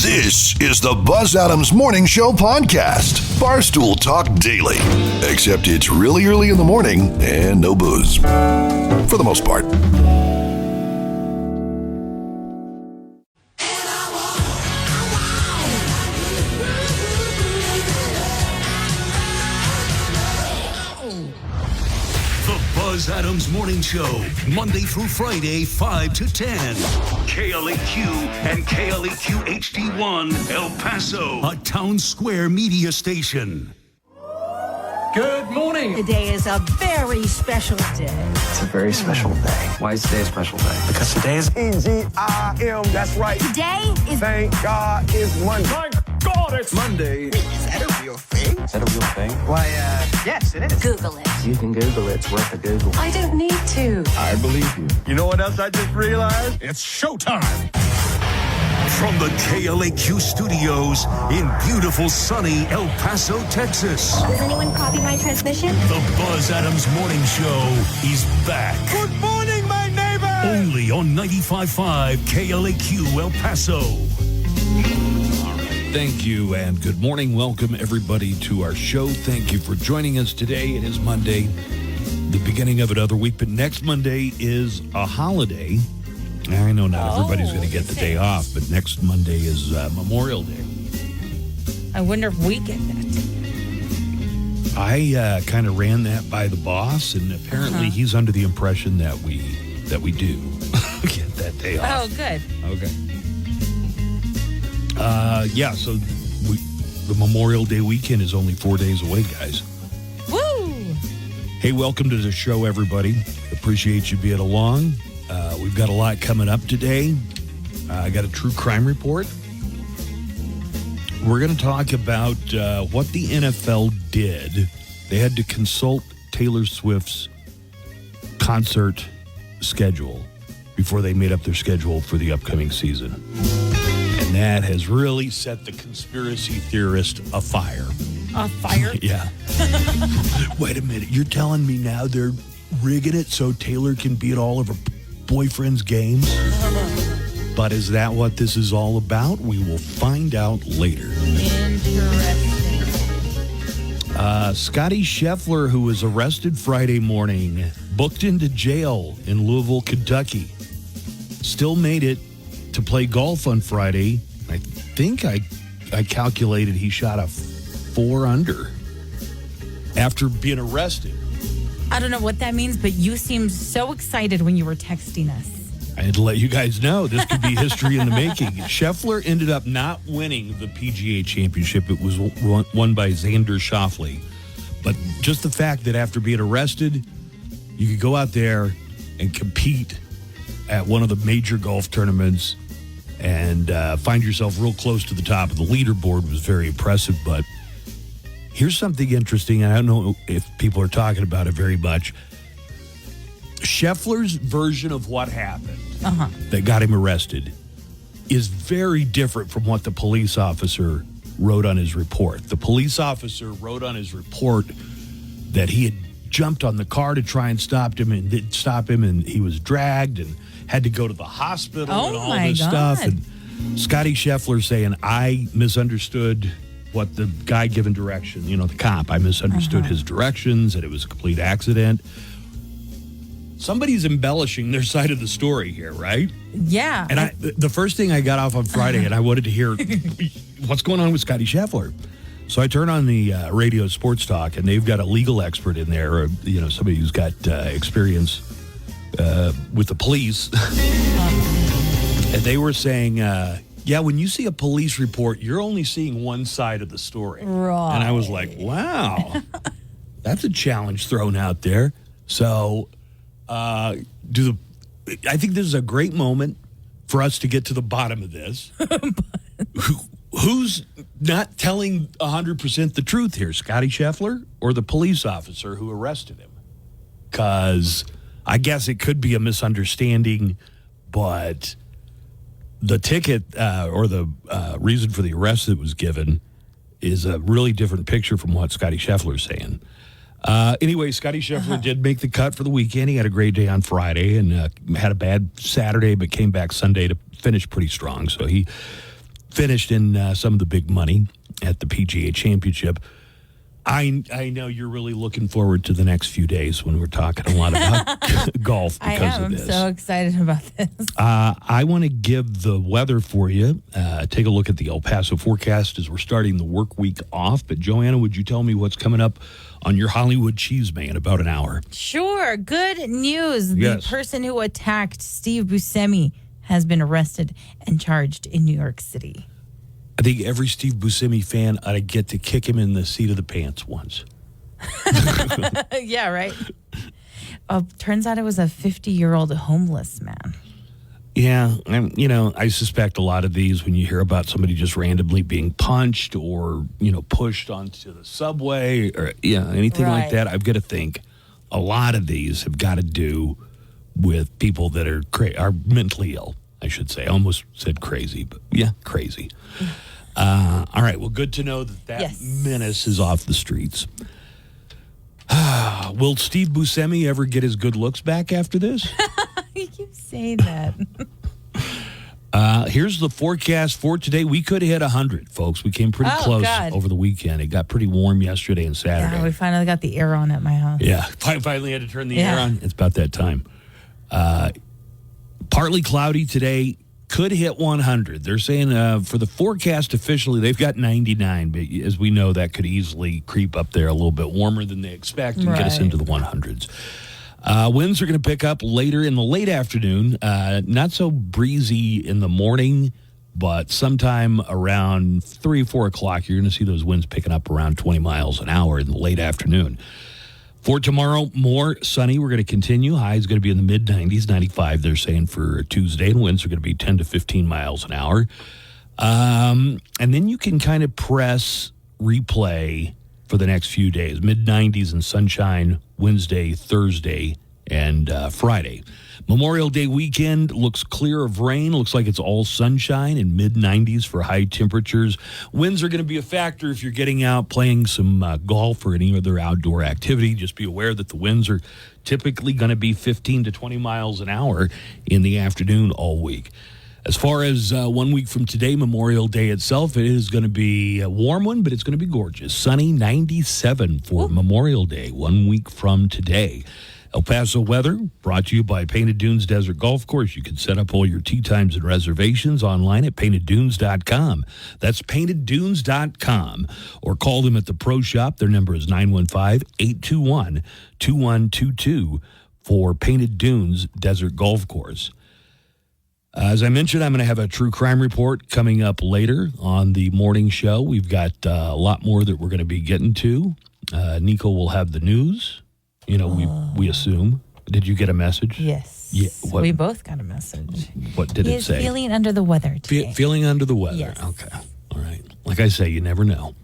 This is the Buzz Adams Morning Show podcast. Barstool Talk Daily. Except it's really early in the morning and no booze. For the most part. Buzz Adams Morning Show, Monday through Friday, 5 to 10. KLAQ and KLAQ HD1, El Paso, a town square media station. Good morning. Today is a very special day. It's a very special day. Why is today a special day? Because today is E-G-I-M, that's right. Today is... Thank God it's Monday. Thank God it's Monday. Is that a real thing? Is that a real thing? Why, yes, it is. Google it. You can Google it. It's worth a Google. I don't need to. I believe you. You know what else I just realized? It's showtime. From the KLAQ studios in beautiful sunny El Paso, Texas. Does anyone copy my transmission? The Buzz Adams Morning Show is back. Good morning, my neighbor. Only on 95.5 KLAQ El Paso. Thank you and good morning. Welcome everybody to our show. Thank you for joining us today. It is Monday, the beginning of another week, but next Monday is a holiday. I know not everybody's going to get the day off, but next Monday is Memorial Day. I wonder if we get that. I kind of ran that by the boss, and apparently he's under the impression that we do get that day off. Oh, good. Okay. So the Memorial Day weekend is only 4 days away, guys. Woo! Hey, welcome to the show, everybody. Appreciate you being along. We've got a lot coming up today. I got a true crime report. We're going to talk about what the NFL did. They had to consult Taylor Swift's concert schedule before they made up their schedule for the upcoming season. And that has really set the conspiracy theorist afire. A fire? Yeah. Wait a minute. You're telling me now they're rigging it so Taylor can be at all of her boyfriend's games? But is that what this is all about? We will find out later. Interesting. Scotty Scheffler, who was arrested Friday morning, booked into jail in Louisville, Kentucky, still made it to play golf on Friday. I think I calculated he shot a 4 under after being arrested. I don't know what that means, but you seemed so excited when you were texting us. I had to let you guys know this could be history in the making. Scheffler ended up not winning the PGA Championship. It was won by Xander Schauffele. But just the fact that after being arrested, you could go out there and compete at one of the major golf tournaments and find yourself real close to the top of the leaderboard was very impressive. But here's something interesting. I don't know if people are talking about it very much. Scheffler's version of what happened that got him arrested is very different from what the police officer wrote on his report. The police officer wrote on his report that he had jumped on the car to try and stop him and didn't stop him, and he was dragged and had to go to the hospital and all this stuff. And Scotty Scheffler saying, I misunderstood what the guy given direction, the cop, I misunderstood his directions, and it was a complete accident. Somebody's embellishing their side of the story here, right? Yeah. And the first thing I got off on Friday, and I wanted to hear what's going on with Scotty Scheffler. So I turn on the radio sports talk, and they've got a legal expert in there, or, somebody who's got experience with the police. And they were saying, when you see a police report, you're only seeing one side of the story. Right. And I was like, wow, that's a challenge thrown out there. So I think this is a great moment for us to get to the bottom of this. Who's not telling 100% the truth here, Scotty Scheffler or the police officer who arrested him? Because I guess it could be a misunderstanding, but the ticket or the reason for the arrest that was given is a really different picture from what Scotty Scheffler's saying. Anyway, Scotty Scheffler did make the cut for the weekend. He had a great day on Friday and had a bad Saturday, but came back Sunday to finish pretty strong. So he finished in some of the big money at the PGA Championship. I know you're really looking forward to the next few days when we're talking a lot about golf because of this. I'm so excited about this. I want to give the weather for you. Take a look at the El Paso forecast as we're starting the work week off. But Joanna, would you tell me what's coming up on your Hollywood Cheesemaker in about an hour? Sure. Good news. Yes. The person who attacked Steve Buscemi has been arrested and charged in New York City. I think every Steve Buscemi fan ought to get to kick him in the seat of the pants once. Yeah, right. Turns out it was a 50-year-old homeless man. Yeah, I suspect a lot of these, when you hear about somebody just randomly being punched or, pushed onto the subway or, anything like that, I've got to think a lot of these have got to do with people that are mentally ill, I should say. I almost said crazy, but yeah, crazy. All right, well, good to know that menace is off the streets. Will Steve Buscemi ever get his good looks back after this? You keep saying that. Here's the forecast for today. We could hit 100, folks. We came pretty close over the weekend. It got pretty warm yesterday and Saturday. Yeah, we finally got the air on at my house. Yeah, finally had to turn the air on. It's about that time. Partly cloudy today. Could hit 100. They're saying for the forecast officially, they've got 99. But as we know, that could easily creep up there a little bit warmer than they expect and get us into the 100s. Winds are going to pick up later in the late afternoon. Not so breezy in the morning, but sometime around 3 or 4 o'clock, you're going to see those winds picking up around 20 miles an hour in the late afternoon. For tomorrow, more sunny. We're going to continue. High is going to be in the mid-90s, 95, they're saying, for Tuesday. And winds are going to be 10 to 15 miles an hour. And then you can kind of press replay for the next few days. Mid-90s and sunshine Wednesday, Thursday, and Friday. Memorial Day weekend looks clear of rain. Looks like it's all sunshine and mid-90s for high temperatures. Winds are going to be a factor if you're getting out playing some golf or any other outdoor activity. Just be aware that the winds are typically going to be 15 to 20 miles an hour in the afternoon all week. As far as 1 week from today, Memorial Day itself, it is going to be a warm one, but it's going to be gorgeous. Sunny, 97 for Memorial Day, 1 week from today. El Paso weather brought to you by Painted Dunes Desert Golf Course. You can set up all your tee times and reservations online at painteddunes.com. That's painteddunes.com. Or call them at the Pro Shop. Their number is 915-821-2122 for Painted Dunes Desert Golf Course. As I mentioned, I'm going to have a true crime report coming up later on the morning show. We've got a lot more that we're going to be getting to. Nico will have the news. We assume. Did you get a message? Yes. Yeah, we both got a message. What did it say? He's feeling under the weather today. Feeling under the weather. Yes. Okay. All right. Like I say, you never know.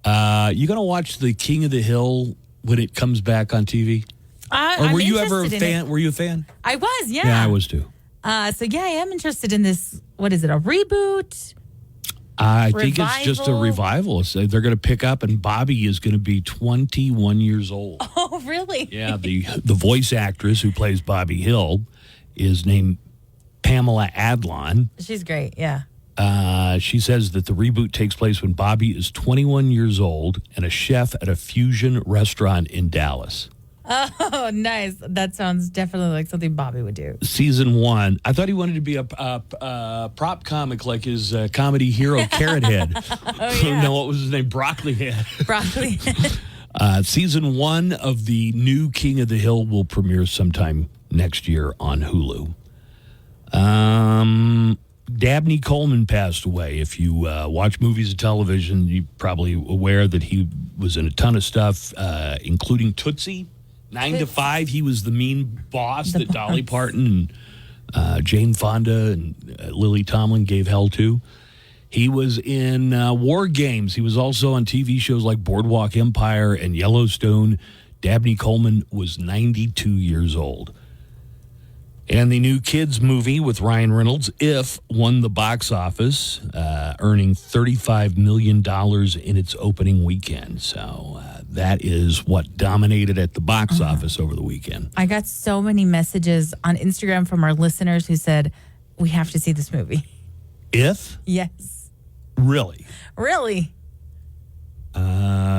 You going to watch The King of the Hill when it comes back on TV? Or were you ever a fan? Were you a fan? I was, yeah. Yeah, I was too. I am interested in this. What is it, a reboot? I think it's just a revival. So they're going to pick up, and Bobby is going to be 21 years old. Oh, really? Yeah, the voice actress who plays Bobby Hill is named Pamela Adlon. She's great, yeah. She says that the reboot takes place when Bobby is 21 years old and a chef at a fusion restaurant in Dallas. Oh, nice. That sounds definitely like something Bobby would do. Season 1. I thought he wanted to be a prop comic like his comedy hero, Carrot Head. Oh, yeah. No, what was his name? Broccoli Head. Broccoli Head. Season 1 of the new King of the Hill will premiere sometime next year on Hulu. Dabney Coleman passed away. If you watch movies and television, you're probably aware that he was in a ton of stuff, including Tootsie. 9 to 5, he was the mean boss that Dolly Parton and Jane Fonda and Lily Tomlin gave hell to. He was in War Games. He was also on TV shows like Boardwalk Empire and Yellowstone. Dabney Coleman was 92 years old. And the new kids movie with Ryan Reynolds, If, won the box office, earning $35 million in its opening weekend. So that is what dominated at the box office over the weekend. I got so many messages on Instagram from our listeners who said, we have to see this movie. If? Yes. Really? Really?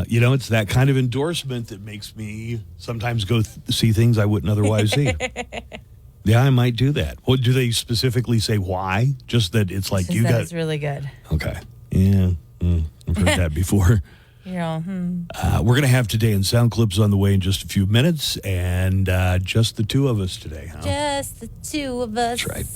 It's that kind of endorsement that makes me sometimes go see things I wouldn't otherwise see. Yeah, I might do that. Well, do they specifically say why? Just that it's like you got. It's really good. Okay. Yeah, I've heard that before. You're We're going to have Today in Sound Clips on the way in just a few minutes, and just the two of us today, huh? Just the two of us. That's right.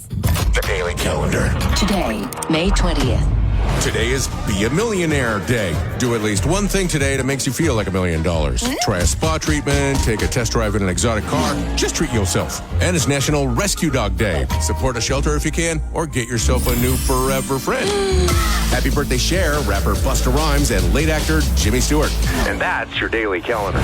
The Daily Calendar. Today, May 20th. Today is Be a Millionaire Day. Do at least one thing today that makes you feel like $1 million. Try a spa treatment, take a test drive in an exotic car, just treat yourself. And it's National Rescue Dog Day. Support a shelter if you can, or get yourself a new forever friend. Happy birthday, Cher, rapper Busta Rhymes, and late actor Jimmy Stewart. And that's your daily calendar.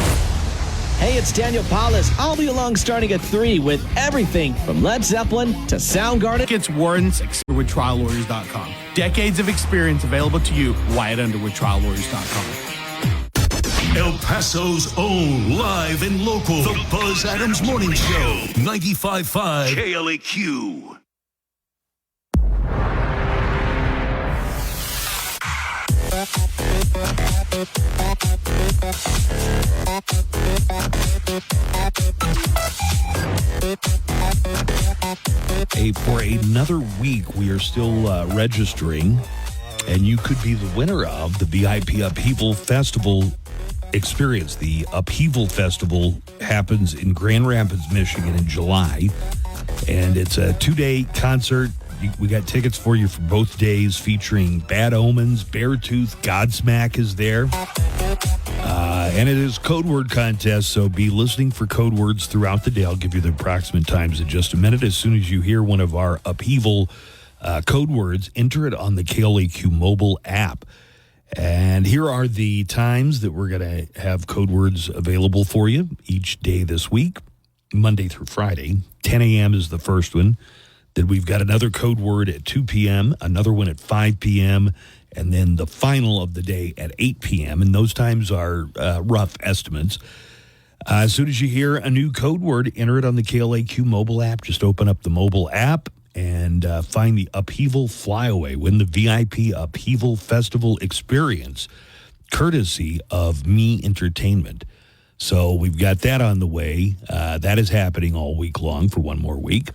Hey, it's Daniel Paulus. I'll be along starting at 3 with everything from Led Zeppelin to Soundgarden. It's Warren's with TrialLawyers.com. Decades of experience available to you. Wyatt Underwood, TrialLawyers.com. El Paso's own live and local. The Buzz Adams Morning Show. 95.5 KLAQ. For another week, we are still registering, and you could be the winner of the VIP Upheaval Festival experience. The Upheaval Festival happens in Grand Rapids, Michigan in July, and it's a 2-day concert. We got tickets for you for both days, featuring Bad Omens, Beartooth, Godsmack is there. And it is code word contest, so be listening for code words throughout the day. I'll give you the approximate times in just a minute. As soon as you hear one of our Upheaval code words, enter it on the KLAQ mobile app. And here are the times that we're going to have code words available for you each day this week, Monday through Friday. 10 a.m. is the first one. Then we've got another code word at 2 p.m., another one at 5 p.m., and then the final of the day at 8 p.m., and those times are rough estimates. As soon as you hear a new code word, enter it on the KLAQ mobile app. Just open up the mobile app and find the Upheaval Flyaway. Win the VIP Upheaval Festival experience, courtesy of Me Entertainment. So we've got that on the way. That is happening all week long for one more week.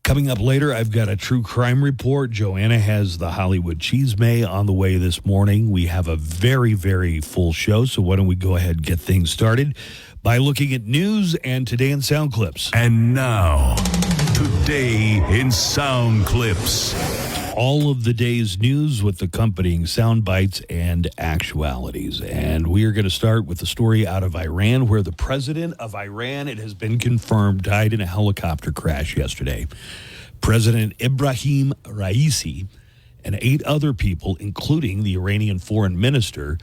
Coming up later, I've got a true crime report. Joanna has the Hollywood Cheesemay on the way this morning. We have a very, very full show, so why don't we go ahead and get things started by looking at news and Today in Sound Clips. And now, Today in Sound Clips. All of the day's news with accompanying sound bites and actualities. And we are going to start with the story out of Iran, where the president of Iran, it has been confirmed, died in a helicopter crash yesterday. President Ibrahim Raisi and 8 other people, including the Iranian foreign minister,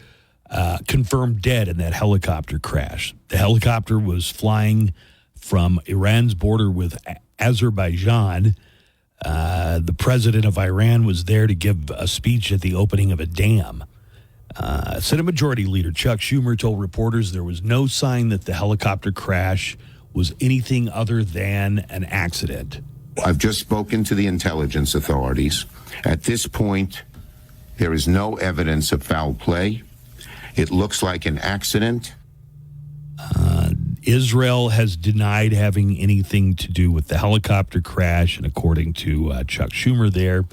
confirmed dead in that helicopter crash. The helicopter was flying from Iran's border with Azerbaijan. The president of Iran was there to give a speech at the opening of a dam. Senate Majority Leader Chuck Schumer told reporters there was no sign that the helicopter crash was anything other than an accident. I've just spoken to the intelligence authorities. At this point, there is no evidence of foul play. It looks like an accident. Israel has denied having anything to do with the helicopter crash, and according to Chuck Schumer there,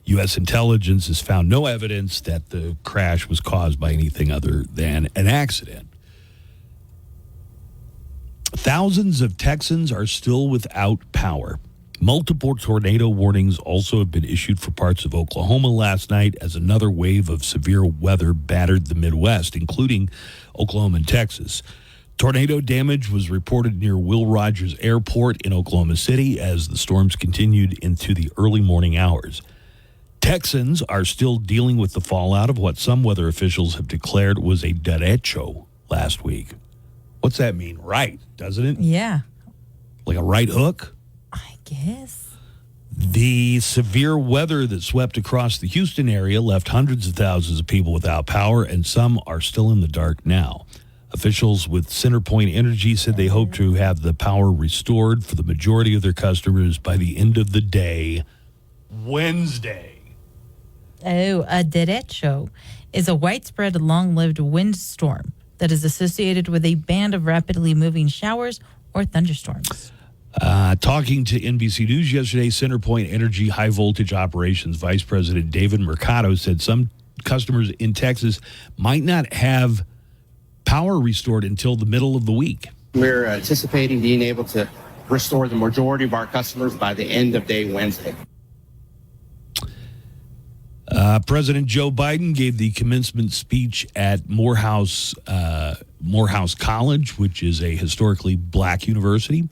U.S. intelligence has found no evidence that the crash was caused by anything other than an accident. Thousands of Texans are still without power. Multiple tornado warnings also have been issued for parts of Oklahoma last night as another wave of severe weather battered the Midwest, including Oklahoma and Texas. Tornado damage was reported near Will Rogers Airport in Oklahoma City as the storms continued into the early morning hours. Texans are still dealing with the fallout of what some weather officials have declared was a derecho last week. What's that mean? Right, doesn't it? Yeah. Like a right hook? I guess. The severe weather that swept across the Houston area left hundreds of thousands of people without power, and some are still in the dark now. Officials with CenterPoint Energy said they hope to have the power restored for the majority of their customers by the end of the day, Wednesday. Oh, a derecho is a widespread, long-lived windstorm that is associated with a band of rapidly moving showers or thunderstorms. Talking to NBC News yesterday, CenterPoint Energy High Voltage Operations Vice President David Mercado said some customers in Texas might not have power restored until the middle of the week. We're anticipating being able to restore the majority of our customers by the end of day Wednesday. President Joe Biden gave the commencement speech at Morehouse College, which is a historically black university.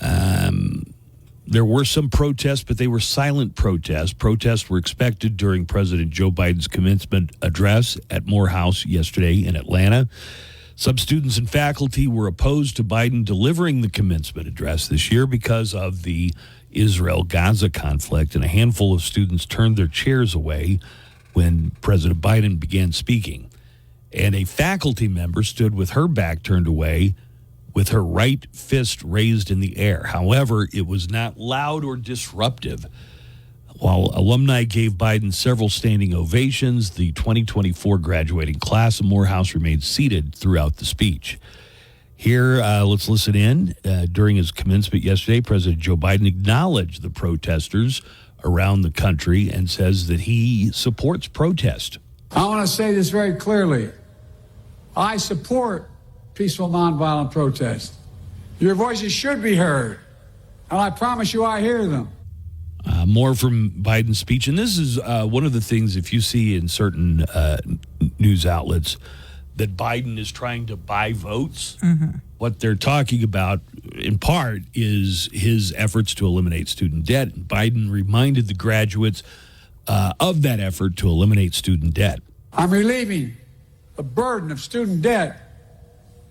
There were some protests, but they were silent protests. Protests were expected during President Joe Biden's commencement address at Morehouse yesterday in Atlanta. Some students and faculty were opposed to Biden delivering the commencement address this year because of the Israel-Gaza conflict, and a handful of students turned their chairs away when President Biden began speaking. And a faculty member stood with her back turned away with her right fist raised in the air. However, it was not loud or disruptive. While alumni gave Biden several standing ovations, the 2024 graduating class of Morehouse remained seated throughout the speech. Here, let's listen in. During his commencement yesterday, President Joe Biden acknowledged the protesters around the country and says that he supports protest. I want to say this very clearly. I support peaceful, nonviolent protest. Your voices should be heard, and I promise you I hear them. More from Biden's speech, and this is one of the things, if you see in certain news outlets, that Biden is trying to buy votes. Mm-hmm. What they're talking about, in part, is his efforts to eliminate student debt. Biden reminded the graduates of that effort to eliminate student debt. I'm relieving the burden of student debt.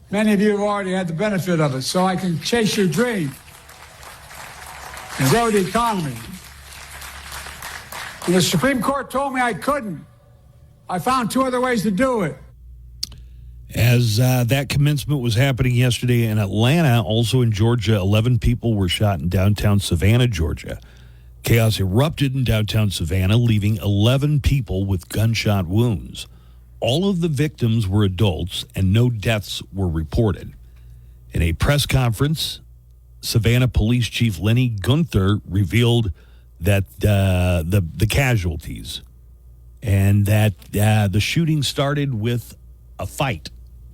Many of you have already had the benefit of it, so I can chase your dream and grow the economy. And the Supreme Court told me I couldn't. I found two other ways to do it. As that commencement was happening yesterday in Atlanta, also in Georgia, 11 people were shot in downtown Savannah, Georgia. Chaos erupted in downtown Savannah, leaving 11 people with gunshot wounds. All of the victims were adults, and no deaths were reported. In a press conference, Savannah Police Chief Lenny Gunther revealed that the casualties and that the shooting started with a fight.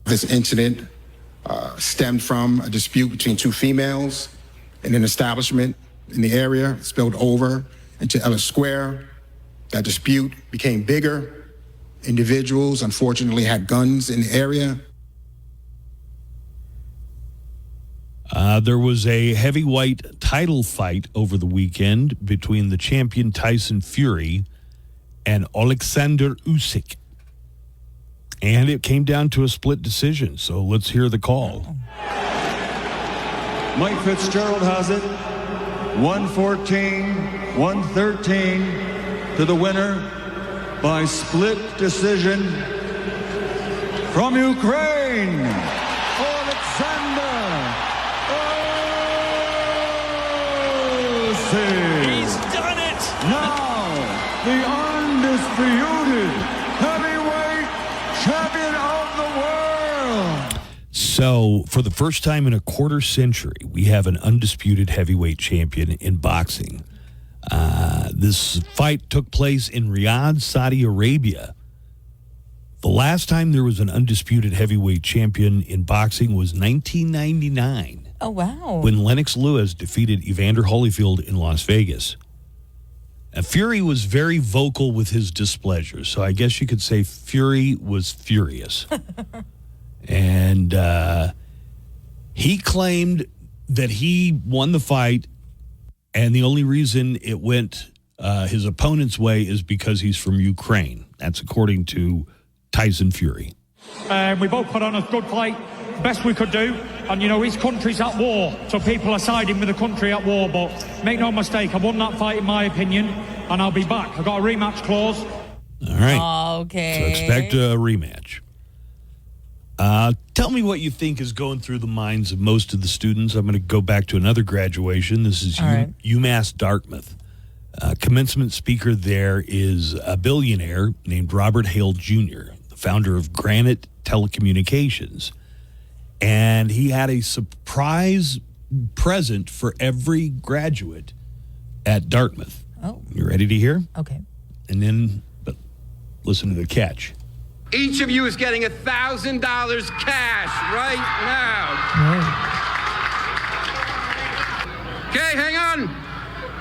This incident stemmed from a dispute between two females in an establishment in the area. It spilled over into Ellis Square. That dispute became bigger. Individuals, unfortunately, had guns in the area. There was a heavyweight title fight over the weekend between the champion Tyson Fury and Alexander Usyk. And it came down to a split decision, so let's hear the call. Mike Fitzgerald has it. 114-113 to the winner by split decision from Ukraine, Alexander Usyk. He's done it! Now, the undisputed heavyweight champion of the world. So, for the first time in a quarter century, we have an undisputed heavyweight champion in boxing. This fight took place in Riyadh, Saudi Arabia. The last time there was an undisputed heavyweight champion in boxing was 1999. Oh, wow. When Lennox Lewis defeated Evander Holyfield in Las Vegas. Fury was very vocal with his displeasure, so I guess you could say Fury was furious. And he claimed that he won the fight, and the only reason it went his opponent's way is because he's from Ukraine. That's according to Tyson Fury. We both put on a good fight, best we could do. And, you know, his country's at war, so people are siding with the country at war. But make no mistake, I won that fight in my opinion, and I'll be back. I got a rematch clause. All right. Okay. So expect a rematch. Tell me what you think is going through the minds of most of the students. I'm going to go back to another graduation. This is UMass Dartmouth. Commencement speaker there is a billionaire named Robert Hale Jr., the founder of Granite Telecommunications. And he had a surprise present for every graduate at Dartmouth. Oh. You ready to hear? Okay. And then listen to the catch. Each of you is getting $1,000 cash right now. Okay, hang on.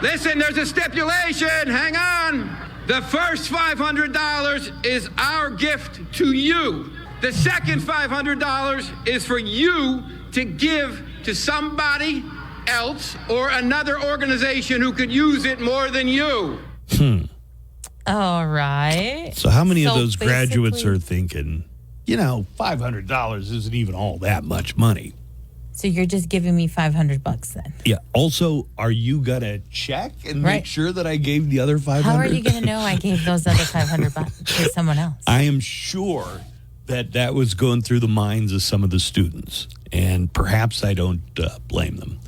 Listen, there's a stipulation. Hang on. The first $500 is our gift to you. The second $500 is for you to give to somebody else or another organization who could use it more than you. All right. So how many of those graduates are thinking, $500 isn't even all that much money? So you're just giving me $500 then? Yeah. Also, are you going to check and make sure that I gave the other $500? How are you going to know I gave those other $500 to someone else? I am sure that was going through the minds of some of the students, and perhaps I don't blame them.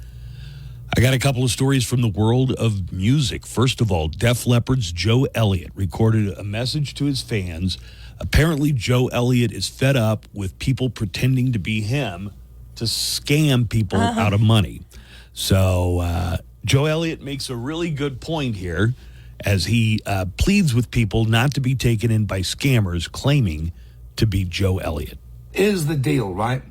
I got a couple of stories from the world of music. First of all, Def Leppard's Joe Elliott recorded a message to his fans. Apparently, Joe Elliott is fed up with people pretending to be him to scam people out of money. So Joe Elliott makes a really good point here as he pleads with people not to be taken in by scammers claiming to be Joe Elliott. Here's the deal, right?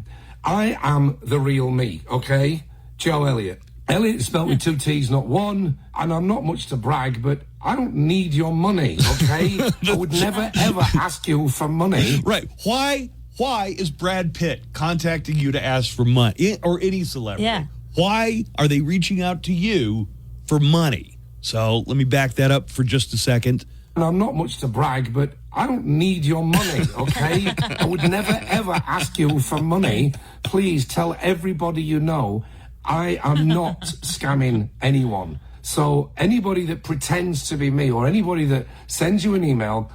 I am the real me, okay? Joe Elliott. Elliott is spelled with 2 T's, not one, and I'm not much to brag, but I don't need your money, okay? I would never, ever ask you for money. Right. Why is Brad Pitt contacting you to ask for money, or any celebrity? Yeah. Why are they reaching out to you for money? So let me back that up for just a second. And I'm not much to brag, but I don't need your money, okay? I would never, ever ask you for money. Please tell everybody you know I am not scamming anyone. So anybody that pretends to be me or anybody that sends you an email,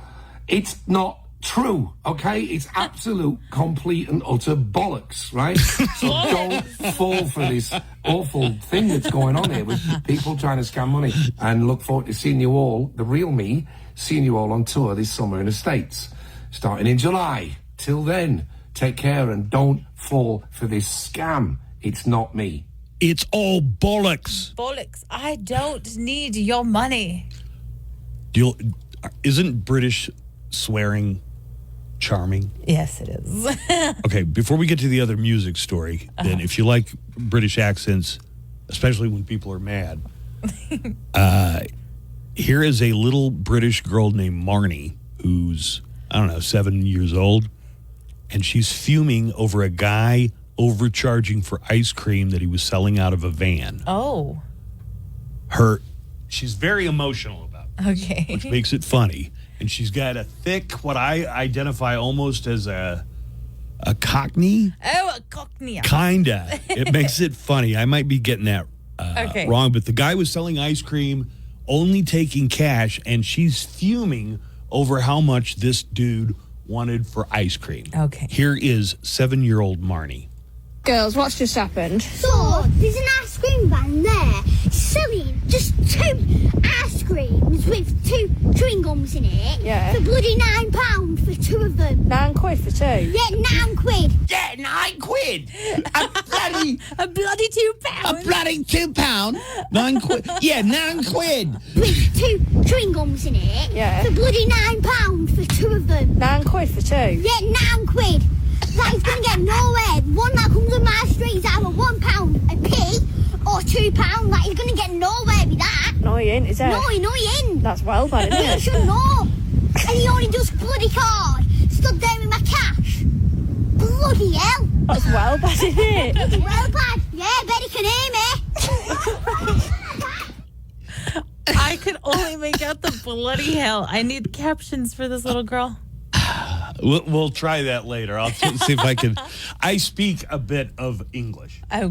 it's not true, okay? It's absolute, complete and utter bollocks, right? So don't fall for this awful thing that's going on here with people trying to scam money. And look forward to seeing you all, the real me, seeing you all on tour this summer in the States, starting in July. Till then, take care and don't fall for this scam. It's not me. It's all bollocks. Bollocks. I don't need your money. Isn't British swearing charming? Yes, it is. Okay, before we get to the other music story, then if you like British accents, especially when people are mad, here is a little British girl named Marnie who's, 7 years old, and she's fuming over a guy overcharging for ice cream that he was selling out of a van. Oh. She's very emotional about it. Okay. Which makes it funny. And she's got a thick, what I identify almost as a Cockney. Oh, a Cockney. Kinda. It makes it funny. I might be getting that wrong, but the guy was selling ice cream, only taking cash, and she's fuming over how much this dude wanted for ice cream. Okay. Here is 7-year-old Marnie. Girls, what's just happened? So, there's an ice cream van there selling just 2 ice creams with 2 chewing gums in it. Yeah. For bloody £9 for 2 of them. £9 for 2? Yeah, £9. Yeah, £9. A bloody £2. A bloody £2. £9. Yeah, £9. With 2 chewing gums in it. Yeah. For bloody £9 for 2 of them. £9 for 2? Yeah, £9. That is going to get nowhere. One that comes on my street is either £1 a pee or £2. That is going to get nowhere with that. No, he ain't, is it? No, he ain't. That's well bad, isn't it? You should know. And he only does bloody card. Stood there with my cash. Bloody hell. That's well bad, isn't it? It's well bad. Yeah, bet he can hear me. I could only make out the bloody hell. I need captions for this little girl. We'll try that later. I'll see if I can. I speak a bit of English. Oh.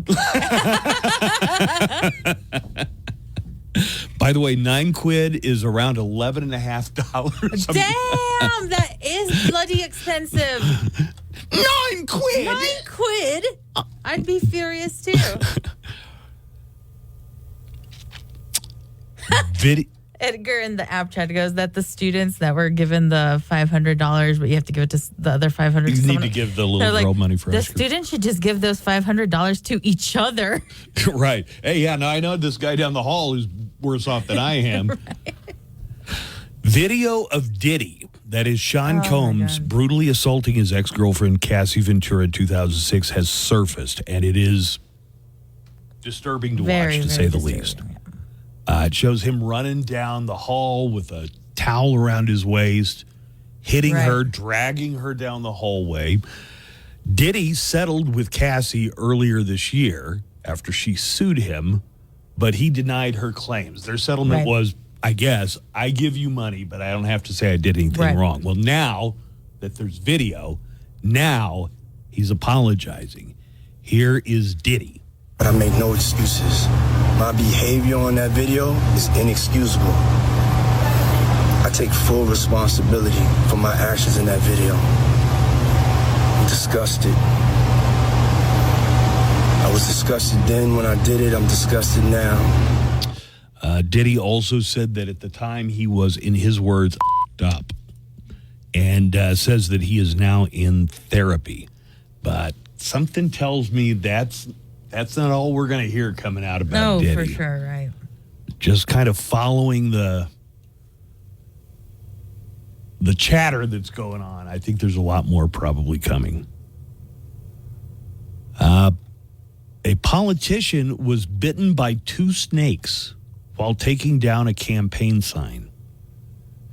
By the way, £9 is around $11.50. Damn, that is bloody expensive. £9? £9? I'd be furious too. Edgar in the app chat goes that the students that were given the $500, but you have to give it to the other $500. You need to give the little girl money for the ice cream. students should just give those $500 to each other. Right. Hey, yeah, now I know this guy down the hall who's worse off than I am. Right. Video of Diddy, that is Sean Combs brutally assaulting his ex-girlfriend Cassie Ventura in 2006, has surfaced, and it is disturbing to watch, to say the least. It shows him running down the hall with a towel around his waist, hitting her, dragging her down the hallway. Diddy settled with Cassie earlier this year after she sued him, but he denied her claims. Their settlement was, I guess, I give you money, but I don't have to say I did anything wrong. Well, now that there's video, now he's apologizing. Here is Diddy. But I make no excuses. My behavior on that video is inexcusable. I take full responsibility for my actions in that video. I'm disgusted. I was disgusted then when I did it. I'm disgusted now. Diddy also said that at the time he was, in his words, up, and says that he is now in therapy. But something tells me that's not all we're going to hear coming out about Diddy. No, for sure, right. Just kind of following the chatter that's going on. I think there's a lot more probably coming. A politician was bitten by 2 snakes while taking down a campaign sign.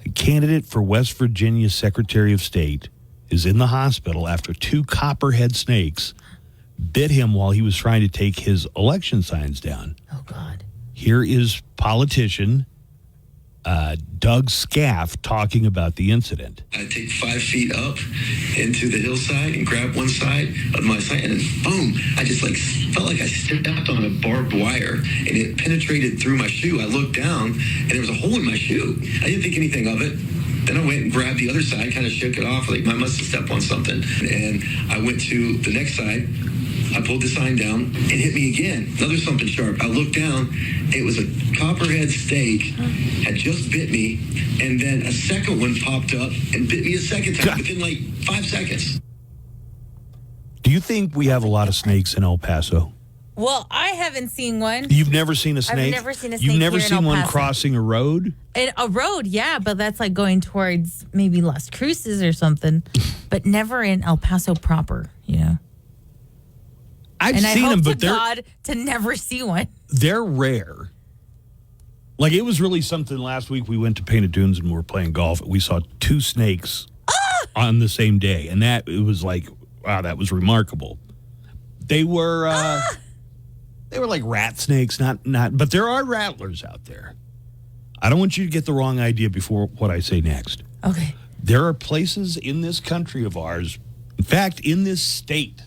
A candidate for West Virginia Secretary of State is in the hospital after 2 copperhead snakes bit him while he was trying to take his election signs down. Oh, God. Here is politician Doug Scaff talking about the incident. I take 5 feet up into the hillside and grab one side of my sign, and then boom, I just felt like I stepped on a barbed wire, and it penetrated through my shoe. I looked down, and there was a hole in my shoe. I didn't think anything of it. Then I went and grabbed the other side, kind of shook it off, like I must have stepped on something. And I went to the next side. I pulled the sign down. It hit me again. Another something sharp. I looked down. It was a copperhead snake, had just bit me, and then a second one popped up and bit me a second time within 5 seconds. Do you think we have a lot of snakes in El Paso? Well, I haven't seen one. You've never seen a snake? I've never seen a snake. You've never here in seen El one Paso. crossing a road? A road, yeah, but that's like going towards maybe Las Cruces or something, but never in El Paso proper, you know. I've seen them, but God to never see one. They're rare. Like, it was really something last week. We went to Painted Dunes and we were playing golf. We saw 2 snakes on the same day, and it was like, wow, that was remarkable. They were like rat snakes, but there are rattlers out there. I don't want you to get the wrong idea before what I say next. Okay. There are places in this country of ours, in fact, in this state,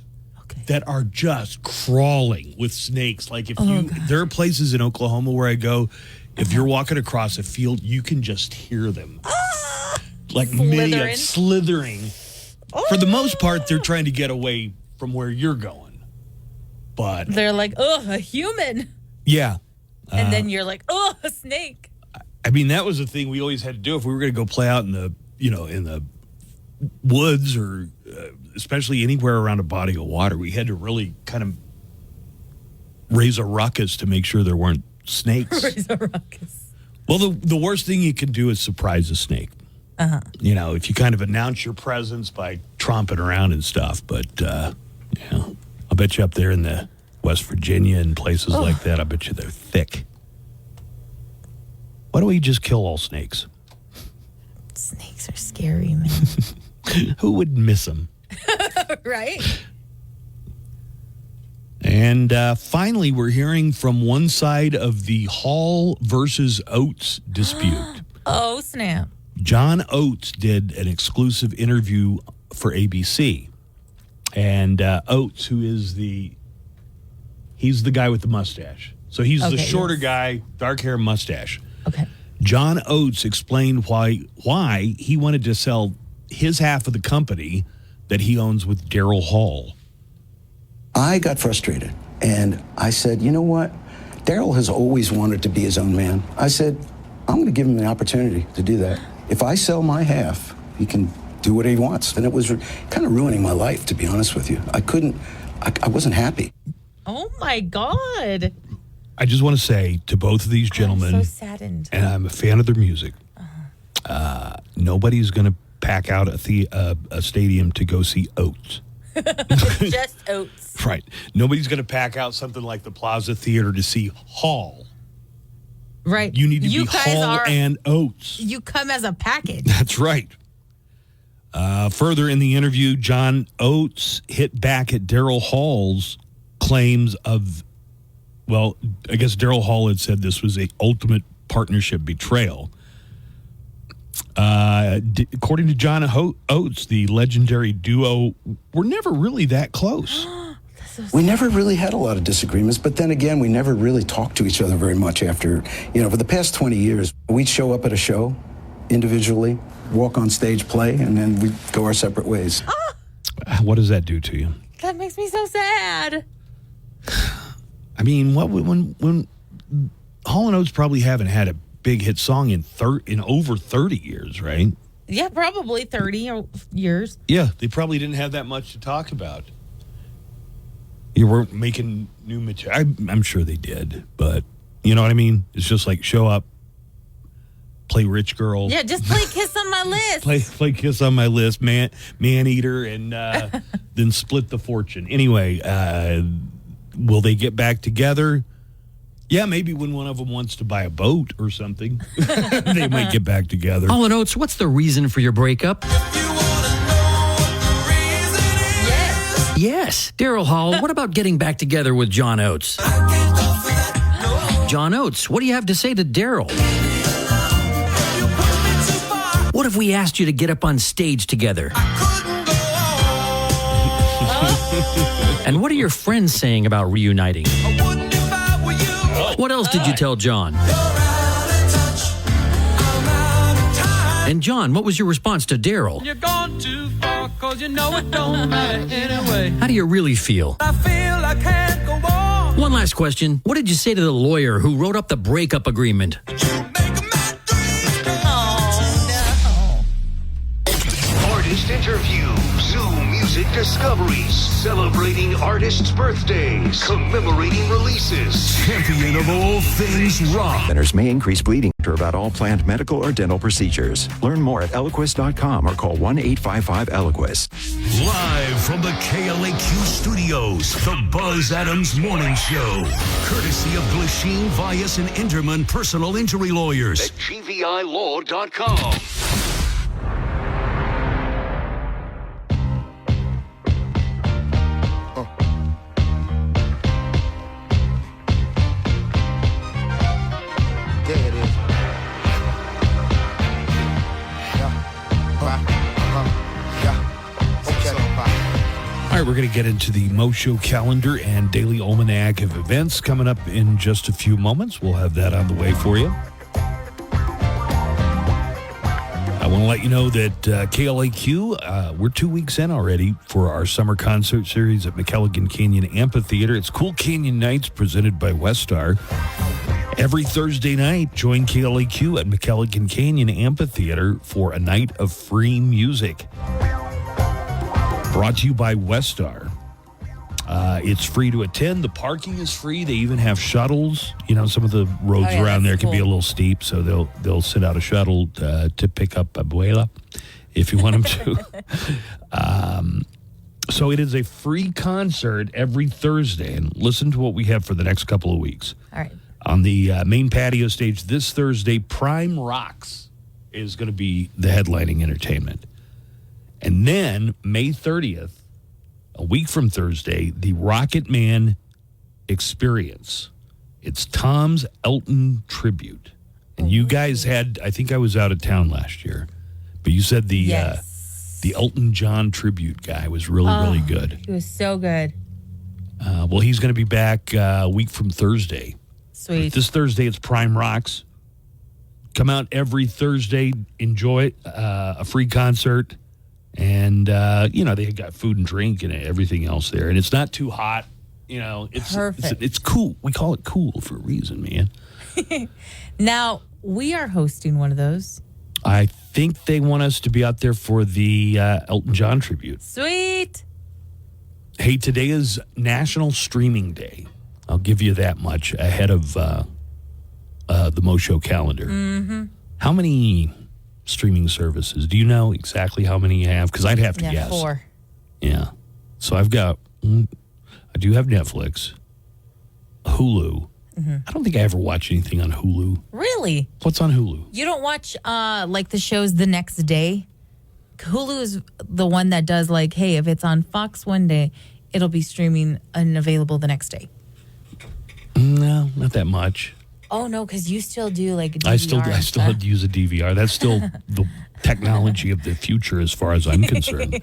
that are just crawling with snakes. Like there are places in Oklahoma where I go, if you're walking across a field, you can just hear them. Like many slithering. For the most part, they're trying to get away from where you're going. But they're like, oh, a human. Yeah. And then you're like, oh, a snake. I mean, that was the thing we always had to do if we were going to go play out in the woods or especially anywhere around a body of water. We had to really kind of raise a ruckus to make sure there weren't snakes. Raise a ruckus. Well, the worst thing you can do is surprise a snake. Uh-huh. You know, if you kind of announce your presence by tromping around and stuff. But, I'll bet you up there in the West Virginia and places like that, I bet you they're thick. Why don't we just kill all snakes? Snakes are scary, man. Who would miss them? Right? And finally, we're hearing from one side of the Hall versus Oates dispute. Oh, snap. John Oates did an exclusive interview for ABC. And Oates, who is he's the guy with the mustache. So he's the shorter guy, dark hair, mustache. Okay. John Oates explained why he wanted to sell his half of the company that he owns with Daryl Hall. I got frustrated, and I said, you know what? Daryl has always wanted to be his own man. I said, I'm going to give him the opportunity to do that. If I sell my half, he can do what he wants. And it was kind of ruining my life, to be honest with you. I wasn't happy. Oh, my God. I just want to say to both of these gentlemen, I'm so saddened. and I'm a fan of their music, nobody's going to pack out a stadium to go see Oates. Just Oates. Right. Nobody's going to pack out something like the Plaza Theater to see Hall. Right. You need to be guys Hall and Oates. You come as a package. That's right. Further in the interview, John Oates hit back at Daryl Hall's claims of, well, I guess Daryl Hall had said this was a ultimate partnership betrayal. According to John Oates, the legendary duo were never really that close. We never really had a lot of disagreements, but then again, we never really talked to each other very much after, for the past 20 years, we'd show up at a show individually, walk on stage, play, and then we'd go our separate ways. What does that do to you? That makes me so sad. I mean, when Hall & Oates probably haven't had a big hit song in over 30 years, right? Yeah, probably 30 years. Yeah, they probably didn't have that much to talk about. You weren't making new material. I'm sure they did, but you know what I mean? It's just like show up, play Rich Girl. Yeah, just play Kiss on My List. Play Kiss on My List, Man Eater, and then Split the Fortune. Anyway, will they get back together? Yeah, maybe when one of them wants to buy a boat or something, they might get back together. Hall & Oates, what's the reason for your breakup? Yes. Daryl Hall, what about getting back together with John Oates? John Oates, what do you have to say to Daryl? What if we asked you to get up on stage together? And what are your friends saying about reuniting? What else did you tell John? And John, what was your response to Daryl? You're gone too far, 'cause you know it don't matter anyway. How do you really feel? I feel I can't go on. One last question. What did you say to the lawyer who wrote up the breakup agreement? Artist interviews, new music discoveries, celebrating artists' birthdays, commemorating releases, champion of all things rock. Centers may increase bleeding about all planned medical or dental procedures. Learn more at Eliquis.com or call 1-855-ELIQUIS. Live from the KLAQ studios, the Buzz Adams Morning Show. Courtesy of Glasheen, Vyas, and Enderman Personal Injury Lawyers at GVILaw.com. All right, we're going to get into the Mo Show calendar and daily almanac of events coming up in just a few moments. We'll have that on the way for you. I want to let you know that KLAQ, we're 2 weeks in already for our summer concert series at McElligin Canyon Amphitheater. It's Cool Canyon Nights presented by Westar. Every Thursday night, join KLAQ at McElligin Canyon Amphitheater for a night of free music. Brought to you by Westar. It's free to attend. The parking is free. They even have shuttles. You know, some of the roads around there can be a little steep, so they'll send out a shuttle to pick up Abuela if you want them to. So it is a free concert every Thursday. And listen to what we have for the next couple of weeks. All right. On the main patio stage this Thursday, Prime Rocks is going to be the headlining entertainment. And then May 30th, a week from Thursday, the Rocket Man Experience. It's Tom's Elton tribute. And you guys had, I think I was out of town last year, but you said the Elton John tribute guy was really good. He was so good. Well, he's going to be back a week from Thursday. Sweet. But this Thursday, it's Prime Rocks. Come out every Thursday, enjoy it, a free concert. And, they got food and drink and everything else there. And it's not too hot. You know, it's cool. We call it cool for a reason, man. Now, We are hosting one of those. I think they want us to be out there for the Elton John tribute. Sweet. Hey, today is National Streaming Day. I'll give you that much ahead of the Mo Show calendar. Mm-hmm. How many streaming services? Do you know exactly how many you have? Because I'd have to guess. 4. Yeah. So I do have Netflix, Hulu. Mm-hmm. I don't think I ever watched anything on Hulu. Really? What's on Hulu? You don't watch like the shows the next day? Hulu is the one that does like, hey, if it's on Fox one day, it'll be streaming and available the next day. No, not that much. Oh no, because you still do like DVR. I still use a DVR. That's still the technology of the future as far as I'm concerned.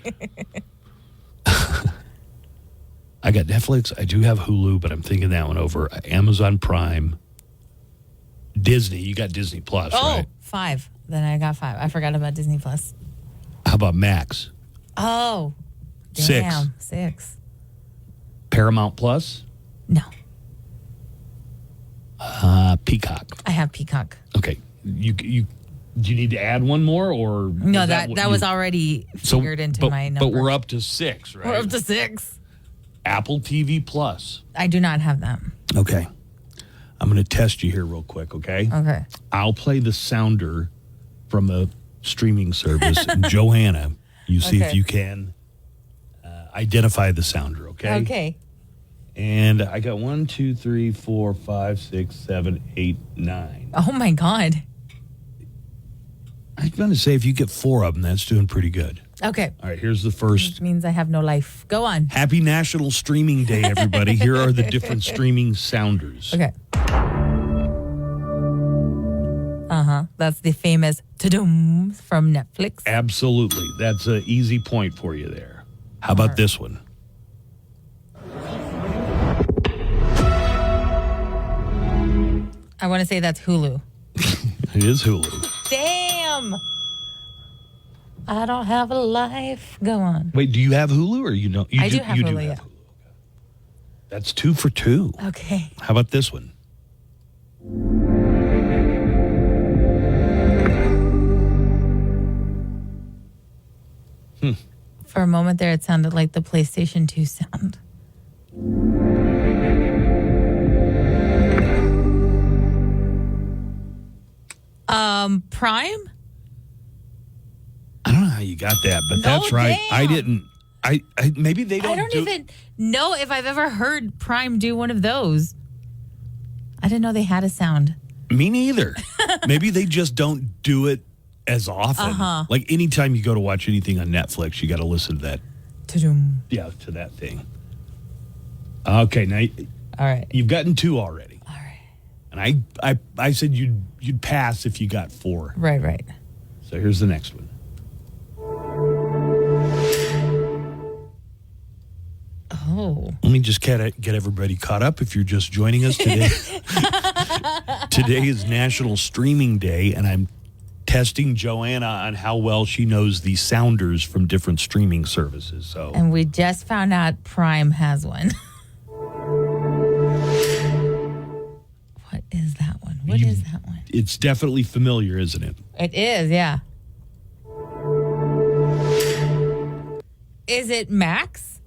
I got Netflix. I do have Hulu, but I'm thinking that one over. Amazon Prime. Disney. You got Disney Plus, right? 5. Then I got 5. I forgot about Disney Plus. How about Max? Oh, 6. damn. 6. Paramount Plus? No. Peacock. I have Peacock. Okay. You do you need to add one more or No, that was already figured into my number. But we're up to 6, right? We're up to 6. Apple TV Plus. I do not have that. Okay. I'm going to test you here real quick, okay? Okay. I'll play the sounder from a streaming service. And Joanna, you see if you can identify the sounder, okay? Okay. And I got 1, 2, 3, 4, 5, 6, 7, 8, 9. Oh, my God. I was going to say if you get 4 of them, that's doing pretty good. Okay. All right, here's the first. Which means I have no life. Go on. Happy National Streaming Day, everybody. Here are the different streaming sounders. Okay. That's the famous ta-dum from Netflix. Absolutely. That's an easy point for you there. How about this one? I want to say that's Hulu. It is Hulu. Damn. I don't have a life. Go on. Wait, do you have Hulu or you don't? I do have Hulu, yeah. That's 2 for 2. Okay. How about this one? For a moment there, it sounded like the PlayStation 2 sound. Prime? I don't know how you got that, but that's right. Damn. I didn't. I maybe they don't. I don't even know if I've ever heard Prime do one of those. I didn't know they had a sound. Me neither. Maybe they just don't do it as often. Like anytime you go to watch anything on Netflix, you got to listen to that. Ta-dum. Yeah, to that thing. Okay, now all right. You've gotten 2 already. All right. And I said you'd pass if you got 4. Right. So here's the next one. Oh. Let me just get everybody caught up if you're just joining us today. Today is National Streaming Day, and I'm testing Joanna on how well she knows the sounders from different streaming services. So, And we just found out Prime has one. What is that one? What is that one? It's definitely familiar, isn't it? It is, yeah. Is it Max?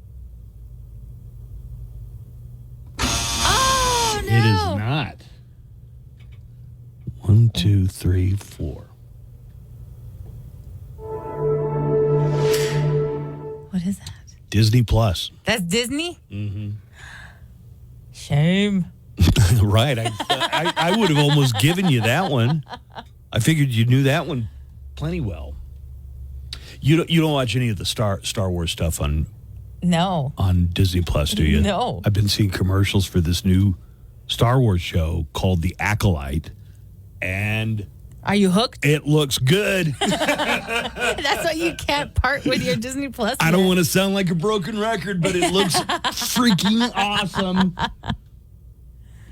Oh, no. It is not. 1, 2, 3, 4. What is that? Disney Plus. That's Disney? Mm-hmm. Shame. Right. I would have almost given you that one. I figured you knew that one plenty well. You don't watch any of the Star Wars stuff on Disney Plus, do you? No. I've been seeing commercials for this new Star Wars show called The Acolyte, and are you hooked? It looks good. That's why you can't part with your Disney Plus. I don't want to sound like a broken record, but it looks freaking awesome.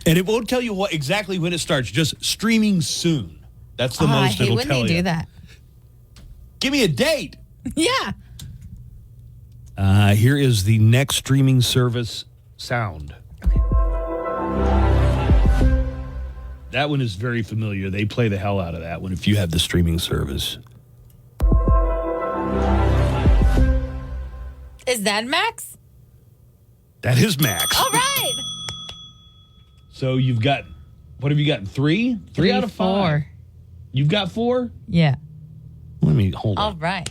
And it won't tell you exactly when it starts. Just streaming soon. That's the most it'll tell you. I hate when they do that. Give me a date. Yeah. Here is the next streaming service sound. Okay. That one is very familiar. They play the hell out of that one if you have the streaming service. Is that Max? That is Max. All right. So you've got, what have you got? Three? Three out of 4. You've got 4? Yeah. Let me, hold on. All right.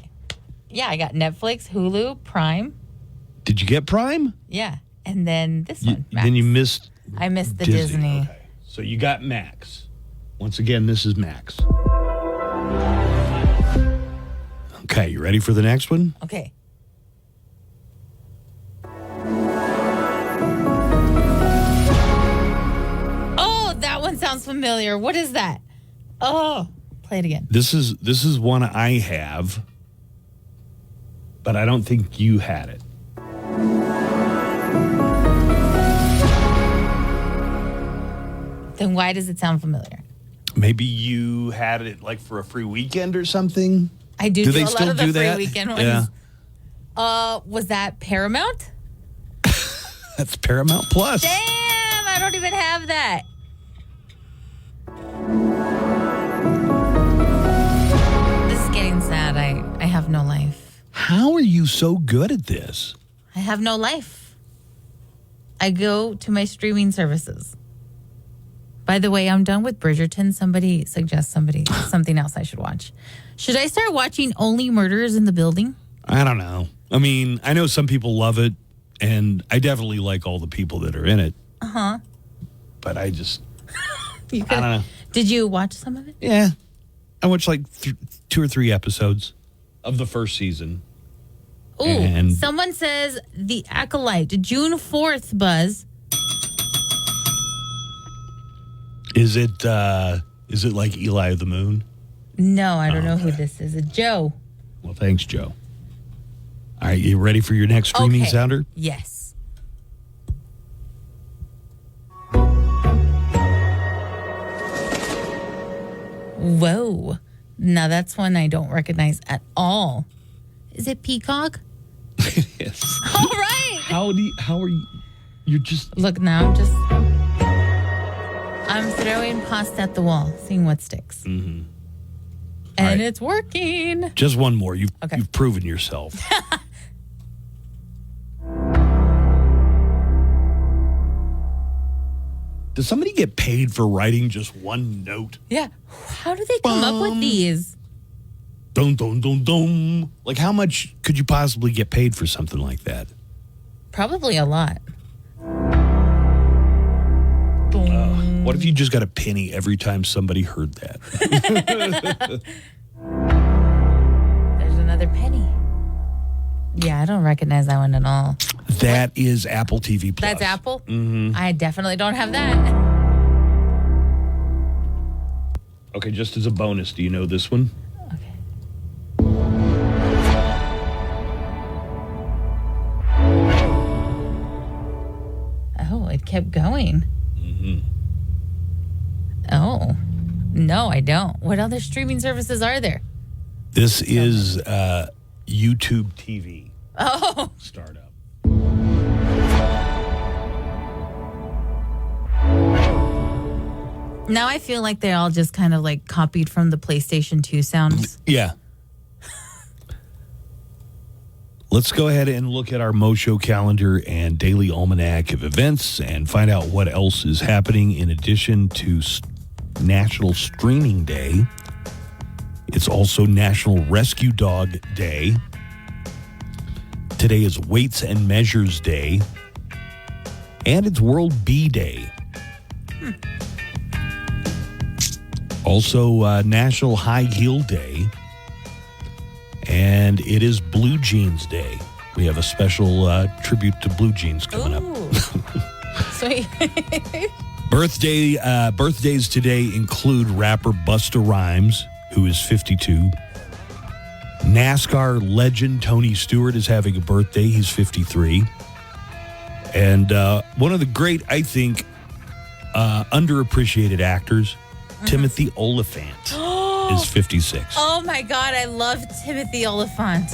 Yeah, I got Netflix, Hulu, Prime. Did you get Prime? Yeah. And then this one, Max. Then you missed I missed the Disney. Okay. So you got Max. Once again, this is Max. Okay, you ready for the next one? Okay. Oh, that one sounds familiar. What is that? Oh, play it again. This is one I have, but I don't think you had it. Then why does it sound familiar? Maybe you had it like for a free weekend or something. I do they a still lot of the do free that? weekend ones. Yeah. Was that Paramount? That's Paramount Plus. Damn, I don't even have that. This is getting sad. I have no life. How are you so good at this? I have no life. I go to my streaming services. By the way, I'm done with Bridgerton. Somebody suggest something else I should watch. Should I start watching Only Murders in the Building? I don't know. I mean, I know some people love it, and I definitely like all the people that are in it. Uh-huh. But I just, I don't know. Did you watch some of it? Yeah. I watched like 2 or 3 episodes of the first season. Ooh, and someone says The Acolyte, June 4th, Buzz. Is it like Eli of the Moon? No, I don't know who this is. Joe. Well, thanks, Joe. All right, you ready for your next streaming sounder? Yes. Whoa. Now that's one I don't recognize at all. Is it Peacock? Yes. All right. How are you? You're just... Look, now I'm throwing pasta at the wall, seeing what sticks. Mm-hmm. And it's working. Just one more. You've Okay. proven yourself. Does somebody get paid for writing just one note? Yeah. How do they come up with these? Dum, dum, dum, dum. Like, how much could you possibly get paid for something like that? Probably a lot. What if you just got a penny every time somebody heard that? There's another penny. Yeah, I don't recognize that one at all. That is Apple TV Plus. That's Apple? Mm-hmm. I definitely don't have that. Okay, just as a bonus, do you know this one? Oh, it kept going. Mm-hmm. Oh, no, I don't. What other streaming services are there? This is YouTube TV. Oh. Startup. Now I feel like they all just kind of like copied from the PlayStation 2 sounds. Yeah. Let's go ahead and look at our Mo Show calendar and daily almanac of events and find out what else is happening in addition to National Streaming Day. It's also National Rescue Dog Day. Today is Weights and Measures Day. And it's World Bee Day. Also, National High Heel Day. And it is Blue Jeans Day. We have a special tribute to Blue Jeans coming up. Sweet. Birthdays today include rapper Busta Rhymes, who is 52. NASCAR legend Tony Stewart is having a birthday. He's 53. And one of the great, I think, underappreciated actors, Timothy Olyphant, is 56. Oh my God, I love Timothy Olyphant.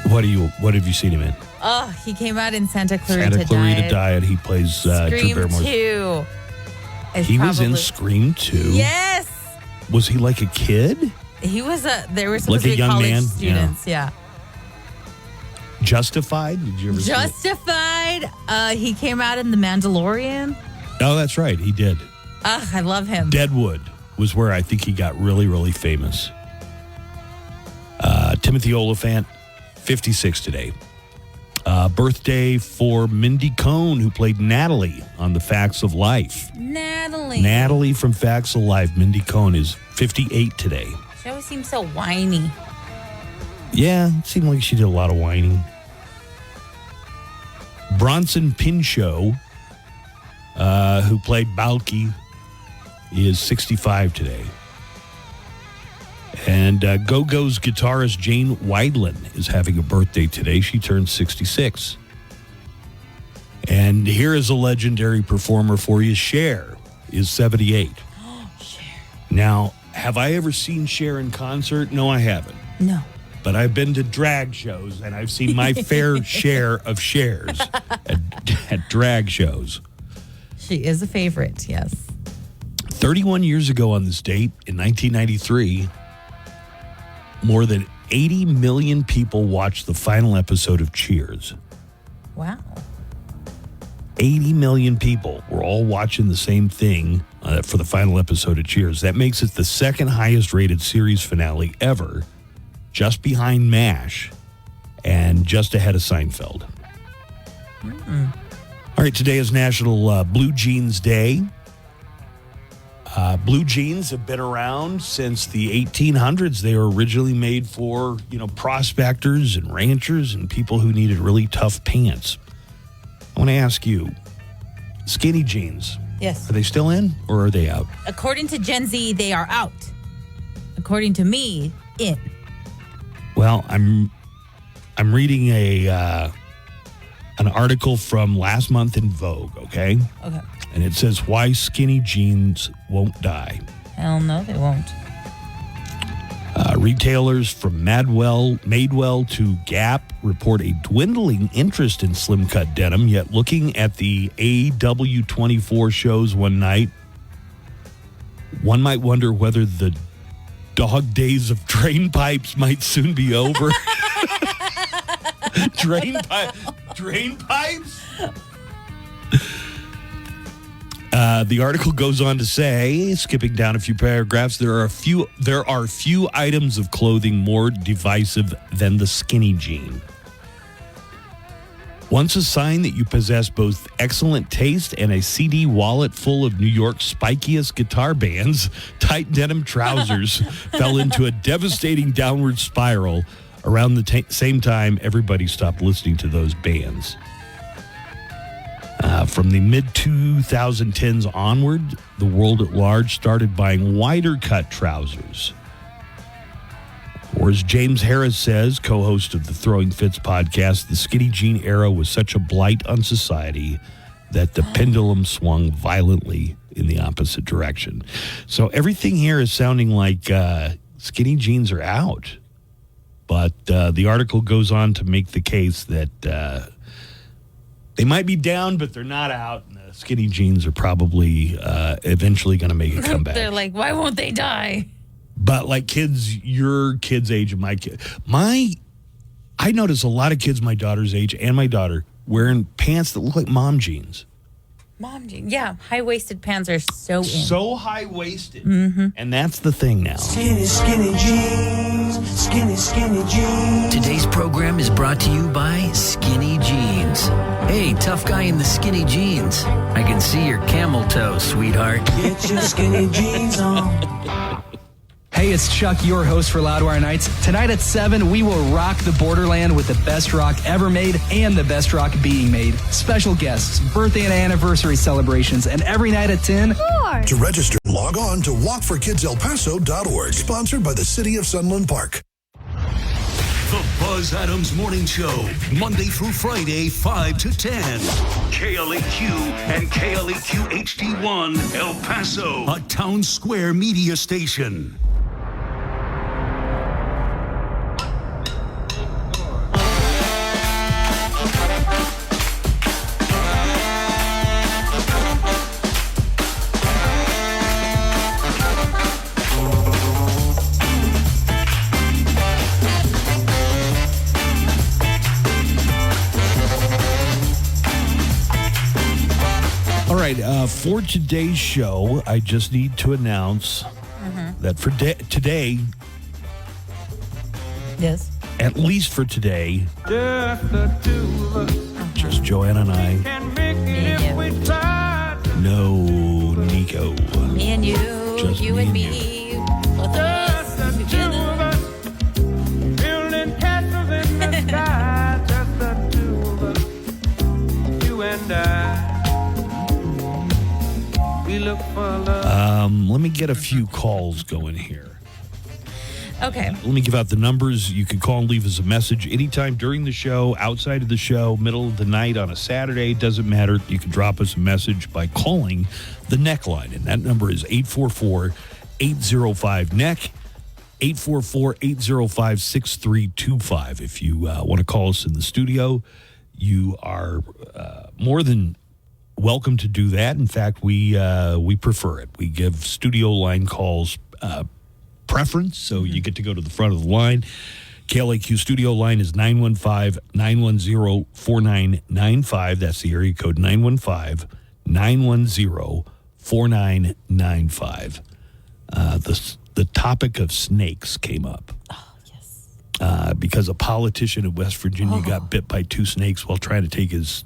What have you seen him in? Oh, he came out in Santa Clarita Santa Clarita Diet. Diet. He plays Drew Scream Barrymore. 2. He was in Scream 2. Yes. Was he like a kid? He was they were supposed Like a to be young college man? students. Yeah. Justified? Did you ever see it? Justified. He came out in The Mandalorian. Oh, that's right. He did. I love him. Deadwood was where I think he got really, really famous. Timothy Oliphant, 56 today. Birthday for Mindy Cohn, who played Natalie on The Facts of Life. Natalie from Facts of Life. Mindy Cohn is 58 today. She always seems so whiny. Yeah, it seemed like she did a lot of whining. Bronson Pinchot, who played Balky, is 65 today. And Go-Go's guitarist Jane Wiedlin is having a birthday today. She turns 66. And here is a legendary performer for you. Cher is 78. Cher. Now, have I ever seen Cher in concert? No, I haven't. No. But I've been to drag shows, and I've seen my fair share of Chers at drag shows. She is a favorite, yes. 31 years ago on this date, in 1993, more than 80 million people watched the final episode of Cheers. Wow. 80 million people were all watching the same thing for the final episode of Cheers. That makes it the second highest rated series finale ever, just behind MASH and just ahead of Seinfeld. All right, today is National Blue Jeans Day. Blue jeans have been around since the 1800s. They were originally made for, prospectors and ranchers and people who needed really tough pants. I want to ask you, skinny jeans. Yes. Are they still in or are they out? According to Gen Z, they are out. According to me, in. Well, I'm reading an article from last month in Vogue, okay? Okay. And it says why skinny jeans won't die. Hell no, they won't. Retailers from Madewell to Gap report a dwindling interest in slim cut denim, yet looking at the AW24 shows one night, one might wonder whether the dog days of drain pipes might soon be over. Drain pipes? The article goes on to say, skipping down a few paragraphs, there are few items of clothing more divisive than the skinny jean. Once a sign that you possess both excellent taste and a CD wallet full of New York's spikiest guitar bands, tight denim trousers fell into a devastating downward spiral. Around the same time, everybody stopped listening to those bands. From the mid-2010s onward, the world at large started buying wider cut trousers. Or as James Harris says, co-host of the Throwing Fits podcast, the skinny jean era was such a blight on society that the pendulum swung violently in the opposite direction. So everything here is sounding like skinny jeans are out. But the article goes on to make the case that they might be down, but they're not out. And the skinny jeans are probably eventually going to make a comeback. They're like, why won't they die? But like kids, your kids' age and my kid, I notice a lot of kids my daughter's age and my daughter wearing pants that look like mom jeans. Mom jeans, yeah. High-waisted pants are so in. So high-waisted. Mm-hmm. And that's the thing now. Skinny, skinny jeans. Skinny, skinny jeans. Today's program is brought to you by Skinny Jeans. Hey, tough guy in the skinny jeans. I can see your camel toe, sweetheart. Get your skinny jeans on. Hey, it's Chuck, your host for Loudwire Nights. Tonight at 7, we will rock the borderland with the best rock ever made and the best rock being made. Special guests, birthday and anniversary celebrations, and every night at 10. To register, log on to walkforkidselpaso.org. Sponsored by the City of Sunland Park. The Buzz Adams Morning Show, Monday through Friday, 5 to 10. KLAQ and KLAQ HD1, El Paso, a Town Square media station. right. For today's show, I just need to announce that for today, Yes. at least for today, Just the two of us just Joanna and I, can make it if we try. no Nico. Me and you. Just you me and and me. Both of us. Just the two of us building castles in the sky. Just the two of us, you and I. We look for love. Let me get a few calls going here. Okay. Let me give out the numbers. You can call and leave us a message anytime during the show, outside of the show, middle of the night on a Saturday. Doesn't matter. You can drop us a message by calling the Neck line, and that number is 844-805-NECK, 844-805-6325. If you want to call us in the studio, you are more than welcome to do that. In fact, we prefer it. We give studio line calls preference, so you get to go to the front of the line. KLAQ studio line is 915-910-4995. That's the area code, 915-910-4995. The topic of snakes came up. Oh, yes. Because a politician in West Virginia got bit by two snakes while trying to take his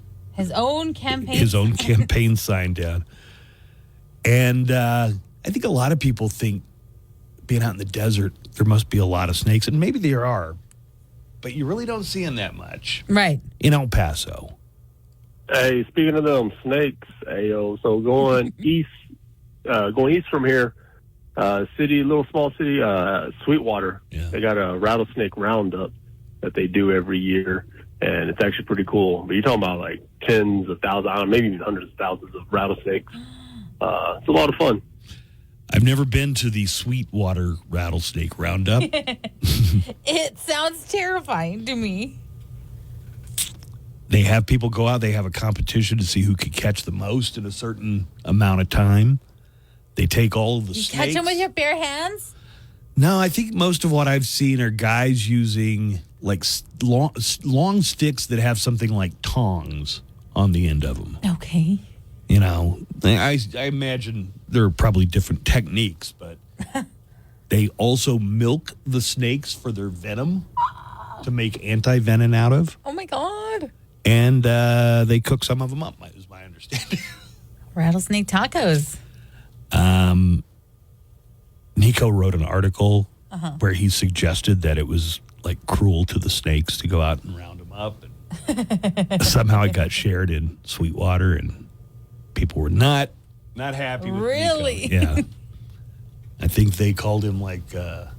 own campaign sign down. And I think a lot of people think being out in the desert, there must be a lot of snakes, and maybe there are, but you really don't see them that much. Right. In El Paso. Hey, speaking of them snakes, so going east from here, small city, Sweetwater, they got a rattlesnake roundup that they do every year. And it's actually pretty cool. But you're talking about like tens of thousands, maybe even hundreds of thousands of rattlesnakes. It's a lot of fun. I've never been to the Sweetwater rattlesnake roundup. It sounds terrifying to me. They have people go out. They have a competition to see who can catch the most in a certain amount of time. They take all of the snakes. Catch them with your bare hands? No, I think most of what I've seen are guys using like long sticks that have something like tongs on the end of them. Okay. You know, I imagine there are probably different techniques, but they also milk the snakes for their venom to make anti-venom out of. Oh, my God. And they cook some of them up, is my understanding. Rattlesnake tacos. Nico wrote an article where he suggested that it was like cruel to the snakes to go out and round them up. And somehow it got shared in Sweetwater, and people were not happy with Really? Nico. Yeah. I think they called him like a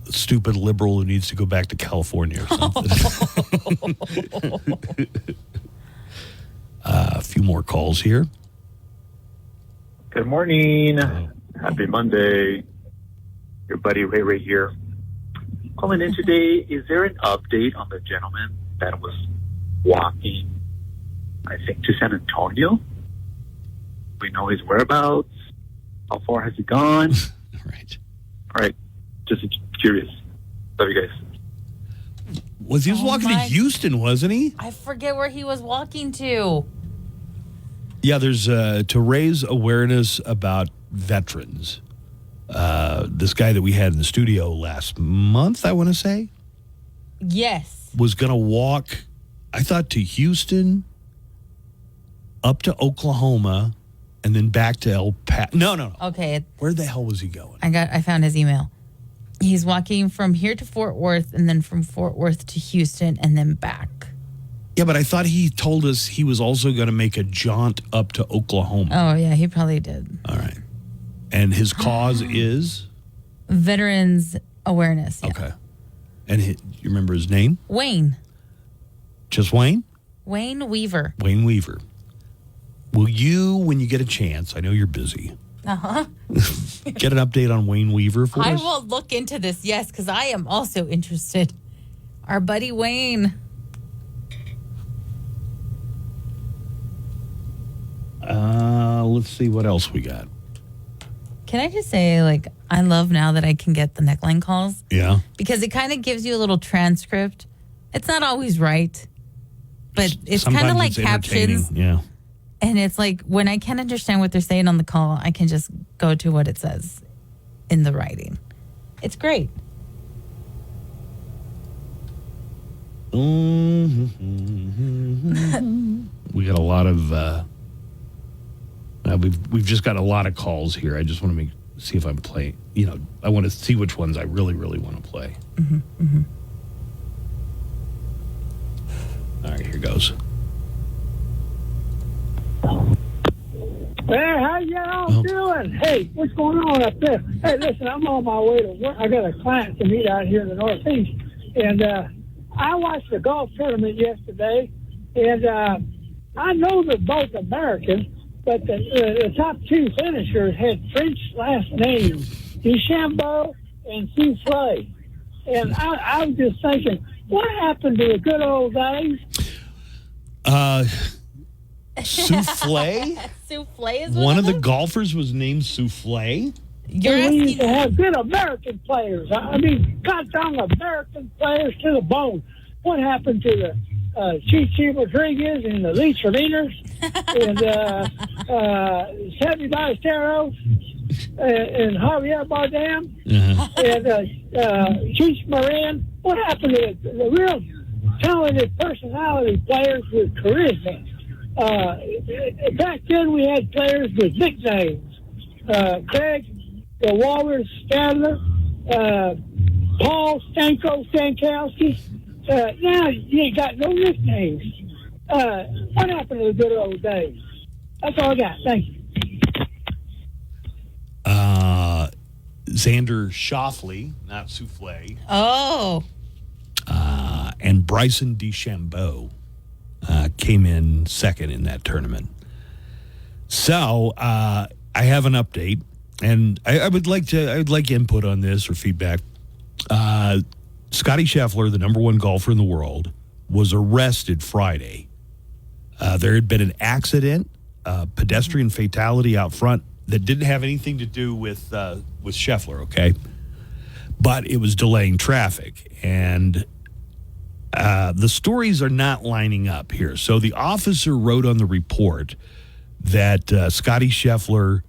stupid liberal who needs to go back to California or something. A few more calls here. Good morning. Happy Monday. Your buddy Ray Ray here. Calling in today, is there an update on the gentleman that was walking, I think, to San Antonio? We know his whereabouts. How far has he gone? Right. All right. Just curious. Love you guys. He was walking to Houston, wasn't he? I forget where he was walking to. Yeah, there's to raise awareness about veterans. This guy that we had in the studio last month, I want to say, Yes. was going to walk, I thought, to Houston, up to Oklahoma, and then back to El Paso. No. Okay. Where the hell was he going? I found his email. He's walking from here to Fort Worth, and then from Fort Worth to Houston, and then back. Yeah, but I thought he told us he was also going to make a jaunt up to Oklahoma. Oh, yeah, he probably did. All right. And his cause is? Veterans awareness. Yeah. Okay. And you remember his name? Wayne. Just Wayne? Wayne Weaver. Wayne Weaver. Will you, when you get a chance, I know you're busy, Uh-huh. get an update on Wayne Weaver for I us? will look into this, yes, because I am also interested. Our buddy Wayne. Let's see what else we got. Can I just say, like, I love now that I can get the neckline calls. Yeah. Because it kind of gives you a little transcript. It's not always right. but it's kind of Sometimes like it's entertaining. captions. Yeah. And it's like when I can't understand what they're saying on the call, I can just go to what it says in the writing. It's great. We got a lot of. We've just got a lot of calls here. I just want to see if I'm playing. I want to see which ones I really, really want to play. All right, here goes. Hey, how y'all doing? Hey, what's going on up there? Hey, listen, I'm on my way to work. I got a client to meet out here in the Northeast, and I watched the golf tournament yesterday, and I know they're both Americans, but the top two finishers had French last names, DeChambeau and Soufflé. And I was just thinking, what happened to the good old days? Soufflé? Soufflé is one of the golfers was named Soufflé? We used to have good American players. I mean, goddamn American players to the bone. What happened to the Chichi Rodriguez and the Lee Trevino's and Sammy Ballesteros and Javier Bardem and Cheech Marin? What happened to the real talented personality players with charisma? Back then we had players with nicknames. Craig the Walrus Stadler, Paul Stankowski. Now you ain't got no nicknames. What happened to the good old days? That's all I got. Thank you. Xander Schauffele, not Soufflé. Oh. And Bryson DeChambeau came in second in that tournament. So I have an update, and I would like input on this or feedback. Scotty Scheffler, the number one golfer in the world, was arrested Friday. There had been an accident, pedestrian fatality out front that didn't have anything to do with Scheffler, okay? But it was delaying traffic, and the stories are not lining up here. So the officer wrote on the report that Scotty Scheffler,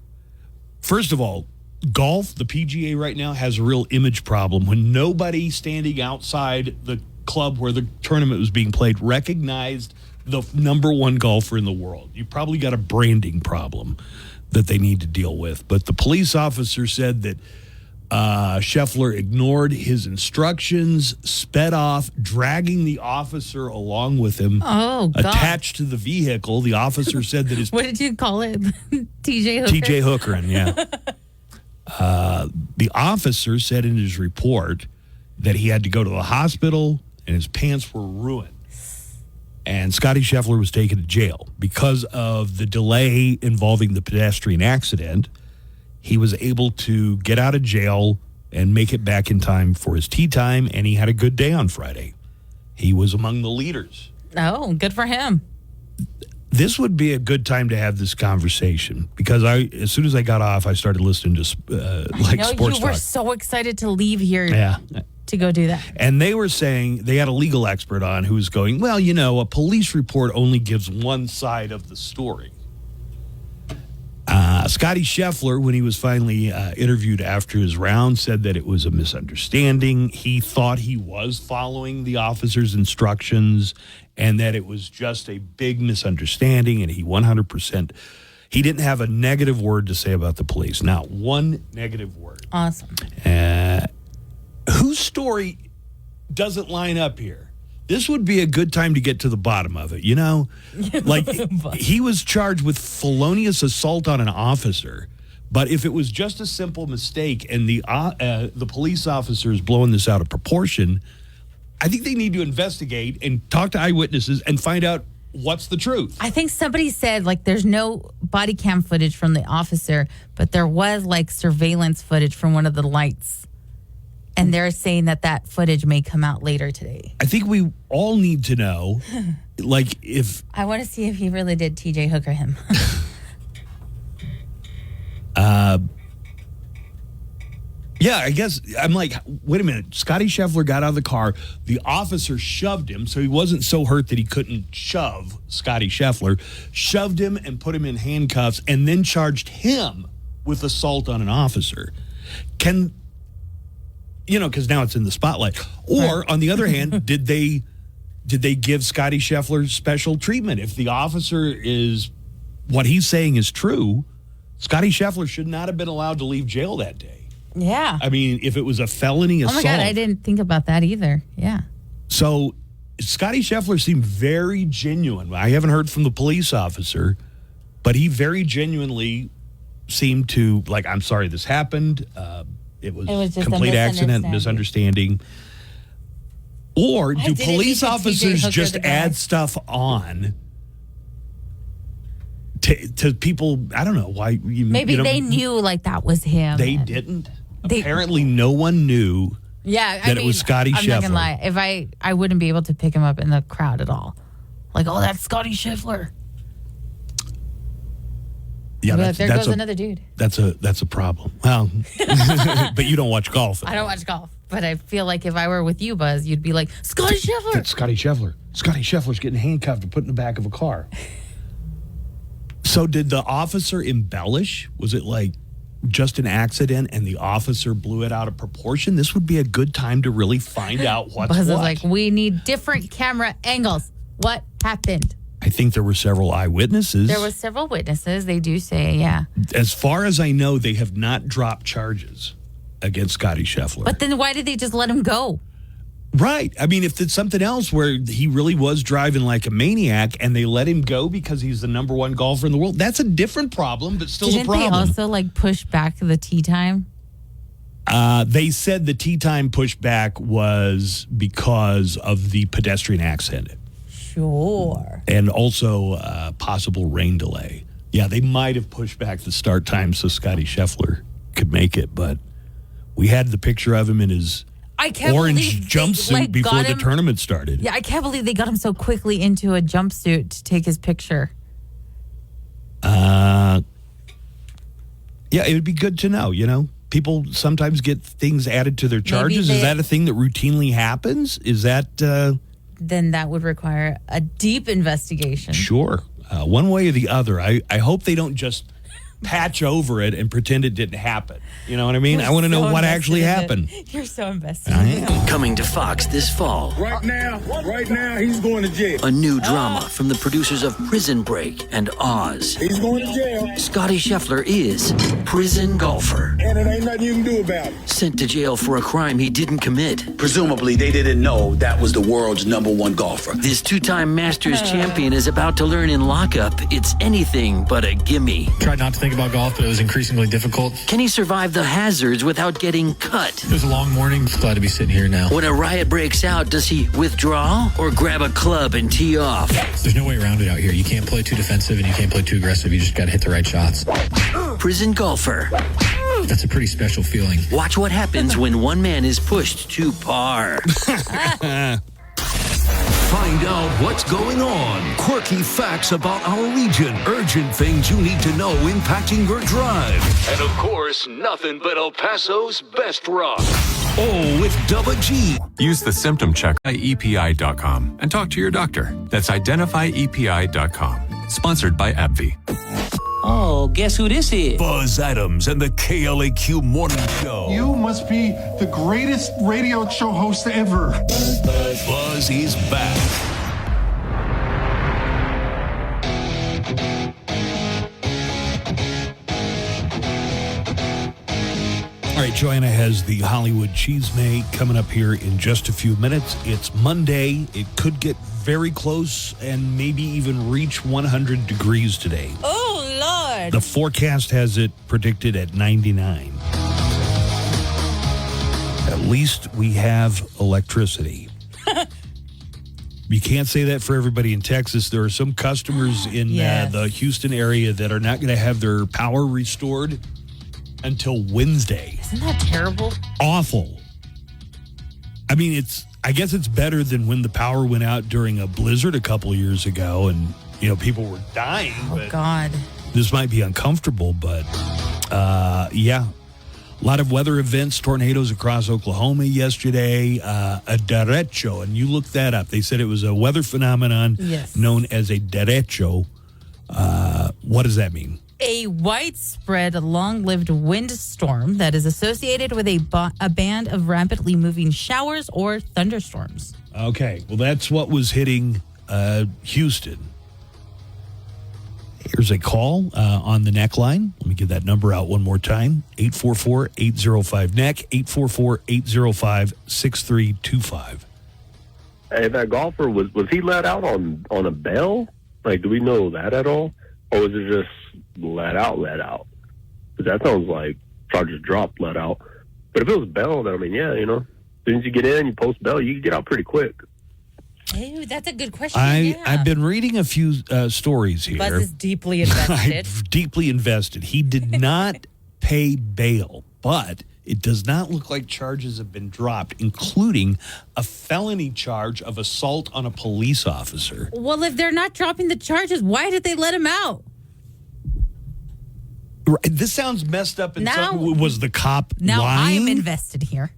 first of all, golf, the PGA right now has a real image problem when nobody standing outside the club where the tournament was being played recognized the number one golfer in the world. You probably got a branding problem that they need to deal with. But the police officer said that Scheffler ignored his instructions, sped off, dragging the officer along with him. Oh, God. Attached to the vehicle. The officer said that his... What did you call it? TJ Hooker? TJ Hookerin, yeah. The officer said in his report that he had to go to the hospital and his pants were ruined. And Scotty Scheffler was taken to jail because of the delay involving the pedestrian accident. He was able to get out of jail and make it back in time for his tee time, and he had a good day on Friday. He was among the leaders. Oh, good for him. This would be a good time to have this conversation because as soon as I got off, I started listening to sports you were talk. so excited to leave here Yeah. to go do that. And they were saying, they had a legal expert on who was going, well, a police report only gives one side of the story. Scotty Scheffler, when he was finally interviewed after his round, said that it was a misunderstanding. He thought he was following the officer's instructions and that it was just a big misunderstanding, and he 100%, he didn't have a negative word to say about the police. Not one negative word. Awesome. Whose story doesn't line up here? This would be a good time to get to the bottom of it, Like, he was charged with felonious assault on an officer, but if it was just a simple mistake and the police officer is blowing this out of proportion, I think they need to investigate and talk to eyewitnesses and find out what's the truth. I think somebody said, there's no body cam footage from the officer, but there was, surveillance footage from one of the lights. And they're saying that footage may come out later today. I think we all need to know, if... I want to see if he really did TJ Hooker him. Yeah, I guess I'm like, wait a minute. Scotty Scheffler got out of the car. The officer shoved him, so he wasn't so hurt that he couldn't shove Scotty Scheffler. Shoved him and put him in handcuffs, and then charged him with assault on an officer. Because now it's in the spotlight. Or on the other hand, did they give Scotty Scheffler special treatment? If the officer is what he's saying is true, Scotty Scheffler should not have been allowed to leave jail that day. Yeah. I mean, if it was a felony assault. Oh my God, I didn't think about that either. Yeah. So Scotty Scheffler seemed very genuine. I haven't heard from the police officer, but he very genuinely seemed to, like, I'm sorry this happened. It was just complete a accident, misunderstanding. Or do didn't police think officers TJ Hooker just the guy. add stuff on to people? I don't know why. Maybe they knew like that was him. They didn't. Apparently, no one knew. Yeah, that it was Scotty I'm not Scheffler. gonna lie. If I wouldn't be able to pick him up in the crowd at all. Like, oh, that's Scotty Scheffler. Yeah, I'd be like, there goes another dude. That's a problem. Well, but you don't watch golf. I don't watch golf, but I feel like if I were with you, Buzz, you'd be like, Scotty Scheffler. That's Scotty Scheffler. Scotty Scheffler's getting handcuffed and put in the back of a car. So did the officer embellish? Was it like just an accident and the officer blew it out of proportion? This would be a good time to really find out what's Buzz is what. like, we need different camera angles. What happened? I think there were several eyewitnesses. There were several witnesses. They do say, yeah. As far as I know, they have not dropped charges against Scotty Scheffler. But then why did they just let him go? Right. I mean, if it's something else where he really was driving like a maniac and they let him go because he's the number one golfer in the world, that's a different problem, but still Didn't a problem. they also like push back the tee time? They said the tee time pushback was because of the pedestrian accident. Sure. And also possible rain delay. Yeah, they might have pushed back the start time so Scotty Scheffler could make it, but we had the picture of him in his orange jumpsuit before the tournament started. Yeah, I can't believe they got him so quickly into a jumpsuit to take his picture. Yeah, it would be good to know, People sometimes get things added to their charges. Is that a thing that routinely happens? Is that... Then that would require a deep investigation. Sure. One way or the other. I hope they don't just patch over it and pretend it didn't happen. You know what I mean? I want to know what actually happened. You're so invested. Coming to Fox this fall. Right now, he's going to jail. A new drama from the producers of Prison Break and Oz. He's going to jail. Scotty Scheffler is prison golfer. And it ain't nothing you can do about it. Sent to jail for a crime he didn't commit. Presumably, they didn't know that was the world's #1 golfer. This two-time Masters champion is about to learn in lockup it's anything but a gimme. Tried not to think about golf, but it was increasingly difficult. Can he survive the hazards without getting cut? It was a long morning. Glad to be sitting here now. When a riot breaks out, does he withdraw or grab a club and tee off? There's no way around it out here. You can't play too defensive and you can't play too aggressive. You just got to hit the right shots. Prison golfer. That's a pretty special feeling. Watch what happens when one man is pushed to par. Find out what's going on. Quirky facts about our region. Urgent things you need to know impacting your drive. And of course, nothing but El Paso's best rock. Oh, with Double G. Use the symptom check at EPI.com and talk to your doctor. That's identifyepi.com. Sponsored by AbbVie. Oh, guess who this is? Buzz Adams and the KLAQ Morning Show. You must be the greatest radio show host ever. Buzz is back. All right, Joanna has the Hollywood Cheesemate coming up here in just a few minutes. It's Monday. It could get very close and maybe even reach 100 degrees today. Oh, Lord. The forecast has it predicted at 99. At least we have electricity. You can't say that for everybody in Texas. There are some customers in the Houston area that are not going to have their power restored until Wednesday. Isn't that terrible? Awful. I mean, I guess it's better than when the power went out during a blizzard a couple of years ago and, people were dying. Oh, God. This might be uncomfortable, but yeah. A lot of weather events, tornadoes across Oklahoma yesterday. A derecho, and you looked that up. They said it was a weather phenomenon known as a derecho. What does that mean? A widespread, long-lived windstorm that is associated with a band of rapidly moving showers or thunderstorms. Okay, well, that's what was hitting Houston. Here's a call on the neckline. Let me give that number out one more time. 844-805-NECK, 844-805-6325. Hey, that golfer, was he let out on a bail? Like, do we know that at all? Or was it just let out? Because that sounds like charges dropped, let out. But if it was bail, then, I mean, yeah, you know, as soon as you get in, you post bail, you can get out pretty quick. Hey, that's a good question. I've been reading a few stories here. Buzz is deeply invested. Deeply invested. He did not pay bail, but it does not look like charges have been dropped, including a felony charge of assault on a police officer. Well, if they're not dropping the charges, why did they let him out? This sounds messed up. Was the cop now lying? I'm invested here.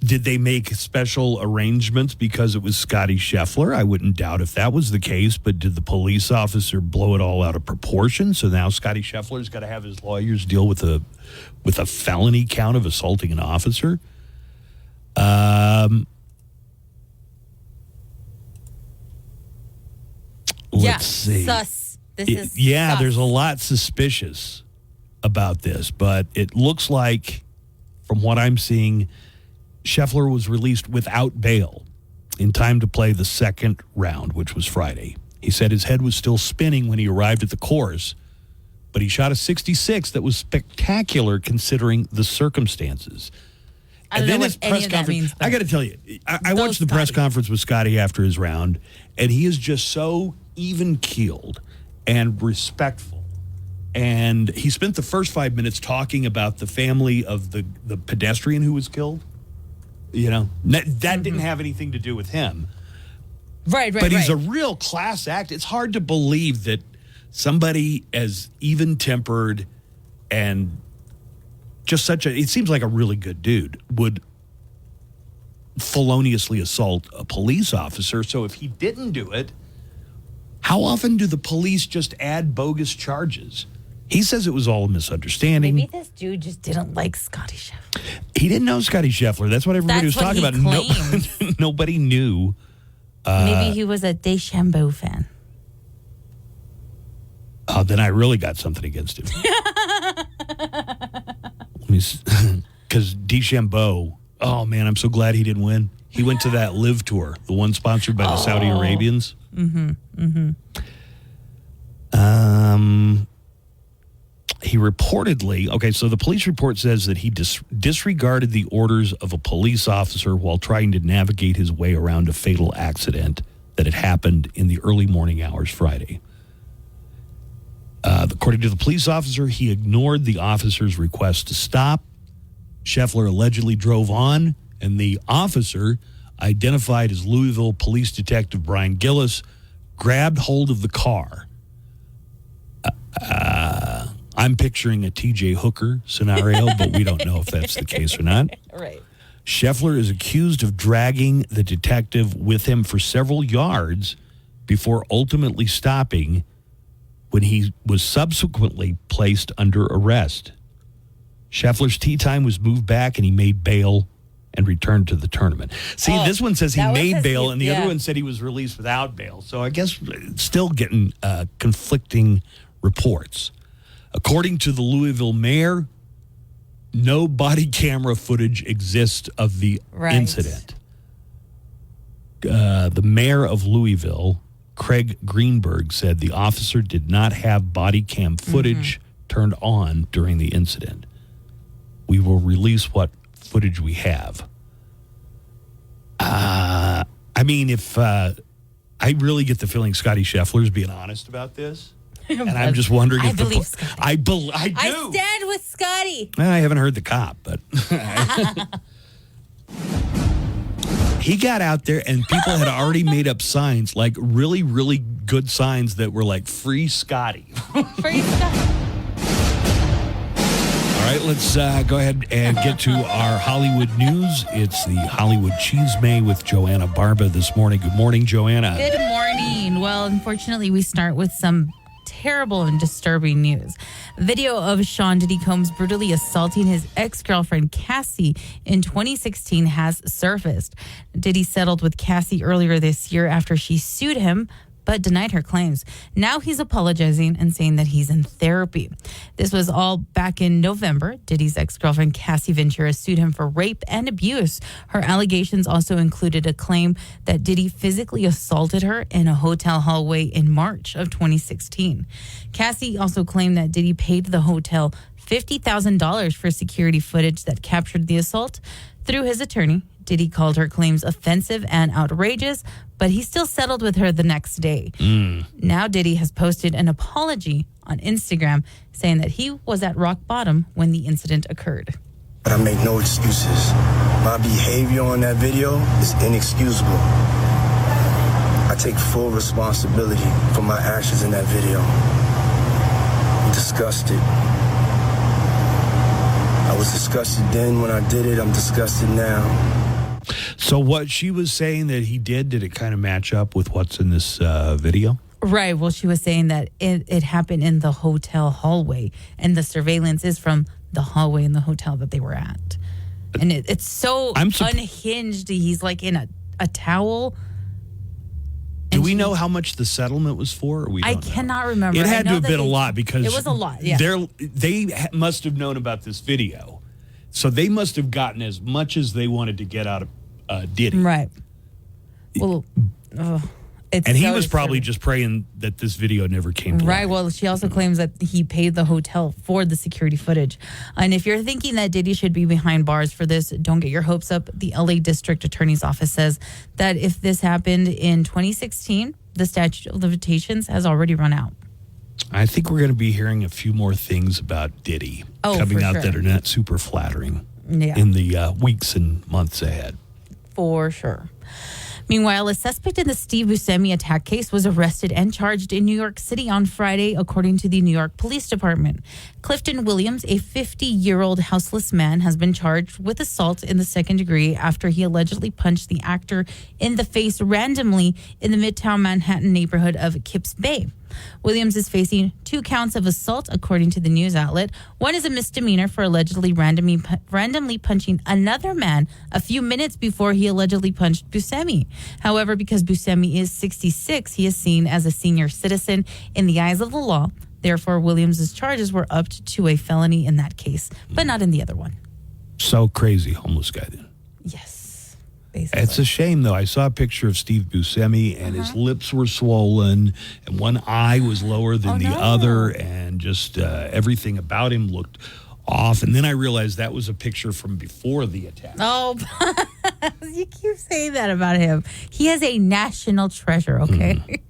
Did they make special arrangements because it was Scotty Scheffler? I wouldn't doubt if that was the case, but did the police officer blow it all out of proportion? So now Scotty Scheffler's got to have his lawyers deal with a felony count of assaulting an officer. Let's see. Sus. There's a lot suspicious about this, but it looks like, from what I'm seeing, Scheffler was released without bail in time to play the second round, which was Friday. He said his head was still spinning when he arrived at the course, but he shot a 66 that was spectacular considering the circumstances. I don't know what any of that means. I got to tell you, I watched the press conference with Scotty after his round, and he is just so even-keeled and respectful. And he spent the first 5 minutes talking about the family of the pedestrian who was killed. You know, that didn't have anything to do with him. Right. But he's a real class act. It's hard to believe that somebody as even-tempered and just it seems like a really good dude, would feloniously assault a police officer. So if he didn't do it, how often do the police just add bogus charges? He says it was all a misunderstanding. Maybe this dude just didn't like Scotty Scheffler. He didn't know Scotty Scheffler. That's what everybody was talking about. Nobody knew. Maybe he was a DeChambeau fan. Then I really got something against him. Because DeChambeau, oh man, I'm so glad he didn't win. He went to that Live Tour, the one sponsored by the Saudi Arabians. He reportedly, so the police report says that he disregarded the orders of a police officer while trying to navigate his way around a fatal accident that had happened in the early morning hours Friday. According to the police officer, he ignored the officer's request to stop. Scheffler allegedly drove on, and the officer, identified as Louisville Police Detective Brian Gillis, grabbed hold of the car. I'm picturing a TJ Hooker scenario, but we don't know if that's the case or not. Right. Scheffler is accused of dragging the detective with him for several yards before ultimately stopping when he was subsequently placed under arrest. Scheffler's tee time was moved back and he made bail and returned to the tournament. See, this one says he made bail and the other one said he was released without bail. So I guess still getting conflicting reports. According to the Louisville mayor, no body camera footage exists of the incident. The mayor of Louisville, Craig Greenberg, said the officer did not have body cam footage turned on during the incident. We will release what footage we have. I mean, if I really get the feeling Scotty Scheffler's being honest about this. And I'm just wondering if believe Scotty. I do. I stand with Scotty. I haven't heard the cop, but he got out there and people had already made up signs, like really, really good signs that were like "Free Scotty." Free Scotty. All right, right, let's go ahead and get to our Hollywood news. It's the Hollywood Cheese May with Joanna Barba this morning. Good morning, Joanna. Good morning. Well, unfortunately, we start with some terrible and disturbing news. Video of Sean Diddy Combs brutally assaulting his ex-girlfriend Cassie in 2016 has surfaced. Diddy settled with Cassie earlier this year after she sued him, but denied her claims. Now he's apologizing and saying that he's in therapy. This was all back in November. Diddy's ex-girlfriend Cassie Ventura sued him for rape and abuse. Her allegations also included a claim that Diddy physically assaulted her in a hotel hallway in March of 2016. Cassie also claimed that Diddy paid the hotel $50,000 for security footage that captured the assault. Through his attorney, Diddy called her claims offensive and outrageous, but he still settled with her the next day. Now Diddy has posted an apology on Instagram saying that he was at rock bottom when the incident occurred. But I make no excuses. My behavior on that video is inexcusable. I take full responsibility for my actions in that video. I'm disgusted. I was disgusted then when I did it. I'm disgusted now. So what she was saying that he did it kind of match up with what's in this video? Right. Well, she was saying that it happened in the hotel hallway, and the surveillance is from the hallway in the hotel that they were at. And it's so unhinged. He's like in a towel. Do we know how much the settlement was for? Or I cannot remember. It had to have been a lot because it was a lot. Yeah. They must have known about this video, so they must have gotten as much as they wanted to get out of Diddy. Right. Well, and he was probably just praying that this video never came to right. light. Well, she also claims that he paid the hotel for the security footage. And if you're thinking that Diddy should be behind bars for this, don't get your hopes up. The LA District Attorney's Office says that if this happened in 2016, the statute of limitations has already run out. I think we're going to be hearing a few more things about Diddy coming out that are not super flattering in the weeks and months ahead. For sure. Meanwhile, a suspect in the Steve Buscemi attack case was arrested and charged in New York City on Friday, according to the New York Police Department. Clifton Williams, a 50-year-old houseless man, has been charged with assault in the second degree after he allegedly punched the actor in the face randomly in the Midtown Manhattan neighborhood of Kips Bay. Williams is facing 2 counts of assault, according to the news outlet. One is a misdemeanor for allegedly randomly punching another man a few minutes before he allegedly punched Buscemi. However, because Buscemi is 66, he is seen as a senior citizen in the eyes of the law. Therefore, Williams' charges were upped to a felony in that case, but not in the other one. So crazy homeless guy then. Yes. Basically. It's a shame, though. I saw a picture of Steve Buscemi, and his lips were swollen, and one eye was lower than the other, and just everything about him looked off. And then I realized that was a picture from before the attack. Oh, you keep saying that about him. He is a national treasure, okay?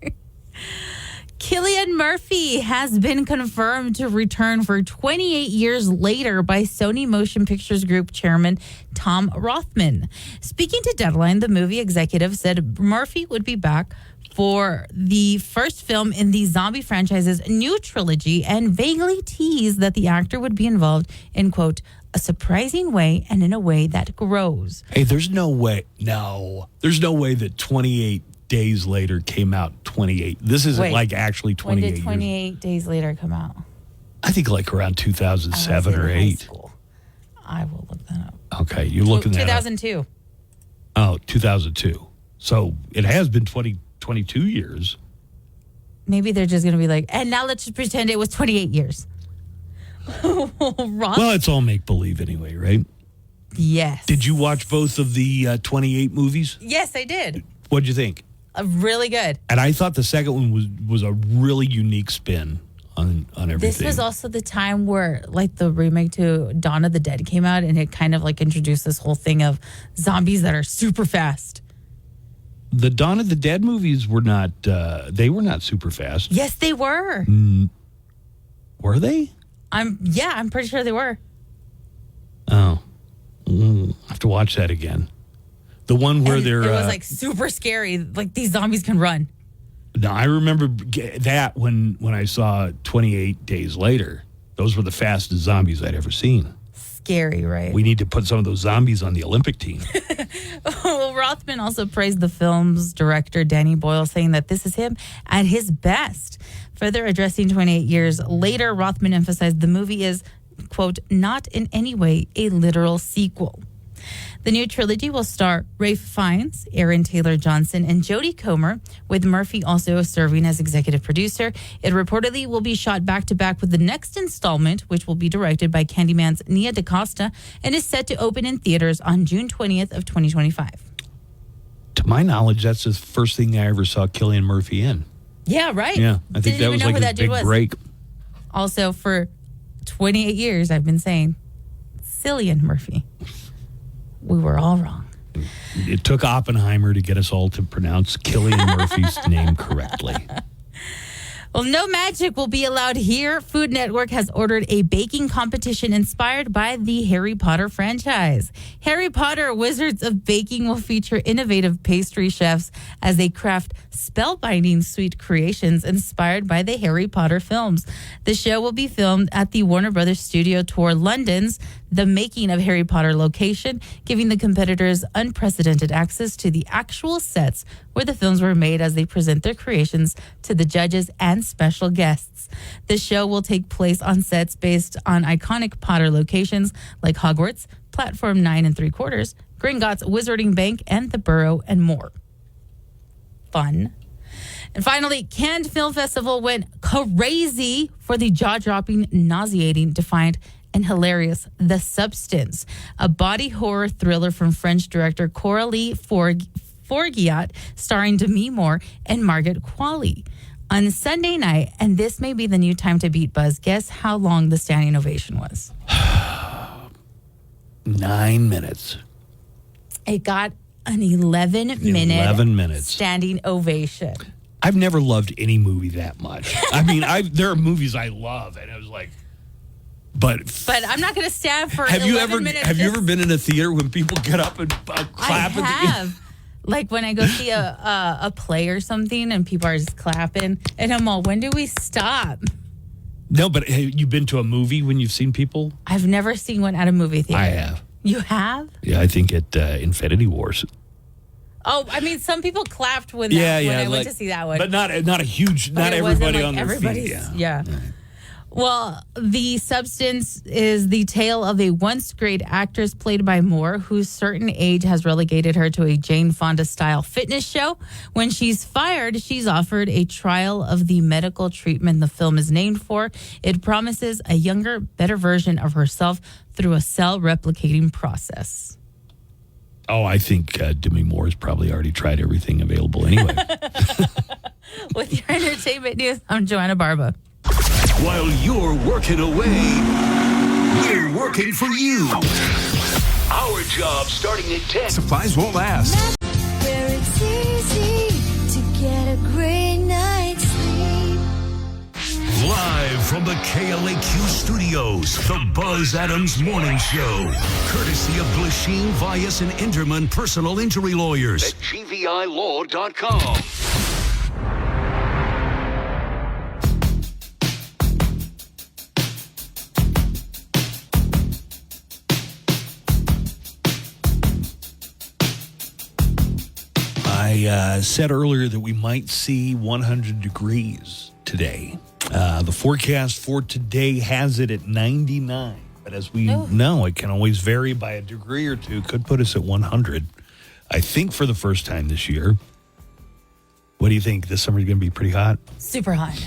Cillian Murphy has been confirmed to return for 28 years later by Sony Motion Pictures Group chairman Tom Rothman. Speaking to Deadline, the movie executive said Murphy would be back for the first film in the zombie franchise's new trilogy and vaguely teased that the actor would be involved in, quote, a surprising way and in a way that grows. Hey, there's no way that 28 Days Later came out 28. This isn't like actually 28 When did 28 Days Later come out? I think like around 2007 or 8. I will look that up. Okay, you're looking that 2002. Oh, 2002. So it has been 22 years. Maybe they're just going to be like, and now let's just pretend it was 28 years. Well, it's all make-believe anyway, right? Yes. Did you watch both of the 28 movies? Yes, I did. What'd you think? Really good. And I thought the second one was a really unique spin on everything. This was also the time where like the remake to Dawn of the Dead came out, and it kind of like introduced this whole thing of zombies that are super fast. The Dawn of the Dead movies were not they were not super fast. Yes, they were. Were they? I'm pretty sure they were. Oh. I have to watch that again. The one where it was like super scary. Like these zombies can run. No, I remember that when I saw 28 Days Later. Those were the fastest zombies I'd ever seen. Scary, right? We need to put some of those zombies on the Olympic team. Well, Rothman also praised the film's director, Danny Boyle, saying that this is him at his best. Further addressing 28 years later, Rothman emphasized the movie is, quote, not in any way a literal sequel. The new trilogy will star Ralph Fiennes, Aaron Taylor Johnson, and Jodie Comer, with Murphy also serving as executive producer. It reportedly will be shot back-to-back with the next installment, which will be directed by Candyman's Nia DaCosta, and is set to open in theaters on June 20th of 2025. To my knowledge, that's the first thing I ever saw Cillian Murphy in. Yeah, right? Yeah, I think that was like his big break. Also, for 28 years, I've been saying Cillian Murphy. We were all wrong. It took Oppenheimer to get us all to pronounce Cillian Murphy's name correctly. Well, no magic will be allowed here. Food Network has ordered a baking competition inspired by the Harry Potter franchise. Harry Potter Wizards of Baking will feature innovative pastry chefs as they craft spellbinding sweet creations inspired by the Harry Potter films. The show will be filmed at the Warner Brothers Studio Tour London's The Making of Harry Potter location, giving the competitors unprecedented access to the actual sets where the films were made as they present their creations to the judges and special guests. The show will take place on sets based on iconic Potter locations like Hogwarts, Platform 9 3/4, Gringotts Wizarding Bank, and the Burrow, and more. Fun. And finally, Cannes Film Festival went crazy for the jaw-dropping, nauseating, defiant, and hilarious The Substance, a body horror thriller from French director Coralie Forgiat, starring Demi Moore and Margaret Qualley. On Sunday night, and this may be the new time to beat Buzz, guess how long the standing ovation was? 9 minutes. It got an 11-minute standing ovation. I've never loved any movie that much. I mean, there are movies I love, and it was like, but I'm not going to stand for have 11 minutes. Have you ever been in a theater when people get up and clap? I have. Like when I go see a play or something and people are just clapping, and I'm all, when do we stop? No, but have you been to a movie when you've seen people? I've never seen one at a movie theater. I have. You have? Yeah, I think at Infinity Wars. Oh, I mean, some people clapped when I went to see that one. But not a huge, not everybody on their feet. Yeah. Well, The Substance is the tale of a once great actress played by Moore, whose certain age has relegated her to a Jane Fonda-style fitness show. When she's fired, she's offered a trial of the medical treatment the film is named for. It promises a younger, better version of herself through a cell-replicating process. Oh, I think Demi Moore has probably already tried everything available anyway. With your entertainment news, I'm Joanna Barba. While you're working away, we're working for you. Our job starting at 10. Supplies won't last. Where it's easy to get a great night's sleep. Live from the KLAQ studios, the Buzz Adams Morning Show. Courtesy of Glasheen, Vyas, and Enderman Personal Injury Lawyers at GVILaw.com. I said earlier that we might see 100 degrees today. The forecast for today has it at 99. But as we know, it can always vary by a degree or two. Could put us at 100, I think, for the first time this year. What do you think? This summer is going to be pretty hot? Super hot.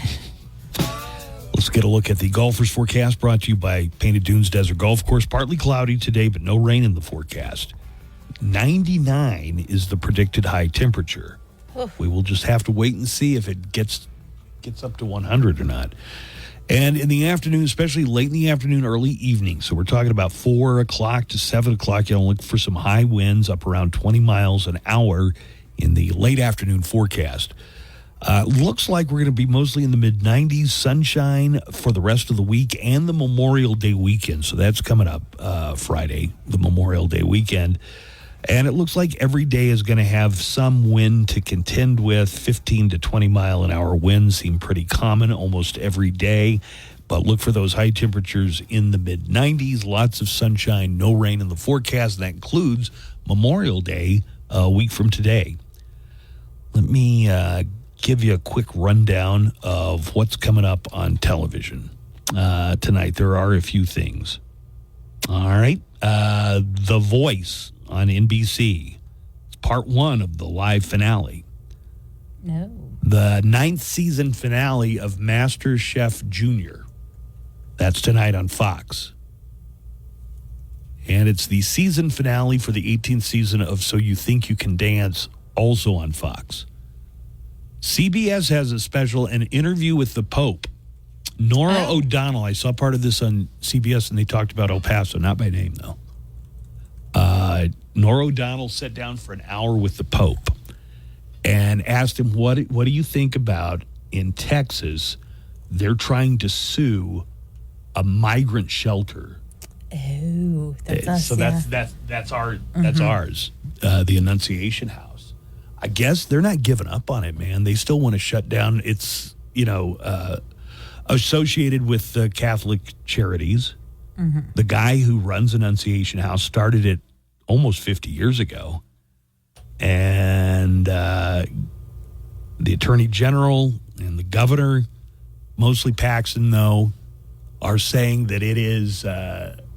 Let's get a look at the golfer's forecast brought to you by Painted Dunes Desert Golf Course. Partly cloudy today, but no rain in the forecast. 99 is the predicted high temperature. We will just have to wait and see if it gets up to 100 or not. And in the afternoon, especially late in the afternoon, early evening, so we're talking about 4 o'clock to 7 o'clock, you'll look for some high winds up around 20 miles an hour in the late afternoon forecast. Looks like we're going to be mostly in the mid-90s, sunshine for the rest of the week and the Memorial Day weekend. So that's coming up Friday, the Memorial Day weekend. And it looks like every day is going to have some wind to contend with. 15 to 20 mile an hour winds seem pretty common almost every day. But look for those high temperatures in the mid-90s, lots of sunshine, no rain in the forecast. That includes Memorial Day a week from today. Let me give you a quick rundown of what's coming up on television tonight. There are a few things. All right. The Voice on NBC. It's part 1 of the live finale. No. The 9th season finale of Master Chef Junior. That's tonight on Fox. And it's the season finale for the 18th season of So You Think You Can Dance, also on Fox. CBS has a special, an interview with the Pope. Nora O'Donnell, I saw part of this on CBS, and they talked about El Paso, not by name, though. Nora O'Donnell sat down for an hour with the Pope and asked him, what do you think about in Texas, they're trying to sue a migrant shelter. Oh, that's us, so yeah. that's ours. The Annunciation House. I guess they're not giving up on it, man. They still want to shut down. It's associated with Catholic Charities. Mm-hmm. The guy who runs Annunciation House started it almost 50 years ago, and the Attorney General and the Governor, mostly Paxton though, are saying that it is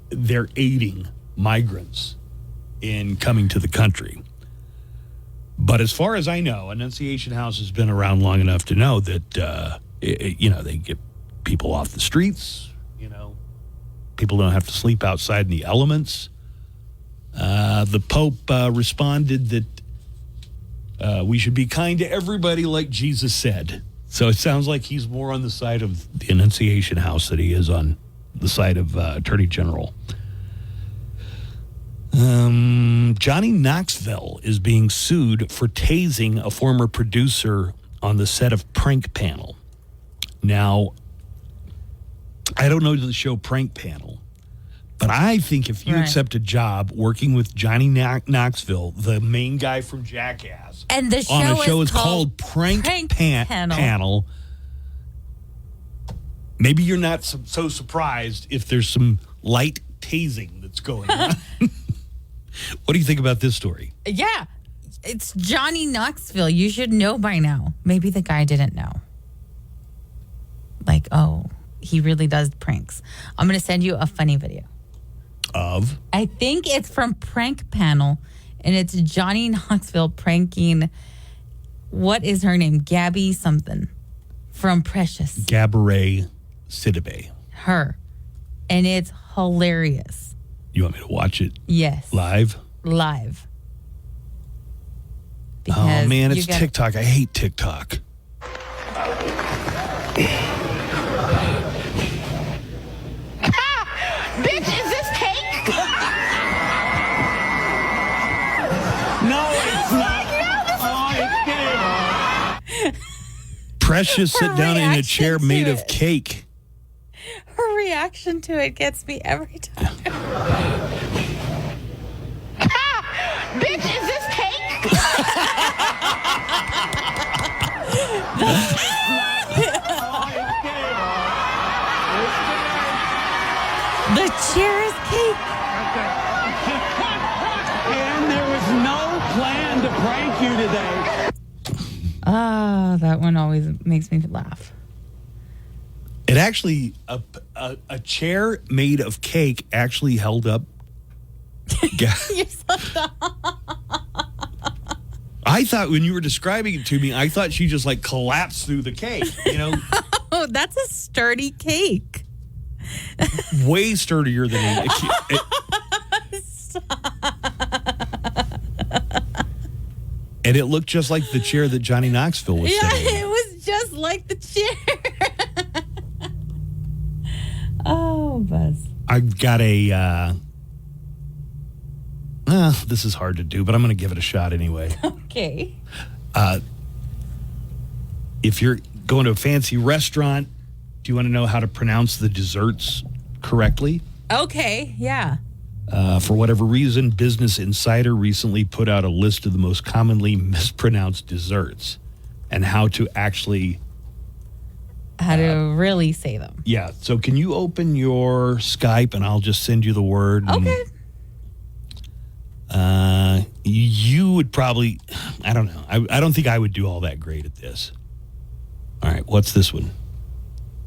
they're aiding migrants in coming to the country. But as far as I know, Annunciation House has been around long enough to know that they get people off the streets. People don't have to sleep outside in the elements. The Pope responded that we should be kind to everybody, like Jesus said. So it sounds like he's more on the side of the Annunciation House than he is on the side of Attorney General. Johnny Knoxville is being sued for tasing a former producer on the set of Prank Panel. Now, I don't know the show Prank Panel, but I think if you accept a job working with Johnny Knoxville, the main guy from Jackass, and the on a show is called Prank Panel, maybe you're not so surprised if there's some light tasing that's going on. What do you think about this story? Yeah, it's Johnny Knoxville. You should know by now. Maybe the guy didn't know. Like, oh, he really does pranks. I'm going to send you a funny video. Of? I think it's from Prank Panel, and it's Johnny Knoxville pranking, what is her name? Gabby something from Precious. Gabourey Sidibe. Her. And it's hilarious. You want me to watch it? Yes. Live? Live. Oh, man, it's TikTok. I hate TikTok. Bitch, is this cake? No, it's not. Precious sit down in a chair made of cake. Her reaction to it gets me every time. Bitch, is this cake? The chair is cake. And there was no plan to prank you today. Ah, that one always makes me laugh. It actually, a chair made of cake actually held up. I thought when you were describing it to me, I thought she just like collapsed through the cake, Oh, that's a sturdy cake. Way sturdier than it. And it looked just like the chair that Johnny Knoxville was sitting in. It was just like the chair. Oh, Buzz. I've got a... this is hard to do, but I'm going to give it a shot anyway. Okay. If you're going to a fancy restaurant, do you want to know how to pronounce the desserts correctly? Okay, yeah. For whatever reason, Business Insider recently put out a list of the most commonly mispronounced desserts and how to actually how to really say them. Yeah. So can you open your Skype and I'll just send you the word? Okay. You would probably, I don't know. I don't think I would do all that great at this. All right. What's this one?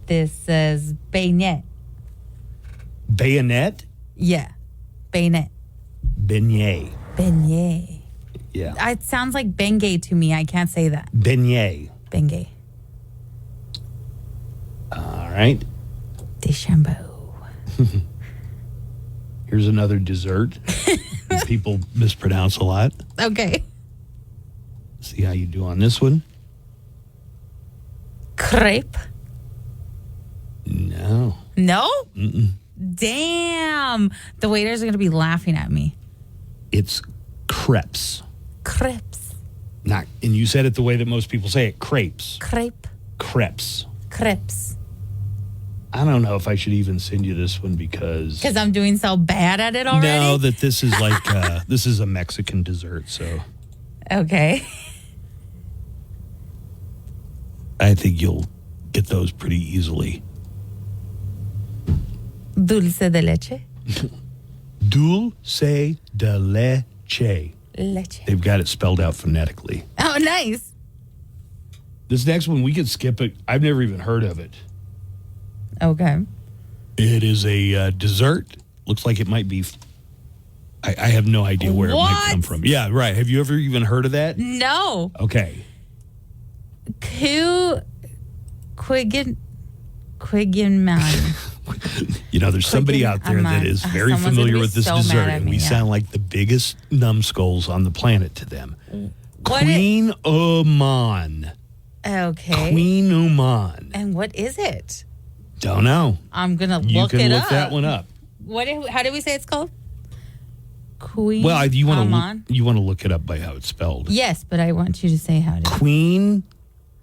This says bayonet. Bayonet? Yeah. Bayonet. Beignet. Beignet. Yeah. It sounds like Bengay to me. I can't say that. Beignet. Bengay. All right. Deschambeau. Here's another dessert that people mispronounce a lot. Okay. See how you do on this one. Crepe. No. No? Mm-mm. Damn. The waiters are going to be laughing at me. It's crepes. Crepes. Not, and you said it the way that most people say it, crepes. Crepe. Crepes. Crepes. I don't know if I should even send you this one because I'm doing so bad at it already? No, that this is like this is a Mexican dessert, so okay. I think you'll get those pretty easily. Dulce de leche. Dulce de leche. Leche. They've got it spelled out phonetically. Oh, nice. This next one, we could skip it. I've never even heard of it. Okay. It is a dessert. Looks like it might be. I have no idea where it might come from. Yeah, right. Have you ever even heard of that? No. Okay. Quiggin man. You know, there's somebody out there that is very familiar with this dessert, and we sound like the biggest numbskulls on the planet to them. Queen Oman. Okay. Queen Oman. And what is it? Don't know. I'm going to look it up. You can look that one up. How do we say it's called? Queen Well, you want Oman? to look it up by how it's spelled. Yes, but I want you to say how it is. Queen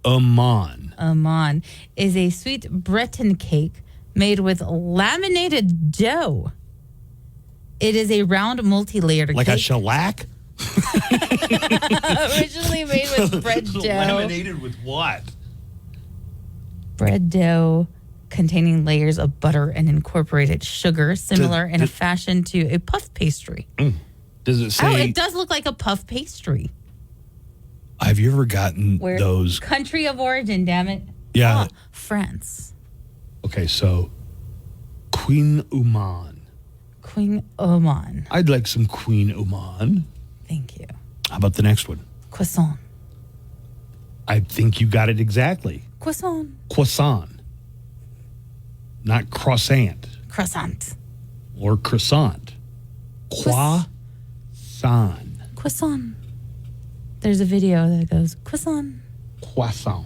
Oman. Oman is a sweet Breton cake made with laminated dough. It is a round, multi-layered like cake. a shellac? Originally made with bread dough. Laminated with what? Bread dough containing layers of butter and incorporated sugar, similar in a fashion to a puff pastry. Does it say? Oh, it does look like a puff pastry. Have you ever gotten those? Country of origin, damn it. Yeah. Oh, France. Okay, so Queen Oman. Queen Oman. I'd like some Queen Oman. Thank you. How about the next one? Croissant. I think you got it exactly. Croissant. Croissant. Not croissant. Croissant. Or croissant. Croissant. Croissant. There's a video that goes, croissant. Croissant.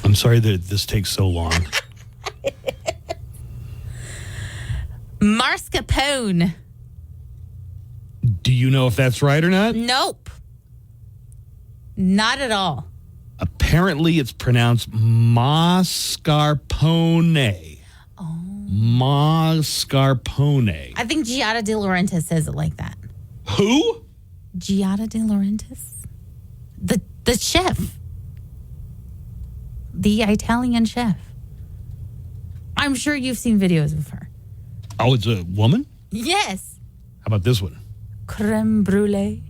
I'm sorry that this takes so long. Mascarpone. Do you know if that's right or not? Nope. Not at all. Apparently, it's pronounced mascarpone. Oh. Mascarpone. I think Giada De Laurentiis says it like that. Who? Giada De Laurentiis. The chef. The Italian chef. I'm sure you've seen videos of her. Oh, it's a woman? Yes. How about this one? Creme brulee.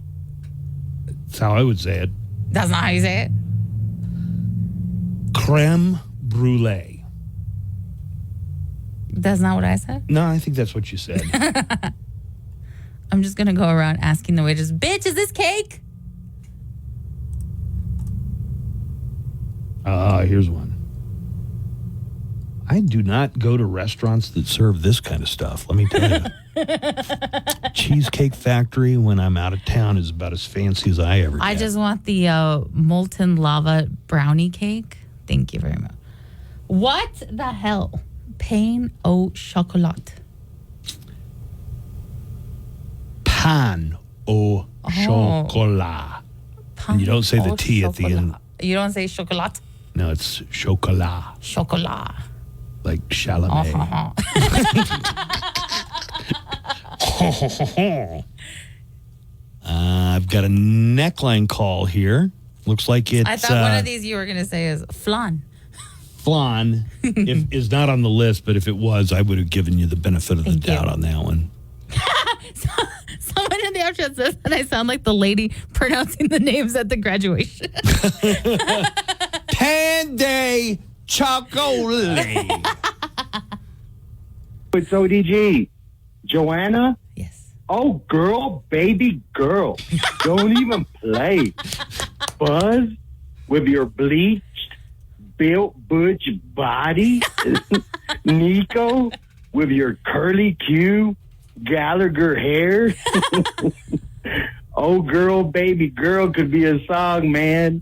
That's how I would say it. That's not how you say it. Creme brulee. That's not what I said? No, I think that's what you said. I'm just going to go around asking the waiters, bitch, is this cake? Here's one. I do not go to restaurants that serve this kind of stuff, let me tell you. Cheesecake Factory when I'm out of town is about as fancy as I ever get. I just want the molten lava brownie cake. Thank you very much. What the hell? Pain au chocolat. Pan au chocolat. And you don't say the T at the end. You don't say chocolat? No, it's chocolat. Chocolat. Like Chalamet. I've got a neckline call here Looks like it's... I thought one of these you were going to say is flan. Flan is not on the list, but if it was, I would have given you the benefit of the doubt on that one. Someone in the chat says that I sound like the lady pronouncing the names at the graduation. Panday chocolate. It's ODG. Joanna? Yes. Oh, girl, baby girl. Don't even play. Buzz, with your bleached, built butch body. Nico, with your curly Q, Gallagher hair. Oh, girl, baby girl could be a song, man.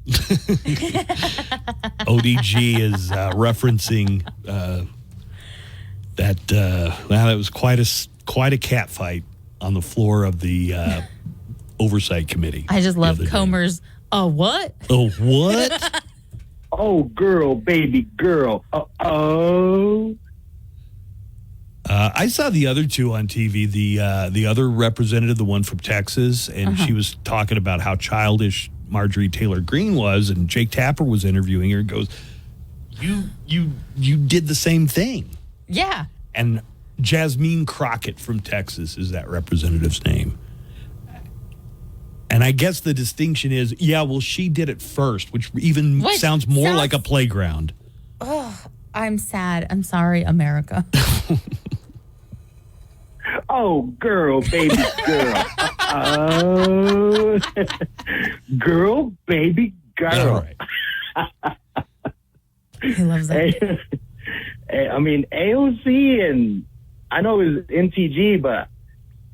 ODG is referencing that was quite a cat fight on the floor of the oversight committee. I just love Comer's, what? Oh, what? Oh, girl, baby girl. Uh-oh. I saw the other two on TV. The other representative, the one from Texas, and she was talking about how childish Marjorie Taylor Greene was, and Jake Tapper was interviewing her and goes, You did the same thing. Yeah. And Jasmine Crockett from Texas is that representative's name. And I guess the distinction is, she did it first, which sounds more like a playground. Oh, I'm sad. I'm sorry, America. Oh, girl, baby girl. Oh, girl, baby girl. He loves that. I mean, AOC and I know it was NTG, but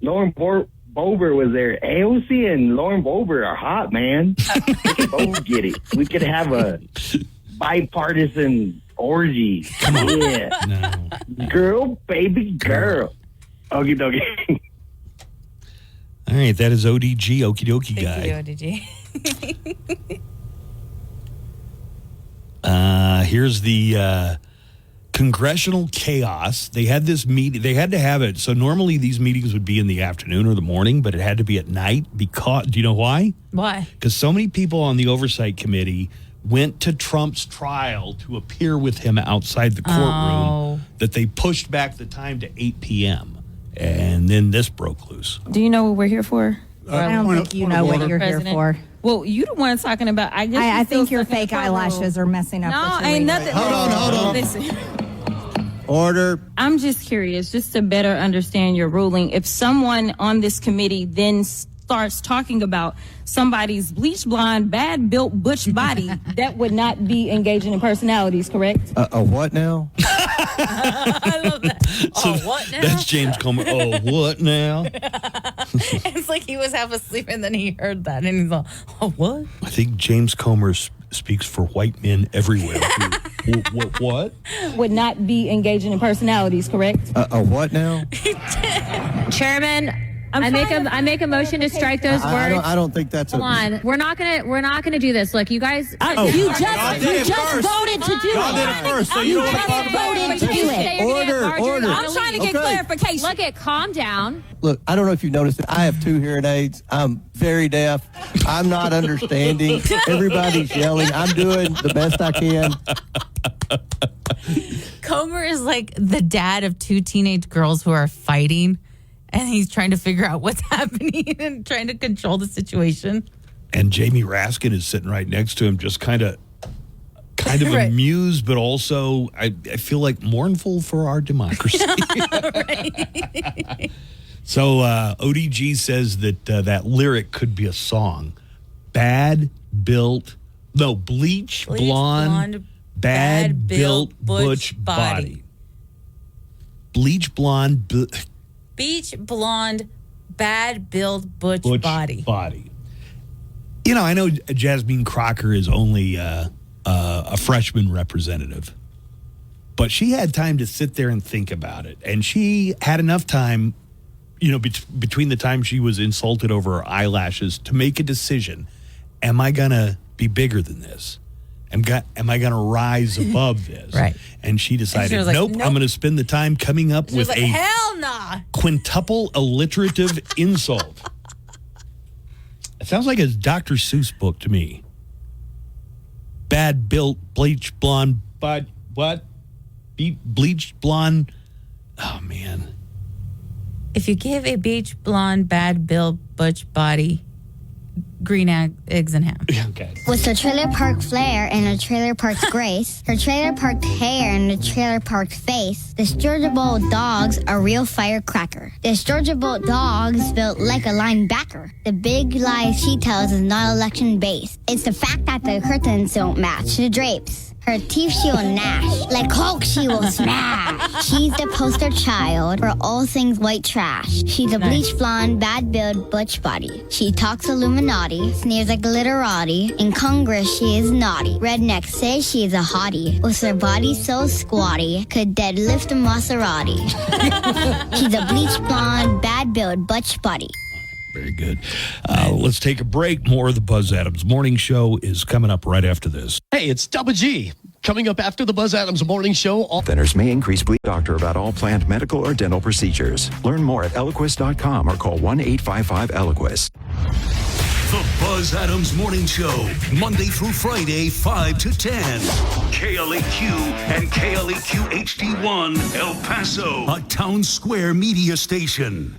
Lauren Boebert was there. AOC and Lauren Boebert are hot, man. We could both get it. We could have a bipartisan orgy. Come on. Yeah. No. Girl, baby girl. Okie dokie. All right, that is ODG, okie dokie guy. Thank you, ODG. Here's the congressional chaos. They had this meeting. They had to have it. So normally these meetings would be in the afternoon or the morning, but it had to be at night because, do you know why? Why? Because so many people on the oversight went to Trump's trial to appear with him outside the courtroom that they pushed back the time to 8 p.m. And then this broke loose. Do you know what we're here for? I don't think you know what you're here for. Well, you the one talking about. I think your fake eyelashes are messing up. No, ain't nothing. Hold on. Listen. Order. I'm just curious, just to better understand your ruling. If someone on this committee then starts talking about somebody's bleach blonde, bad built butch body, that would not be engaging in personalities, correct? What now? I love that. What now? That's James Comer. Oh, what now? It's like he was half asleep and then he heard that and he's like, what? I think James Comer speaks for white men everywhere. What? Would not be engaging in personalities, correct? What now? Chairman, I make a motion to strike those words. I don't think that's Hold on. We're not gonna do this. Look, you guys. You just voted to do it. Y'all did it first, so you don't just voted to do it. Order. I'm trying to get clarification. Look it, calm down. Look, I don't know if you noticed it. I have 2 hearing aids. I'm very deaf. I'm not understanding. Everybody's yelling. I'm doing the best I can. Comer is like the dad of 2 teenage girls who are fighting, and he's trying to figure out what's happening and trying to control the situation. And Jamie Raskin is sitting right next to him, just kind of right. Amused, but also I feel like mournful for our democracy. Right. So ODG says that that lyric could be a song. Bleach blonde, bad built butch body. Bleach blonde. Beach blonde, bad built butch body. You know, I know Jasmine Crocker is only a freshman representative, but she had time to sit there and think about it. And she had enough time, you know, between the time she was insulted over her eyelashes to make a decision. Am I going to be bigger than this? Am I going to rise above this? Right. And she decided, like, nope, I'm going to spend the time coming up with like, a hell nah. quintuple alliterative insult. It sounds like a Dr. Seuss book to me. bad built, bleached blonde, but what? Bleached blonde. Oh, man. If you give a beach blonde, bad built, butch body green eggs and ham. Okay. With a trailer park flair and a trailer park's grace, her trailer parked hair and a trailer parked face, this Georgia Bolt dog's a real firecracker. This Georgia Bolt dog's built like a linebacker. The big lie she tells is not election based. It's the fact that the curtains don't match the drapes. Her teeth she will gnash, like Hulk she will smash. She's the poster child for all things white trash. She's a bleach blonde, bad build, butch body. She talks Illuminati, sneers like a literati. In Congress she is naughty. Rednecks say she is a hottie. With her body so squatty, could deadlift a Maserati. She's a bleach blonde, bad build, butch body. Very good. Let's take a break. More of the Buzz Adams Morning Show is coming up right after this. Hey, it's Double G. Coming up after the Buzz Adams Morning Show. Centers may increase bleed. Doctor about all planned medical or dental procedures. Learn more at Eliquis.com or call 1-855-ELIQUIS. The Buzz Adams Morning Show, Monday through Friday, 5 to 10. KLAQ and KLAQ HD1, El Paso, a Town Square media station.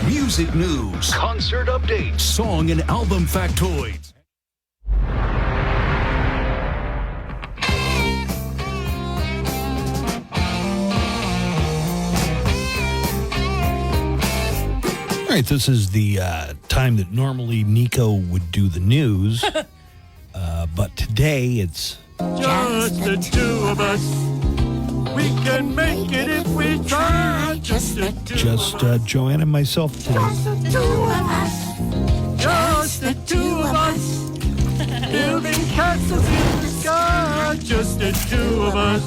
Music news, concert updates, song and album factoids. All right, this is the time that normally Nico would do the news, but today it's Just the two of us. We can make it if we try. Just the two of us. Joanne and myself today. Just the two of us. Just the two of us. Building castles in the sky. Just the two of us.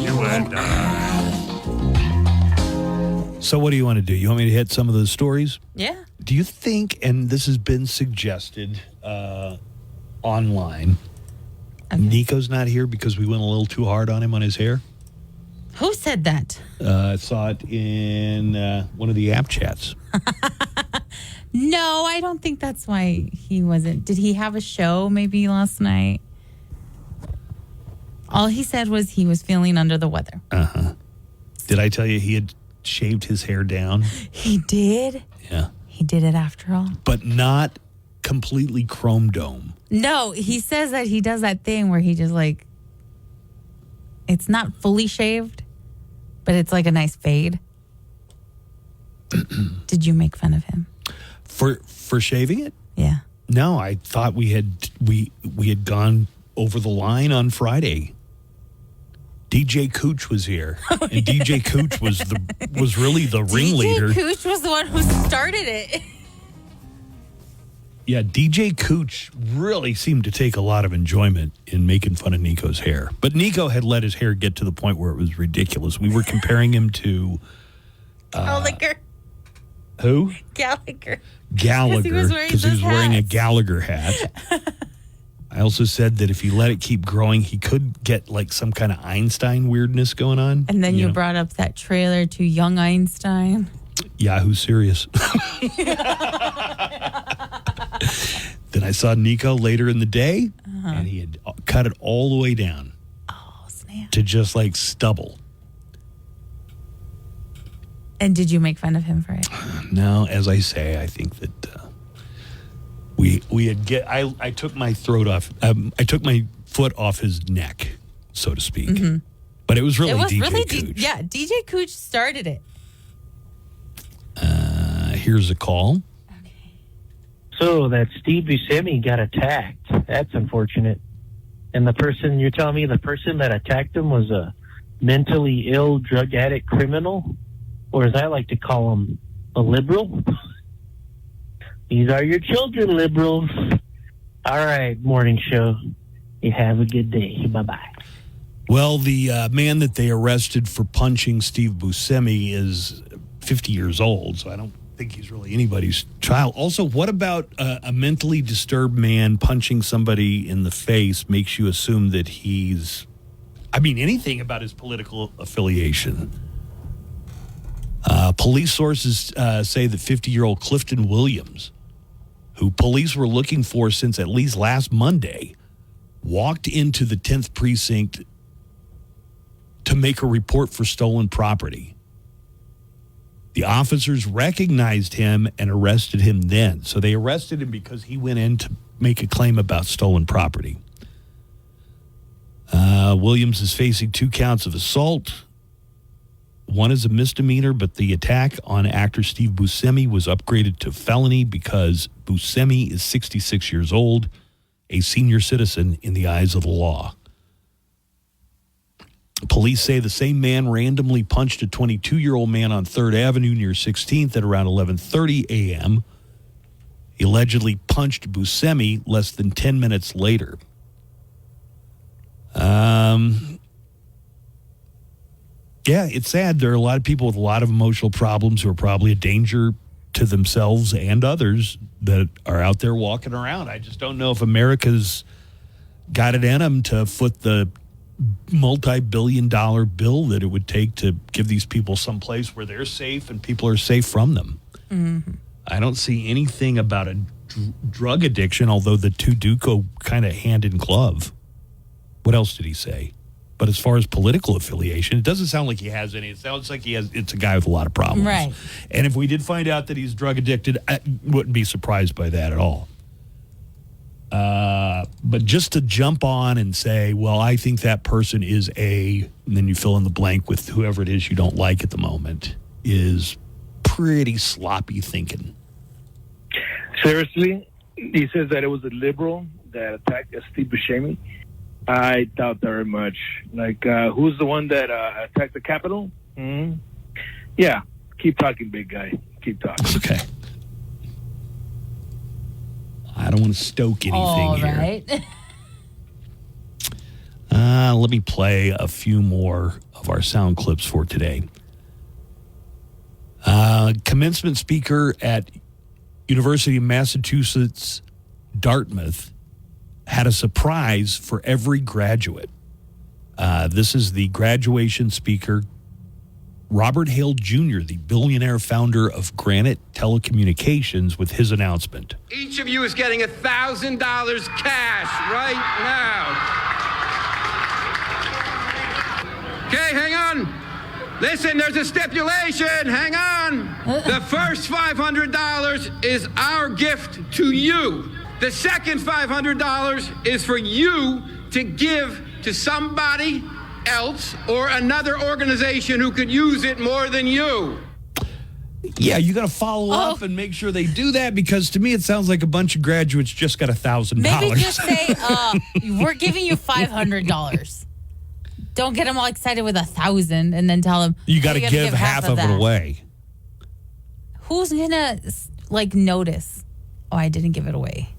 You and I. So what do you want to do? You want me to hit some of the stories? Yeah. Do you think, and this has been suggested online, Nico's not here because we went a little too hard on him on his hair? Who said that? I saw it in one of the app chats. No, I don't think that's why he wasn't. Did he have a show maybe last night? All he said was he was feeling under the weather. Uh-huh. Did I tell you he had shaved his hair down? He did? Yeah. He did it after all? But not completely chrome dome. No, he says that he does that thing where he just like, it's not fully shaved, but it's like a nice fade. Did you make fun of him? For shaving it? Yeah. No, I thought we had gone over the line on Friday. DJ Cooch was here, and DJ Cooch was really the ringleader. DJ Cooch was the one who started it. Yeah, DJ Cooch really seemed to take a lot of enjoyment in making fun of Nico's hair. But Nico had let his hair get to the point where it was ridiculous. We were comparing him to... Gallagher. Who? Gallagher. Gallagher, because he was wearing a Gallagher hat. I also said that if he let it keep growing, he could get like some kind of Einstein weirdness going on. And then you brought up that trailer to Young Einstein. Yahoo Serious. Then I saw Nico later in the day, and he had cut it all the way down. Oh, snap. To just like stubble. And did you make fun of him for it? No, as I say, I think that we had I took my throat off. I took my foot off his neck, so to speak. Mm-hmm. But it was really DJ Cooch. Yeah, DJ Cooch started it. Here's a call. So that Steve Buscemi got attacked. That's unfortunate. And the person, you're telling me the person that attacked him was a mentally ill drug addict criminal? Or as I like to call him, a liberal? These are your children, liberals. All right, morning show. You have a good day. Bye-bye. Well, the man that they arrested for punching Steve Buscemi is 50 years old, so I don't think he's really anybody's child. Also, what about a mentally disturbed man punching somebody in the face makes you assume that he's, anything about his political affiliation? Police sources say that 50-year-old Clifton Williams, who police were looking for since at least last Monday, walked into the 10th precinct to make a report for stolen property. The officers recognized him and arrested him then. So they arrested him because he went in to make a claim about stolen property. Williams is facing 2 counts of assault. One is a misdemeanor, but the attack on actor Steve Buscemi was upgraded to felony because Buscemi is 66 years old, a senior citizen in the eyes of the law. Police say the same man randomly punched a 22-year-old man on 3rd Avenue near 16th at around 11:30 a.m. He allegedly punched Buscemi less than 10 minutes later. Yeah, it's sad. There are a lot of people with a lot of emotional problems who are probably a danger to themselves and others that are out there walking around. I just don't know if America's got it in them to foot the multi-billion-dollar bill that it would take to give these people some place where they're safe and people are safe from them. Mm-hmm. I don't see anything about a drug addiction, although the two do go kind of hand in glove. What else did he say? But as far as political affiliation, it doesn't sound like he has any. It sounds like it's a guy with a lot of problems. Right. And if we did find out that he's drug addicted, I wouldn't be surprised by that at all. But just to jump on and say, well, I think that person is and then you fill in the blank with whoever it is you don't like at the moment, is pretty sloppy thinking. Seriously? He says that it was a liberal that attacked Steve Buscemi. I doubt very much. Like, who's the one that attacked the Capitol? Mm-hmm. Yeah, keep talking, big guy. Keep talking. Okay. I don't want to stoke anything here. Right. Let me play a few more of our sound clips for today. Commencement speaker at University of Massachusetts, Dartmouth, had a surprise for every graduate. This is the graduation speaker, Robert Hale Jr., the billionaire founder of Granite Telecommunications, with his announcement. Each of you is getting $1,000 cash right now. Okay, hang on. Listen, there's a stipulation. Hang on. The first $500 is our gift to you. The second $500 is for you to give to somebody else or another organization who could use it more than you. Yeah, you got to follow up and make sure they do that, because to me it sounds like a bunch of graduates just got $1,000. Maybe just say, we're giving you $500. Don't get them all excited with $1,000 and then tell them you got to give half of it away. Who's gonna notice? Oh, I didn't give it away.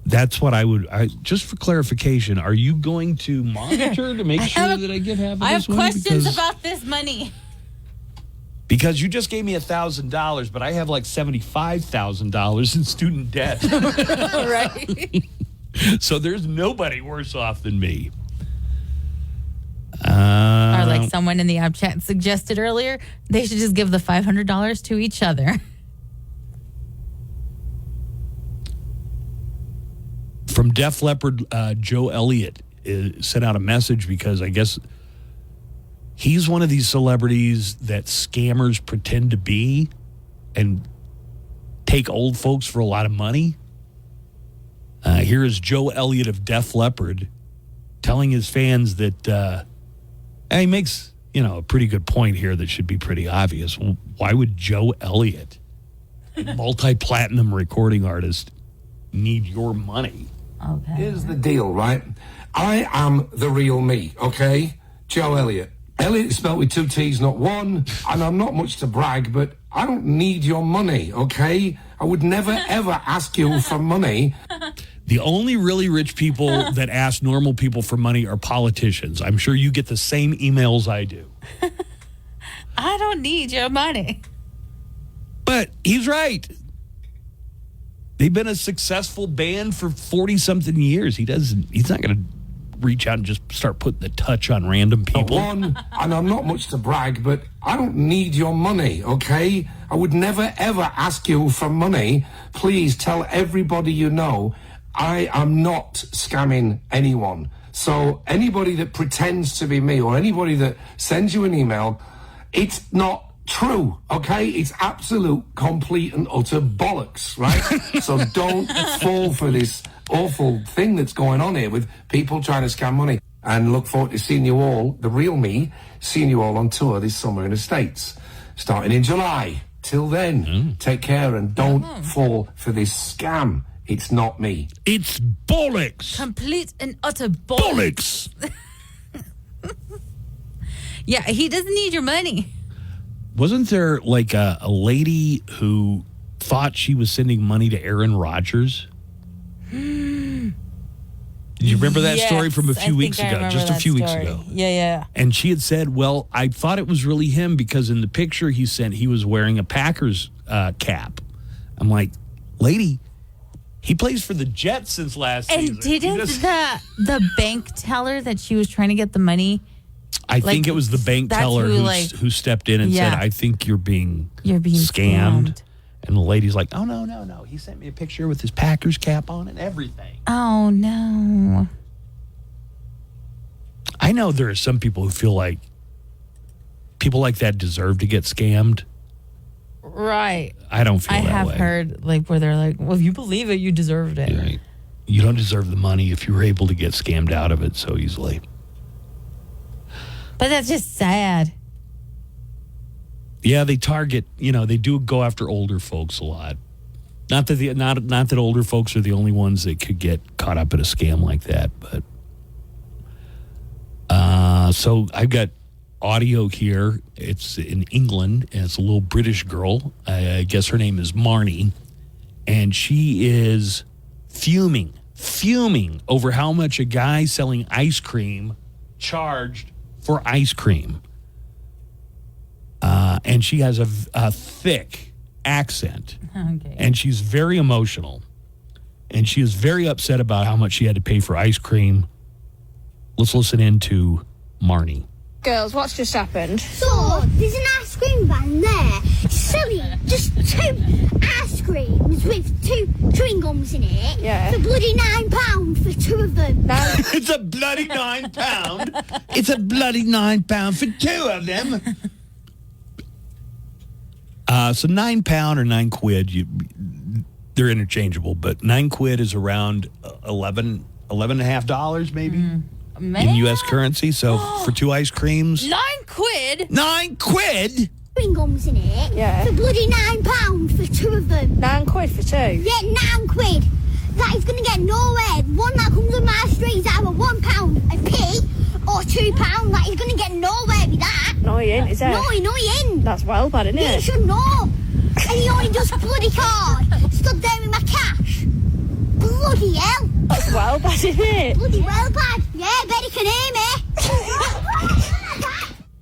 That's what I would. Just for clarification, are you going to monitor to make sure that I give half of this money? I have questions about this money. Because you just gave me $1,000, but I have like $75,000 in student debt. Right. So there's nobody worse off than me. Or like someone in the app chat suggested earlier, they should just give the $500 to each other. From Def Leppard, Joe Elliott sent out a message because I guess he's one of these celebrities that scammers pretend to be and take old folks for a lot of money. Here is Joe Elliott of Def Leppard telling his fans that he makes, a pretty good point here that should be pretty obvious. Well, why would Joe Elliott, a multi-platinum recording artist, need your money? Okay. Here's the deal, right? I am the real me, okay? Joe Elliott. Elliott is spelled with 2 T's, not one, and I'm not much to brag, but I don't need your money, okay? I would never, ever ask you for money. The only really rich people that ask normal people for money are politicians. I'm sure you get the same emails I do. I don't need your money. But he's right. They've been a successful band for 40-something years. He's not going to reach out and just start putting the touch on random people. One, and I'm not much to brag, but I don't need your money, okay? I would never, ever ask you for money. Please tell everybody you know I am not scamming anyone. So anybody that pretends to be me or anybody that sends you an email, it's not true, okay? It's absolute, complete and utter bollocks, right? So don't fall for this awful thing that's going on here with people trying to scam money. And look forward to seeing you all, the real me, seeing you all on tour this summer in the States, starting in July. Till then, take care and don't fall for this scam. It's not me. It's bollocks. Complete and utter bollocks. Yeah, he doesn't need your money. Wasn't there like a lady who thought she was sending money to Aaron Rodgers? Did you remember that story from a few weeks ago? Just a few weeks ago. Yeah. And she had said, well, I thought it was really him because in the picture he sent, he was wearing a Packers cap. I'm like, lady, he plays for the Jets since last season. And didn't the bank teller that she was trying to get the money? I think it was the bank teller who stepped in and said, I think you're being scammed. And the lady's like, oh, no. He sent me a picture with his Packers cap on and everything. Oh, no. I know there are some people who feel like people like that deserve to get scammed. Right. I don't feel that way. I have heard where they're like, well, if you believe it, you deserved it. Right. You don't deserve the money if you were able to get scammed out of it so easily. But that's just sad. Yeah, they target, they do go after older folks a lot. Not that older folks are the only ones that could get caught up in a scam like that, but so I've got audio here. It's in England, and it's a little British girl. I guess her name is Marnie, and she is fuming over how much a guy selling ice cream charged for ice cream. And she has a thick accent. Okay. And she's very emotional. And she is very upset about how much she had to pay for ice cream. Let's listen in to Marnie. Girls, what's just happened? So, there's an ice cream van there selling just 2 ice creams with 2 chewing gums in it. Yeah. For bloody £9 for 2 of them. It's a bloody £9. It's a bloody £9 for 2 of them. So £9 or 9 quid, they're interchangeable, but 9 quid is around $11.50 maybe in U.S. currency. So for 2 ice creams, 9 quid. 9 quid. Chewing gums in it. Yeah. For bloody £9 for 2 of them. 9 quid for 2? Yeah, 9 quid. That is going to get nowhere. One that comes on my street is either £1 a p or £2. That is going to get nowhere with that. No, he ain't, is it? No, he ain't. That's well bad, isn't it? You should know. And he only does bloody card. Stood there with my cash. Bloody hell. That's well bad, isn't it? Bloody well bad. Yeah, Betty can hear me.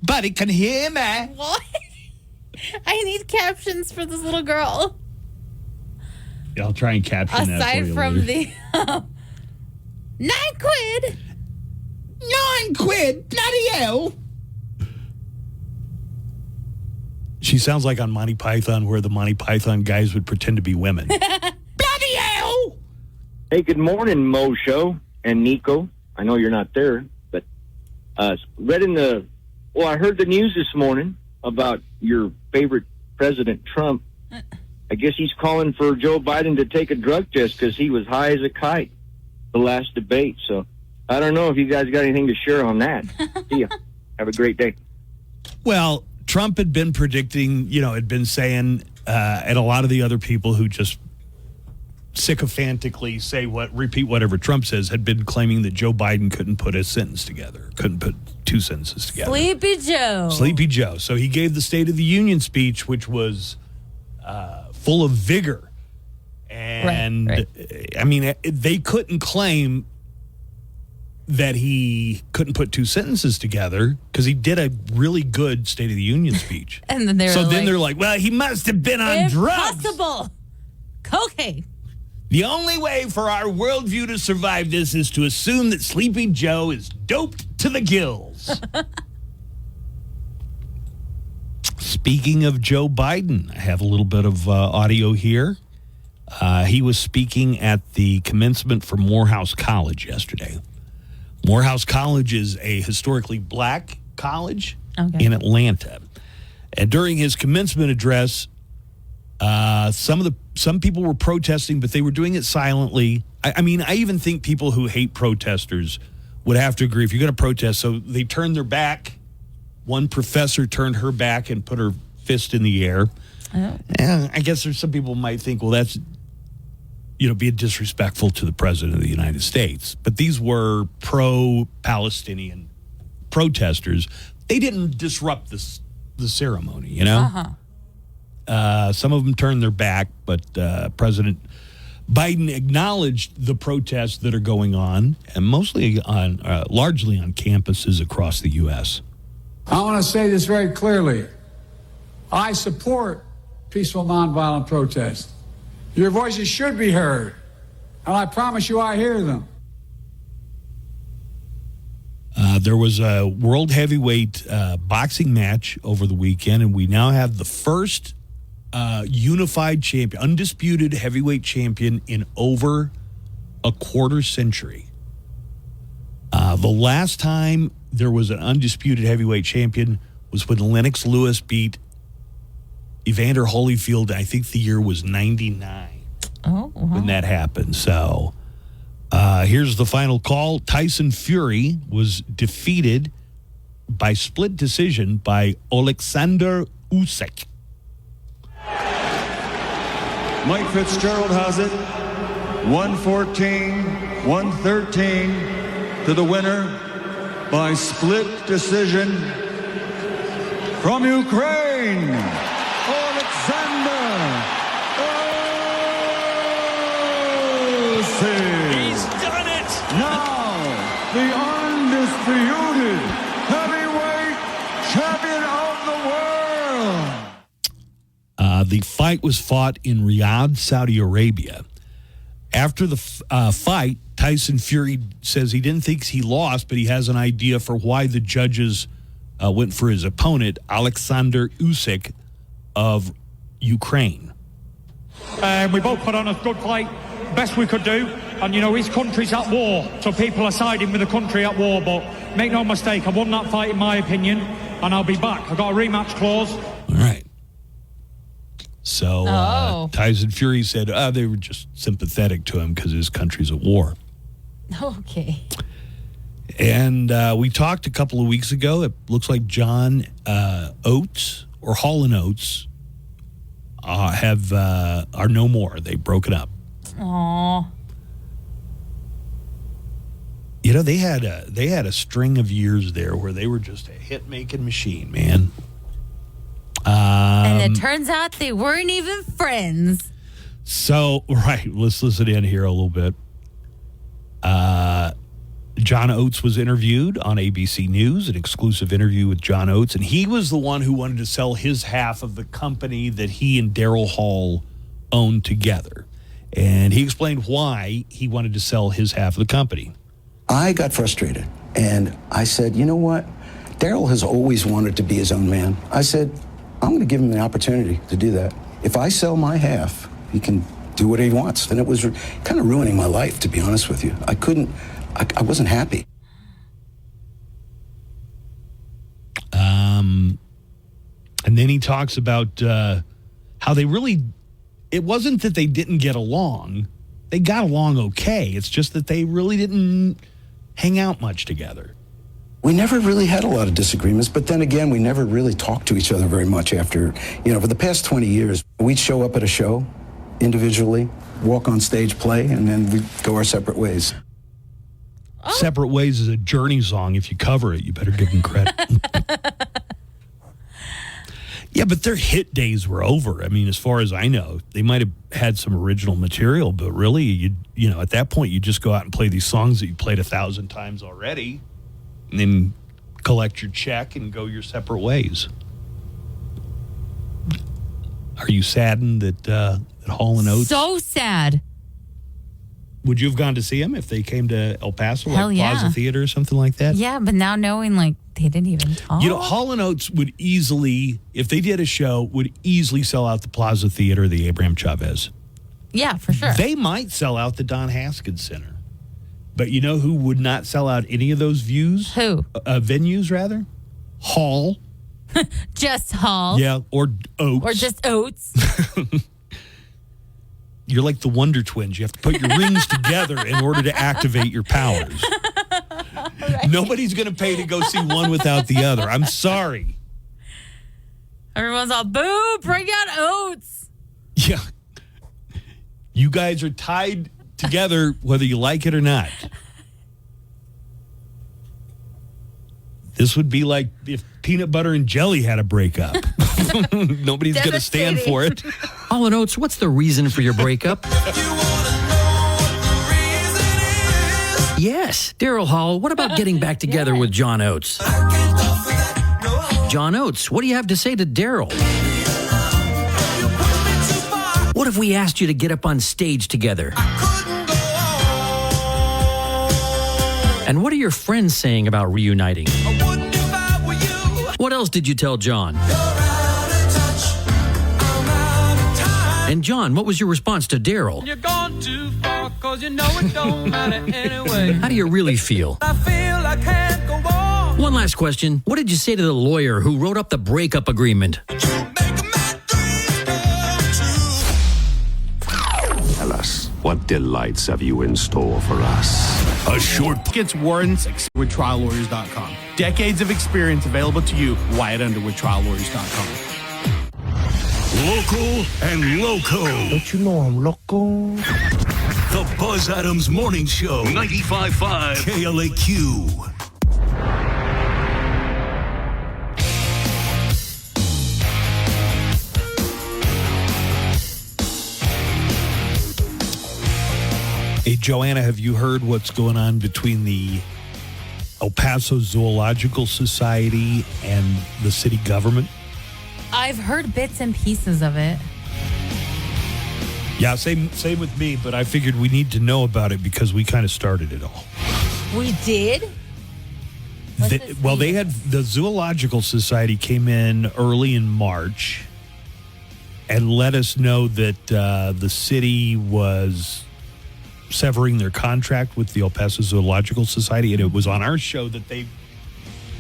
Buddy can hear me. What? I need captions for this little girl. Yeah, I'll try and caption that for Aside you from later. the 9 quid. 9 quid? Bloody hell. She sounds like on Monty Python, where the Monty Python guys would pretend to be women. Bloody hell! Hey, good morning, Mo Show and Nico. I know you're not there, but I heard the news this morning about your favorite President Trump. I guess he's calling for Joe Biden to take a drug test because he was high as a kite the last debate. So I don't know if you guys got anything to share on that. See ya. Have a great day. Well, Trump had been predicting, had been saying, and a lot of the other people who just sycophantically repeat whatever Trump says, had been claiming that Joe Biden couldn't put a sentence together, couldn't put 2 sentences together. Sleepy Joe. So he gave the State of the Union speech, which was full of vigor. And, right. I mean, they couldn't claim that he couldn't put 2 sentences together because he did a really good State of the Union speech. And then they're like, well, he must have been on drugs. Impossible. Cocaine. The only way for our worldview to survive this is to assume that Sleepy Joe is doped to the gills. Speaking of Joe Biden, I have a little bit of audio here. He was speaking at the commencement for Morehouse College yesterday. Morehouse College is a historically black college in Atlanta. And during his commencement address, some people were protesting, but they were doing it silently. I mean, I even think people who hate protesters would have to agree if you're going to protest. So they turned their back. One professor turned her back and put her fist in the air. Oh. And I guess there's some people who might think, well, that's, being disrespectful to the president of the United States. But these were pro-Palestinian protesters. They didn't disrupt the ceremony, Some of them turned their back, but President Biden acknowledged the protests that are going on, and largely on campuses across the U.S. I want to say this very clearly. I support peaceful, nonviolent protest. Your voices should be heard, and I promise you I hear them. There was a world heavyweight boxing match over the weekend, and we now have the first unified champion, undisputed heavyweight champion in over a quarter century. The last time there was an undisputed heavyweight champion was when Lennox Lewis beat Evander Holyfield. I think the year was 99 when that happened. So here's the final call. Tyson Fury was defeated by split decision by Alexander Usyk. Mike Fitzgerald has it. 114-113 to the winner by split decision from Ukraine, Alexander Usyk. He's done it! Now, the undisputed heavyweight champion of the world. The fight was fought in Riyadh, Saudi Arabia. After the fight, Tyson Fury says he didn't think he lost, but he has an idea for why the judges went for his opponent, Alexander Usyk of Ukraine. We both put on a good fight, best we could do. And, his country's at war, so people are siding with the country at war. But make no mistake, I won that fight in my opinion, and I'll be back. I've got a rematch clause. All right. So Tyson Fury said they were just sympathetic to him because his country's at war. Okay. And we talked a couple of weeks ago. It looks like John Oates or Hall & Oates are no more. They broke it up. Aww. They had a string of years there where they were just a hit-making machine, man. And it turns out they weren't even friends. So, right, let's listen in here a little bit. John Oates was interviewed on ABC News, an exclusive interview with John Oates, and he was the one who wanted to sell his half of the company that he and Daryl Hall owned together. And he explained why he wanted to sell his half of the company. I got frustrated, and I said, you know what? Daryl has always wanted to be his own man. I said, I'm going to give him the opportunity to do that. If I sell my half, he can do what he wants. And it was kind of ruining my life, to be honest with you. I wasn't happy. And then he talks about how it wasn't that they didn't get along. They got along okay. It's just that they really didn't hang out much together. We never really had a lot of disagreements, but then again, we never really talked to each other very much after, for the past 20 years, we'd show up at a show individually, walk on stage, play, and then we'd go our separate ways. Separate Ways is a Journey song. If you cover it, you better give them credit. Yeah, but their hit days were over. I mean, as far as I know, they might have had some original material, but really, at that point, you just go out and play these songs that you played 1,000 times already. And then collect your check and go your separate ways. Are you saddened that Hall & Oates? So sad. Would you have gone to see him if they came to El Paso, Hell like Plaza yeah. Theater or something like that? Yeah, but now knowing they didn't even talk. Hall & Oates would easily, if they did a show, would easily sell out the Plaza Theater, the Abraham Chavez. Yeah, for sure. They might sell out the Don Haskins Center. But you know who would not sell out any of those views? Who? Venues, rather? Hall. Just Hall. Yeah, or Oats. Or just Oats. You're like the Wonder Twins. You have to put your rings together in order to activate your powers. Right. Nobody's going to pay to go see one without the other. I'm sorry. Everyone's all, boo, bring out Oats. Yeah. You guys are tied together whether you like it or not. This would be like if peanut butter and jelly had a breakup. Nobody's going to stand for it. Hall & Oates, what's the reason for your breakup? Yes, Daryl Hall, what about getting back together with John Oates? John Oates, what do you have to say to Daryl? What if we asked you to get up on stage together? And what are your friends saying about reuniting? What else did you tell John? And John, what was your response to Daryl? You're gone too far, 'cause you know it don't matter anyway. How do you really feel? I feel I can't go on. One last question. What did you say to the lawyer who wrote up the breakup agreement? Tell us, what delights have you in store for us? A short Gets warrants with triallawyers.com. Decades of experience available to you. Wyatt Underwood, triallawyers.com. Local and loco. Don't you know I'm loco? The Buzz Adams Morning Show, 95.5 KLAQ. Hey, Joanna, have you heard what's going on between the El Paso Zoological Society and the city government? I've heard bits and pieces of it. Yeah, same with me, but I figured we need to know about it because we kind of started it all. We did? They had the Zoological Society came in early in March and let us know that the city was severing their contract with the El Paso Zoological Society, and it was on our show that they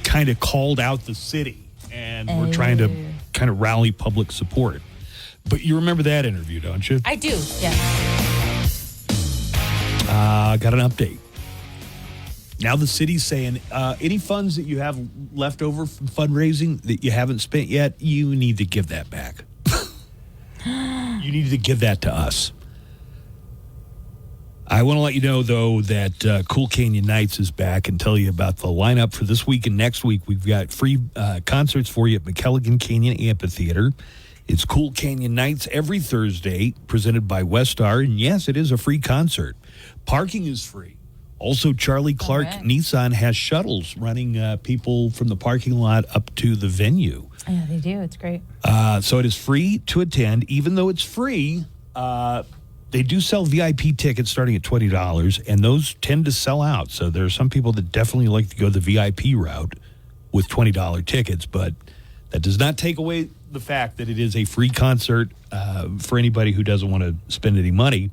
kind of called out the city and we're trying to kind of rally public support. But you remember that interview, don't you? I do, yeah. Got an update. Now the city's saying any funds that you have left over from fundraising that you haven't spent yet, you need to give that back. You need to give that to us. I want to let you know, though, that Cool Canyon Nights is back and tell you about the lineup for this week and next week. We've got free concerts for you at McKelligon Canyon Amphitheater. It's Cool Canyon Nights every Thursday, presented by Westar. And yes, it is a free concert. Parking is free. Also, Charlie Clark Nissan has shuttles running people from the parking lot up to the venue. Yeah, they do. It's great. So it is free to attend. Even though it's free, they do sell VIP tickets starting at $20, and those tend to sell out. So there are some people that definitely like to go the VIP route with $20 tickets, but that does not take away the fact that it is a free concert for anybody who doesn't want to spend any money.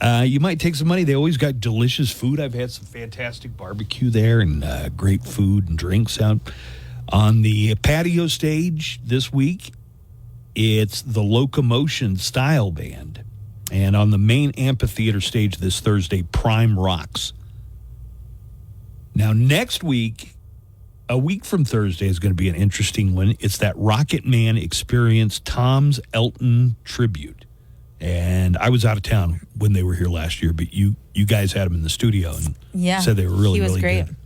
You might take some money. They always got delicious food. I've had some fantastic barbecue there and great food and drinks out. On the patio stage this week, it's the Locomotion Style Band. And on the main amphitheater stage this Thursday, Prime Rocks. Now, next week, a week from Thursday, is going to be an interesting one. It's that Rocket Man Experience Tom's Elton Tribute. And I was out of town when they were here last year, but you guys had them in the studio and said they were really, really great. Good.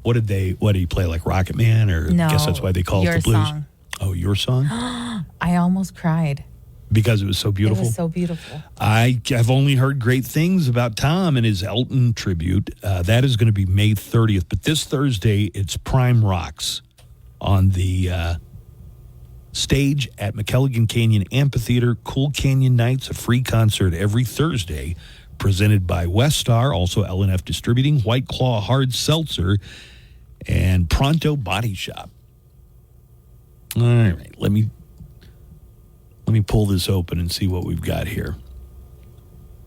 What did he play, like Rocket Man? Or no, I guess that's why they call it the blues. Song. Oh, Your Song? I almost cried. Because it was so beautiful? It was so beautiful. I've only heard great things about Tom and his Elton tribute. That is going to be May 30th. But this Thursday, it's Prime Rocks on the stage at McKelligon Canyon Amphitheater. Cool Canyon Nights, a free concert every Thursday, presented by Westar, also LNF Distributing, White Claw Hard Seltzer, and Pronto Body Shop. All right, let me pull this open and see what we've got here.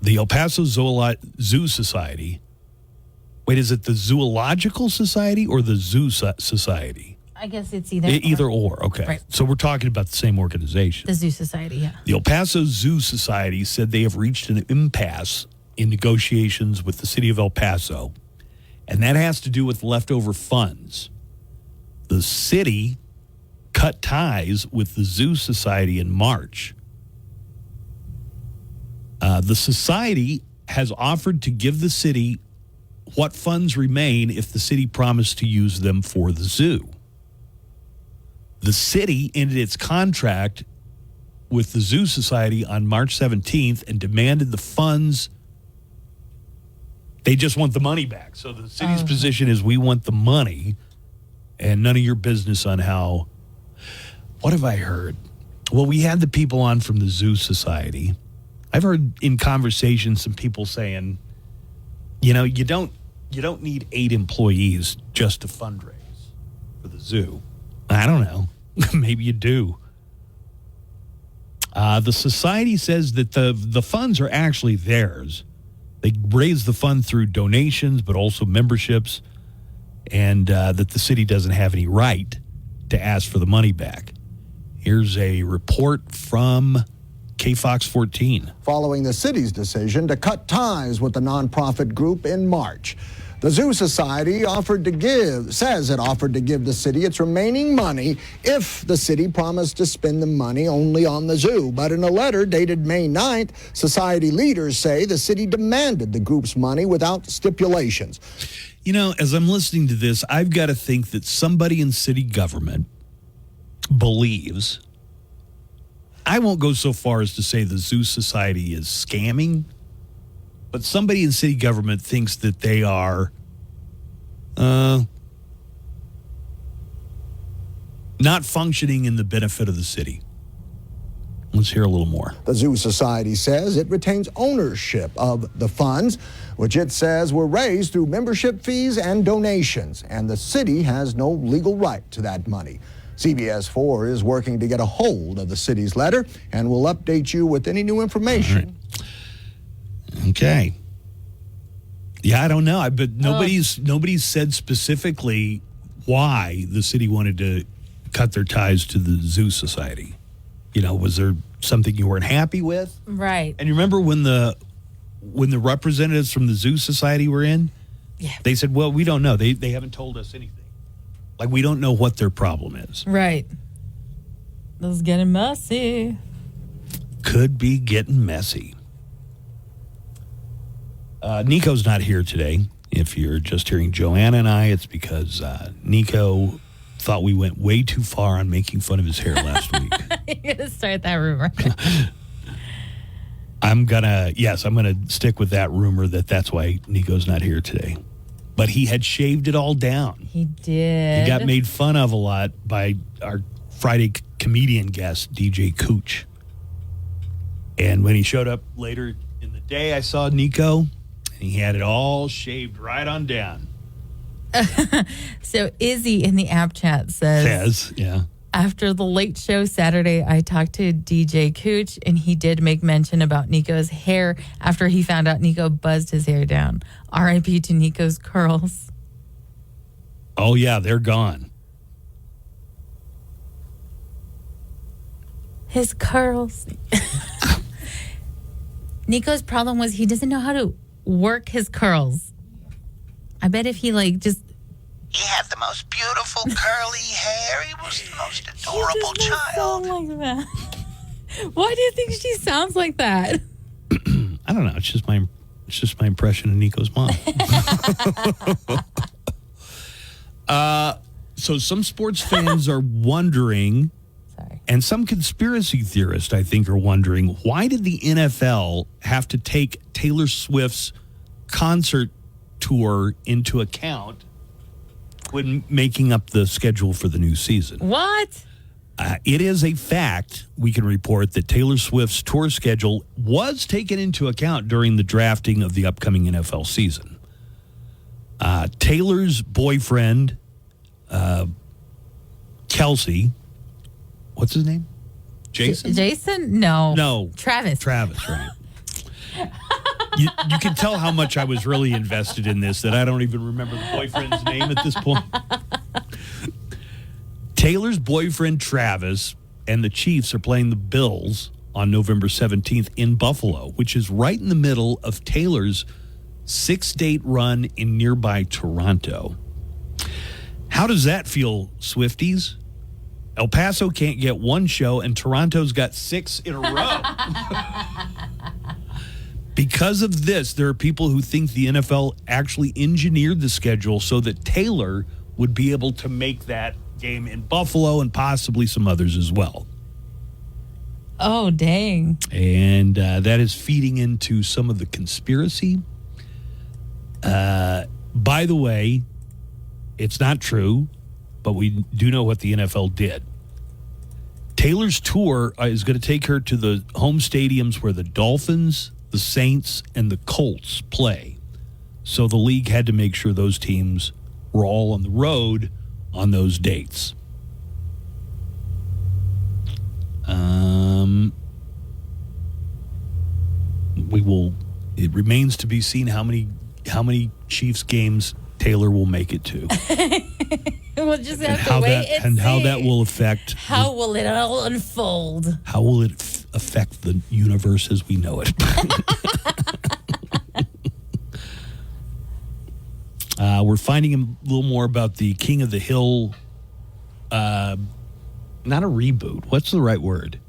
The El Paso Zoo Society. Wait, is it the Zoological Society or the Zoo Society? I guess it's either Either or. Okay. Right. So we're talking about the same organization. The Zoo Society, yeah. The El Paso Zoo Society said they have reached an impasse in negotiations with the city of El Paso, and that has to do with leftover funds. The city cut ties with the Zoo Society in March. The society has offered to give the city what funds remain if the city promised to use them for the zoo. The city ended its contract with the Zoo Society on March 17th and demanded the funds. They just want the money back. So the city's position is we want the money and none of your business on how. What have I heard? Well, we had the people on from the Zoo Society. I've heard in conversation some people saying, you don't need 8 employees just to fundraise for the zoo. I don't know. Maybe you do. The society says that the funds are actually theirs. They raise the fund through donations, but also memberships, and that the city doesn't have any right to ask for the money back. Here's a report from KFOX 14. Following the city's decision to cut ties with the nonprofit group in March, the Zoo Society says it offered to give the city its remaining money if the city promised to spend the money only on the zoo. But in a letter dated May 9th, society leaders say the city demanded the group's money without stipulations. As I'm listening to this, I've got to think that somebody in city government believes, I won't go so far as to say the Zoo Society is scamming, but somebody in city government thinks that they are not functioning in the benefit of the city. Let's hear a little more. The Zoo Society says it retains ownership of the funds, which it says were raised through membership fees and donations, and the city has no legal right to that money. CBS 4 is working to get a hold of the city's letter and will update you with any new information. Right. Okay. Yeah, I don't know. But nobody's said specifically why the city wanted to cut their ties to the Zoo Society. Was there something you weren't happy with? Right. And you remember when the representatives from the Zoo Society were in? Yeah. They said, well, we don't know. They haven't told us anything. Like, we don't know what their problem is. Right. This is getting messy. Could be getting messy. Nico's not here today. If you're just hearing Joanna and I, it's because Nico thought we went way too far on making fun of his hair last week. You're going to start that rumor. I'm going to stick with that rumor that's why Nico's not here today. But he had shaved it all down. He did. He got made fun of a lot by our Friday comedian guest, DJ Cooch. And when he showed up later in the day, I saw Nico, and he had it all shaved right on down. So Izzy in the app chat says, yeah. After the late show Saturday, I talked to DJ Cooch, and he did make mention about Nico's hair after he found out Nico buzzed his hair down. R.I.P. to Nico's curls. Oh, yeah, they're gone. His curls. Nico's problem was he doesn't know how to work his curls. I bet if he just... He had the most beautiful curly hair. He was the most adorable She does child. not sound like that. Why do you think she sounds like that? I don't know. It's just my impression of Nico's mom. So some sports fans are wondering, and some conspiracy theorists, I think, are wondering, why did the NFL have to take Taylor Swift's concert tour into account when making up the schedule for the new season? What? It is a fact, we can report, that Taylor Swift's tour schedule was taken into account during the drafting of the upcoming NFL season. Taylor's boyfriend, Kelsey, what's his name? Jason? Jason? No. No. Travis. Travis, right. You can tell how much I was really invested in this that I don't even remember the boyfriend's name at this point. Taylor's boyfriend, Travis, and the Chiefs are playing the Bills on November 17th in Buffalo, which is right in the middle of Taylor's 6-date run in nearby Toronto. How does that feel, Swifties? El Paso can't get one show, and Toronto's got 6 in a row. Because of this, there are people who think the NFL actually engineered the schedule so that Taylor would be able to make that game in Buffalo and possibly some others as well. Oh, dang. And that is feeding into some of the conspiracy. By the way, it's not true, but we do know what the NFL did. Taylor's tour is going to take her to the home stadiums where the Dolphins, the Saints, and the Colts play. So the league had to make sure those teams were all on the road on those dates. It remains to be seen how many Chiefs games Taylor will make it to. We'll just have to wait and see. How that will affect. How will it all unfold? How will it affect the universe as we know it? We're finding a little more about the King of the Hill. Not a reboot. What's the right word?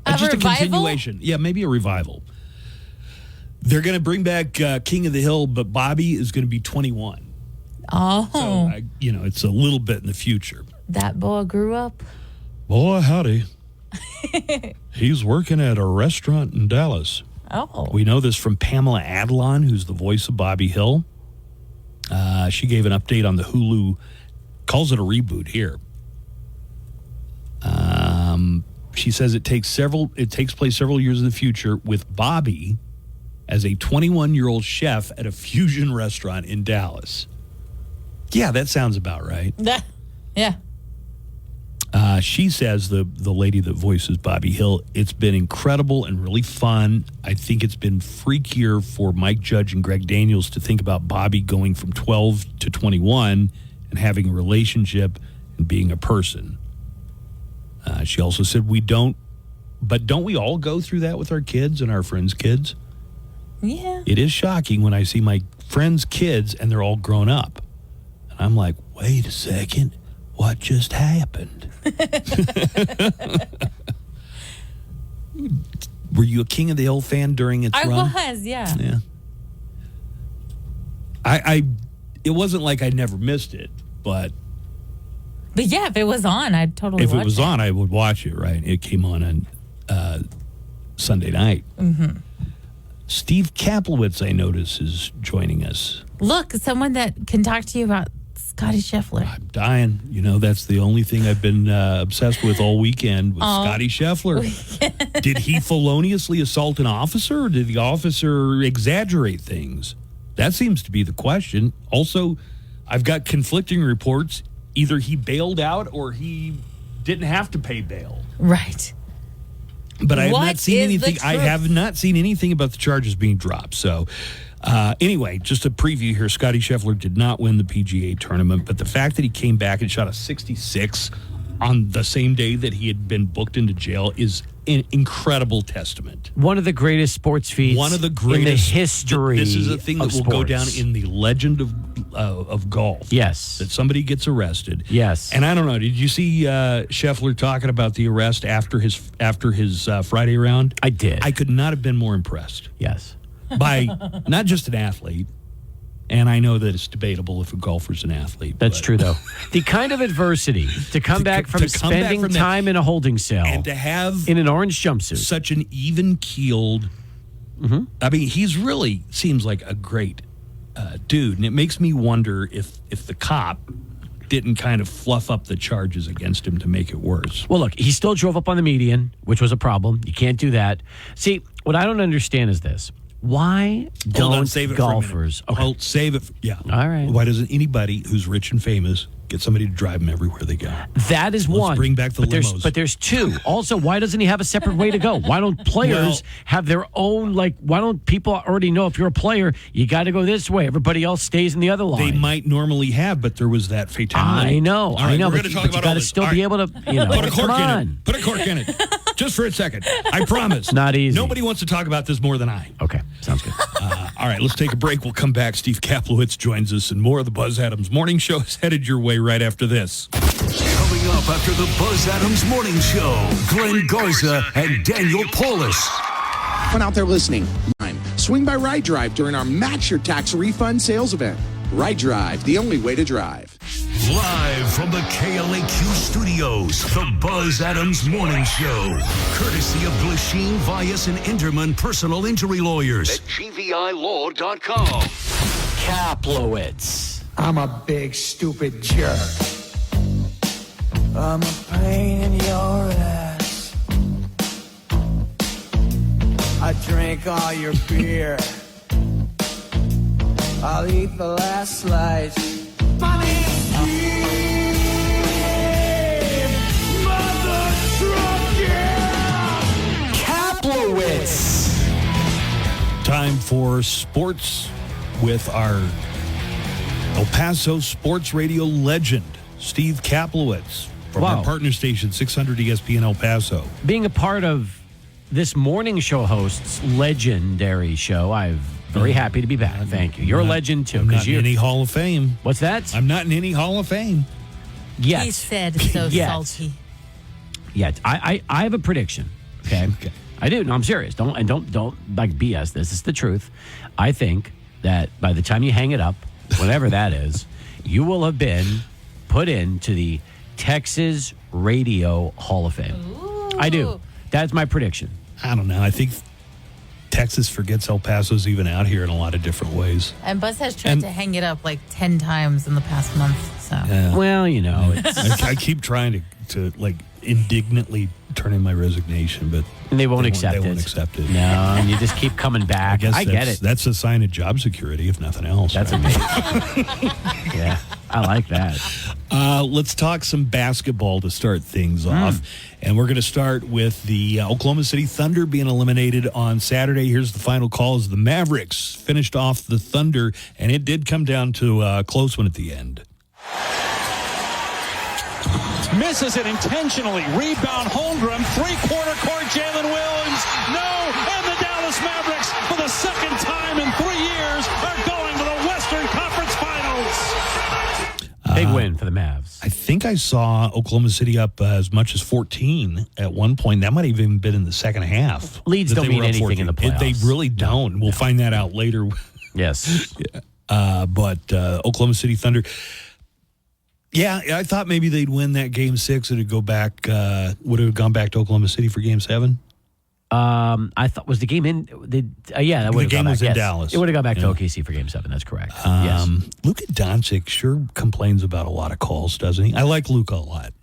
Just revival? A continuation. Yeah, maybe a revival. They're going to bring back King of the Hill, but Bobby is going to be 21. Oh. So, it's a little bit in the future. That boy grew up. Boy, howdy. He's working at a restaurant in Dallas. Oh. We know this from Pamela Adlon, who's the voice of Bobby Hill. She gave an update on the Hulu, calls it a reboot here. She says it takes place several years in the future with Bobby as a 21-year-old chef at a fusion restaurant in Dallas. Yeah, that sounds about right. Yeah. She says, the lady that voices Bobby Hill, it's been incredible and really fun. I think it's been freakier for Mike Judge and Greg Daniels to think about Bobby going from 12 to 21 and having a relationship and being a person. She also said, don't we all go through that with our kids and our friends' kids? Yeah. It is shocking when I see my friends' kids and they're all grown up. And I'm like, wait a second, what just happened? Were you a King of the Hill fan during its run? I was, yeah. Yeah. It wasn't like I never missed it, but yeah, if it was on, I'd totally watch it. If it was on, I would watch it, right? It came on Sunday night. Mm-hmm. Steve Kaplowitz, I notice, is joining us. Look, someone that can talk to you about Scotty Scheffler. I'm dying. That's the only thing I've been obsessed with all weekend with Scotty Scheffler. Did he feloniously assault an officer, or did the officer exaggerate things? That seems to be the question. Also, I've got conflicting reports. Either he bailed out or he didn't have to pay bail. Right. But I have not seen anything. I have not seen anything about the charges being dropped. So, anyway, just a preview here. Scotty Scheffler did not win the PGA tournament, but the fact that he came back and shot a 66 on the same day that he had been booked into jail is an incredible testament. One of the greatest sports feats. One of the greatest in the history. This is a thing that will go down in the legend of golf. Yes. That somebody gets arrested. Yes. And I don't know. Did you see Scheffler talking about the arrest after his Friday round? I did. I could not have been more impressed. Yes. By not just an athlete. And I know that it's debatable if a golfer's an athlete. That's true, though. The kind of adversity to come back from spending time in a holding cell and to have in an orange jumpsuit, such an even-keeled. Mm-hmm. I mean, he's really seems like a great dude, and it makes me wonder if the cop didn't kind of fluff up the charges against him to make it worse. Well, look, he still drove up on the median, which was a problem. You can't do that. See, what I don't understand is this. Why don't save it golfers... For a minute. Okay. Well, save it. Yeah. All right. Why doesn't anybody who's rich and famous Get somebody to drive them everywhere they go. That is Let's one. bring back the limos. But there's two. Also, why doesn't he have a separate way to go? Why don't players have their own, why don't people already know if you're a player, you got to go this way. Everybody else stays in the other line. They might normally have, but there was that fatality. I know. All right, I know. We're But going to talk you about got all to this. still All be right. able to, Put a cork come in on. it. Put a cork in it. Just for a second. I promise. Not easy. Nobody wants to talk about this more than I. Okay. Sounds good. All right, let's take a break. We'll come back. Steve Kaplowitz joins us, and more of the Buzz Adams Morning Show is headed your way right after this. Coming up after the Buzz Adams Morning Show, Glenn Garza and Daniel Paulus. Everyone out there listening, swing by Ride Drive during our Match Your Tax Refund sales event. Ride Drive, the only way to drive. Live from the KLAQ studios, the Buzz Adams Morning Show. Courtesy of Glasheen, Vyas, and Enderman Personal Injury Lawyers at GVILaw.com. Kaplowitz. I'm a big, stupid jerk. I'm a pain in your ass. I drink all your beer. I'll eat the last slice. My name's Steve, Mother Trucker. Kaplowitz. Time for sports with our El Paso sports radio legend, Steve Kaplowitz, from our partner station, 600 ESPN El Paso. Being a part of this morning show host's legendary show, I'm very happy to be back. Thank you. You're a legend, too. I'm not in you're any Hall of Fame. What's that? I'm not in any Hall of Fame. Yet. He said so Yet. salty. Yet. I have a prediction. Okay. I do. No, I'm serious. Don't like BS this. It's the truth. I think that by the time you hang it up, whatever that is, you will have been put into the Texas Radio Hall of Fame. Ooh. I do. That's my prediction. I don't know. I think Texas forgets El Paso's even out here in a lot of different ways. And Buzz has tried to hang it up like 10 times in the past month. So Well, you know, it's, I keep trying to like indignantly turn in my resignation, but they won't accept They it. won't accept it. No, and you just keep coming back. I get it. That's a sign of job security, if nothing else. That's amazing. Yeah, I like that. Let's talk some basketball to start things off. And we're going to start with the Oklahoma City Thunder being eliminated on Saturday. Here's the final call as the Mavericks finished off the Thunder, and it did come down to a close one at the end. Misses it intentionally. Rebound Holmgren. Three-quarter court Jalen Williams. No. And the Dallas Mavericks, for the second time in 3 years, are going to the Western Conference Finals. Big win for the Mavs. I think I saw Oklahoma City up as much as 14 at one point. That might have even been in the second half. Leads that don't they mean were up anything in the 14. They playoffs. really don't. We'll find that out later. Yes. But Oklahoma City Thunder, yeah, I thought maybe they'd win that game 6 and it'd go back, would have gone back to Oklahoma City for game 7. I thought, was the game in? Yeah, that would The have game gone was back. in Yes. Dallas. It would have gone back Yeah. to OKC for game 7. That's correct. Yes. Luka Doncic sure complains about a lot of calls, doesn't he? I like Luka a lot.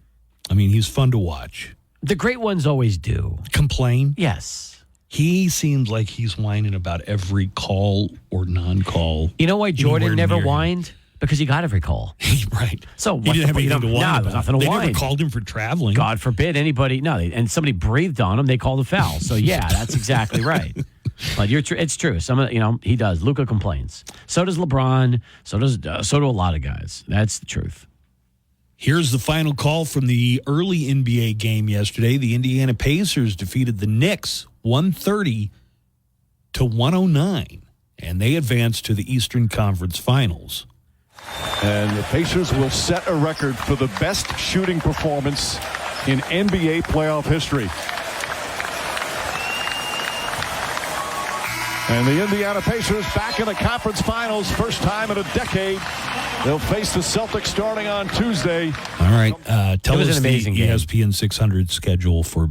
I mean, he's fun to watch. The great ones always do. Complain? Yes. He seems like he's whining about every call or non-call. You know why Jordan anywhere never near him. whined? Because he got every call. Right. So He didn't have anything to whine No, about. there's nothing to They whine. never called him for traveling. God forbid anybody. No, and somebody breathed on him. They called a foul. So yeah, that's exactly right. But it's true. Some of he does. Luka complains. So does LeBron. So do a lot of guys. That's the truth. Here's the final call from the early NBA game yesterday. The Indiana Pacers defeated the Knicks 130-109, and they advanced to the Eastern Conference Finals. And the Pacers will set a record for the best shooting performance in NBA playoff history. And the Indiana Pacers back in the conference finals, first time in a decade. They'll face the Celtics starting on Tuesday. All right. Tell It was us an amazing the game. ESPN 600 schedule for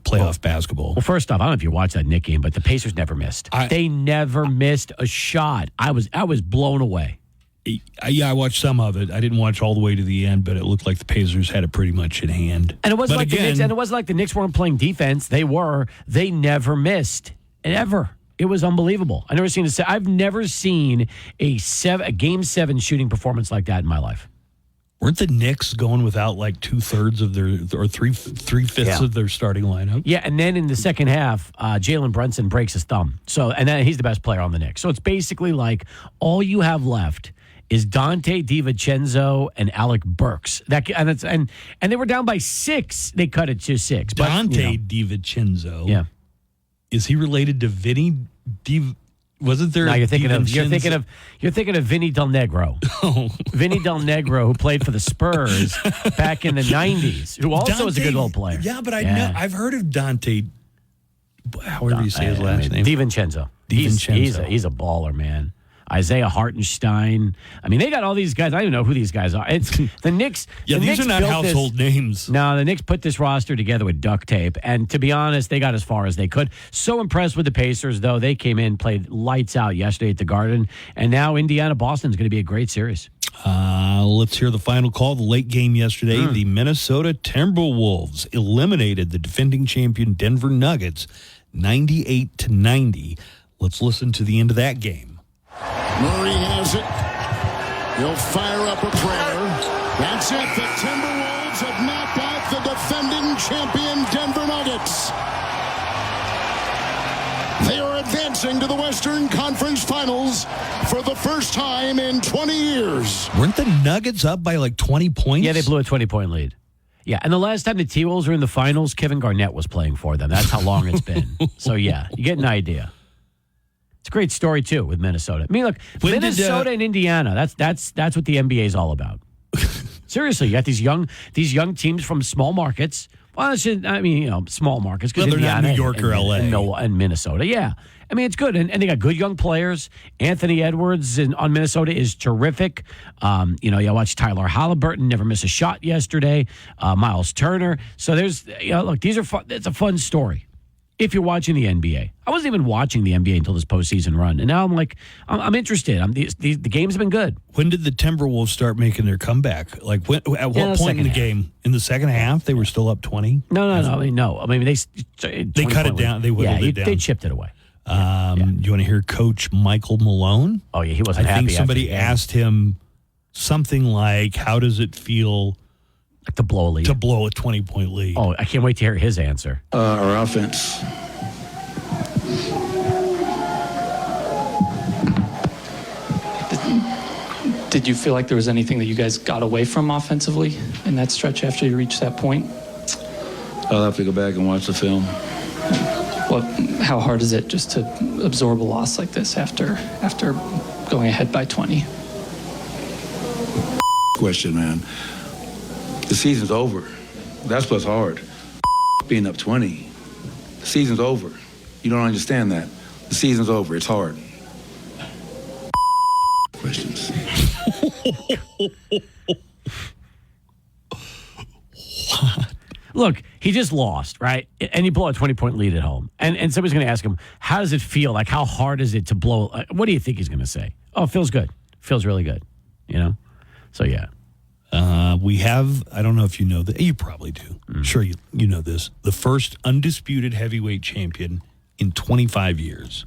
playoff basketball. Well, first off, I don't know if you watched that Knicks game, but the Pacers never missed. They never missed a shot. I was blown away. Yeah, I watched some of it. I didn't watch all the way to the end, but it looked like the Pacers had it pretty much in hand. And it wasn't But like the Knicks. And it wasn't like the Knicks weren't playing defense. They were. They never missed ever. It was unbelievable. I've never seen a game 7 shooting performance like that in my life. Weren't the Knicks going without like 2/3 of their, or three-fifths of their starting lineup? Yeah, and then in the second half, Jalen Brunson breaks his thumb. So, and then he's the best player on the Knicks. So it's basically like all you have left is Dante DiVincenzo and Alec Burks. And they were down by 6. They cut it to 6. Dante DiVincenzo. Yeah. Is he related to Vinny Wasn't there? No, you're thinking of Vinny Del Negro. Oh. Vinny Del Negro, who played for the Spurs back in the 90s, who also was a good little player. Yeah, but I've heard of Dante. However you say his last name, DiVincenzo. He's a baller, man. Isaiah Hartenstein. I mean, they got all these guys. I don't even know who these guys are. It's the Knicks. Yeah, the these Knicks are not household names. No, the Knicks put this roster together with duct tape. And to be honest, they got as far as they could. So impressed with the Pacers, though. They came in, played lights out yesterday at the Garden. And now Indiana-Boston is going to be a great series. Let's hear the final call. The late game yesterday, the Minnesota Timberwolves eliminated the defending champion Denver Nuggets 98-90. Let's listen to the end of that game. Murray has it. He'll fire up a prayer. That's it. The Timberwolves have knocked out the defending champion Denver Nuggets. They are advancing to the Western Conference Finals for the first time in 20 years. Weren't the Nuggets up by like 20 points? Yeah, they blew a 20-point lead. Yeah, and the last time the T-Wolves were in the finals, Kevin Garnett was playing for them. That's how long it's been. So, yeah, you get an idea. It's a great story, too, with Minnesota. I mean, look, Minnesota and Indiana, that's what the NBA is all about. Seriously, you got these young teams from small markets. Well, small markets. Well, they're Indiana not New York or L.A. And Minnesota, yeah. I mean, it's good. And they got good young players. Anthony Edwards on Minnesota is terrific. You watch Tyler Halliburton never miss a shot yesterday. Miles Turner. So look, these are fun. It's a fun story. If you're watching the NBA. I wasn't even watching the NBA until this postseason run. And now I'm like, I'm interested. The games have been good. When did the Timberwolves start making their comeback? Like, at what point in the game? In the second half, they were still up 20? No. I mean, they cut it down. They whittled it down. They chipped it away. You want to hear Coach Michael Malone? Oh, yeah, he wasn't happy. I think somebody asked him something like, how does it feel to blow a lead? To blow a 20-point lead. Oh, I can't wait to hear his answer. Our offense. Did you feel like there was anything that you guys got away from offensively in that stretch after you reached that point? I'll have to go back and watch the film. How hard is it just to absorb a loss like this after going ahead by 20? Question, man. The season's over. That's what's hard. Being up 20. The season's over. You don't understand that. The season's over. It's hard. Questions. Look, he just lost, right? And he blew a 20-point lead at home. And somebody's going to ask him, how does it feel? Like, how hard is it to blow? What do you think he's going to say? Oh, it feels good. Feels really good, So, yeah. We have, I don't know if you know that. You probably do. Sure, you know this. The first undisputed heavyweight champion in 25 years.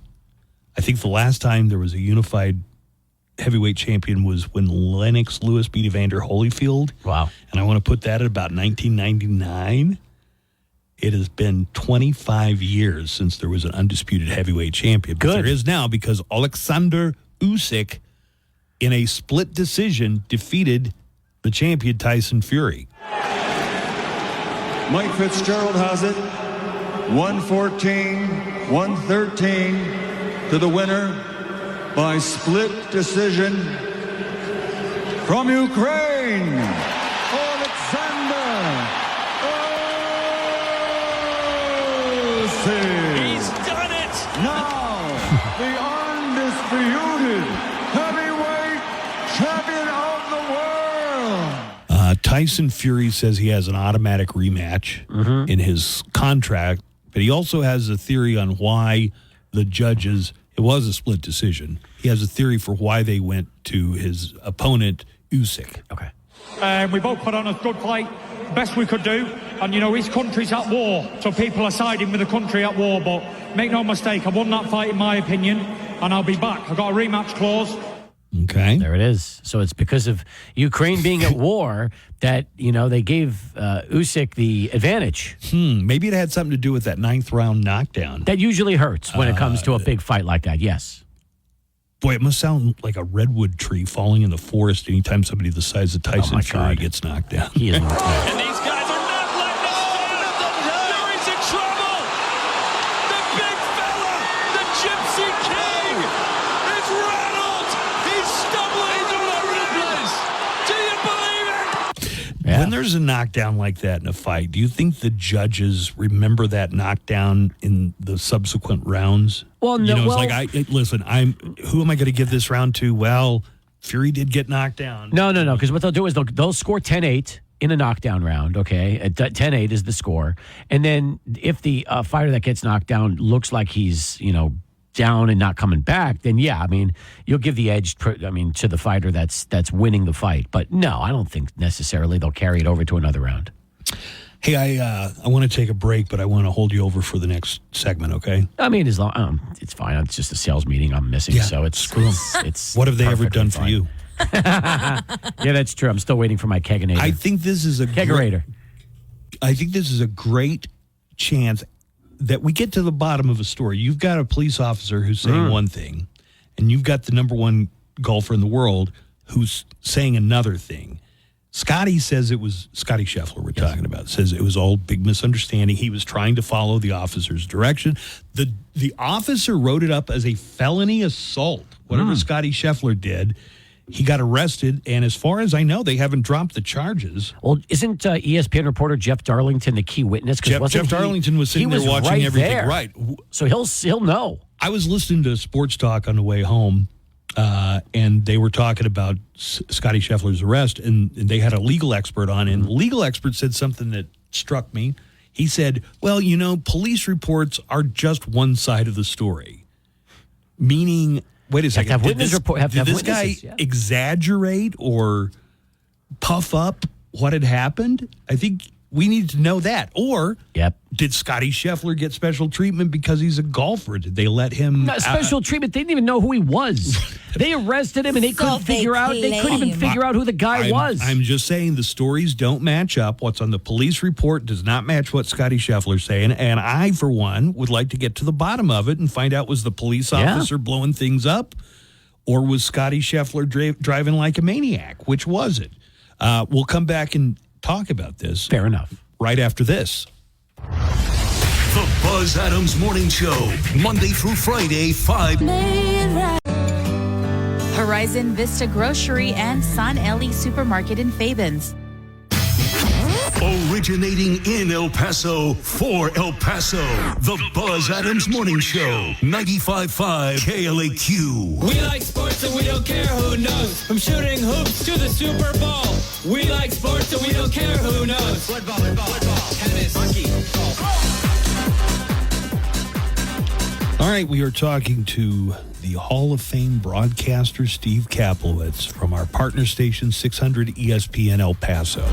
I think the last time there was a unified heavyweight champion was when Lennox Lewis beat Evander Holyfield. Wow. And I want to put that at about 1999. It has been 25 years since there was an undisputed heavyweight champion. But there is now, because Alexander Usyk, in a split decision, defeated the champion Tyson Fury. Mike Fitzgerald has it. 114-113 to the winner by split decision from Ukraine, Alexander Usyk. He's done it! Now, the undisputed heavyweight champion of the world. Tyson Fury says he has an automatic rematch in his contract, but he also has a theory on why the judges, it was a split decision. He has a theory for why they went to his opponent, Usyk. Okay. We both put on a good fight, best we could do. And, his country's at war, so people are siding with the country at war. But make no mistake, I won that fight in my opinion, and I'll be back. I've got a rematch clause. Okay. There it is. So it's because of Ukraine being at war that, they gave Usyk the advantage. Maybe it had something to do with that 9th round knockdown. That usually hurts when it comes to a big fight like that, yes. Boy, it must sound like a redwood tree falling in the forest anytime somebody the size of Tyson Fury gets knocked down. He is. And these guys are not letting us stand. Fury's in trouble. The big fella, the Gypsy King, is rattled. He's stumbling all over the place. Do you believe it? When there's a knockdown like that in a fight, do you think the judges remember that knockdown in the subsequent rounds? Well, no. It's like, who am I going to give this round to? Well, Fury did get knocked down. No. Because what they'll do is they'll score 10-8 in a knockdown round, okay? 10-8 is the score. And then if the fighter that gets knocked down looks like he's, down and not coming back, then you'll give the edge to the fighter that's winning the fight. But no, I don't think necessarily they'll carry it over to another round. Hey, I want to take a break, but I want to hold you over for the next segment, okay? As long it's fine. It's just a sales meeting I'm missing, so it's screw 'em. It's what have they ever done fine. for you? Yeah, that's true. I'm still waiting for my kegerator. I think this is a kegerator. I think this is a great chance that we get to the bottom of a story. You've got a police officer who's saying one thing, and you've got the number one golfer in the world who's saying another thing. Scotty says it was Scotty Scheffler we're talking about. Says it was all big misunderstanding. He was trying to follow the officer's direction. The officer wrote it up as a felony assault. Whatever Scotty Scheffler did, he got arrested, and as far as I know, they haven't dropped the charges. Well, isn't ESPN reporter Jeff Darlington the key witness? Jeff Darlington was sitting there watching everything. There. Right. So he'll know. I was listening to Sports Talk on the way home, and they were talking about Scotty Scheffler's arrest, and they had a legal expert on, and the legal expert said something that struck me. He said, well, police reports are just one side of the story, meaning... Wait a second. Did this guy exaggerate or puff up what had happened? I think we need to know that. Or did Scotty Scheffler get special treatment because he's a golfer? Did they let him... special treatment? They didn't even know who he was. They arrested him and they couldn't figure out. They couldn't even figure out who the guy was. I'm just saying the stories don't match up. What's on the police report does not match what Scotty Scheffler's saying. And I, for one, would like to get to the bottom of it and find out, was the police officer blowing things up? Or was Scotty Scheffler driving like a maniac? Which was it? We'll come back and talk about this. Fair enough. Right after this. The Buzz Adams Morning Show, Monday through Friday, 5. Horizon Vista Grocery and Son Eli Supermarket in Fabens. Originating in El Paso for El Paso, the Buzz Adams Morning Show, 95.5 KLAQ. We like sports and we don't care who knows. From shooting hoops to the Super Bowl. We like sports and we don't care who knows. Football, tennis, hockey, golf. All right, we are talking to the Hall of Fame broadcaster Steve Kaplowitz from our partner station 600 ESPN El Paso.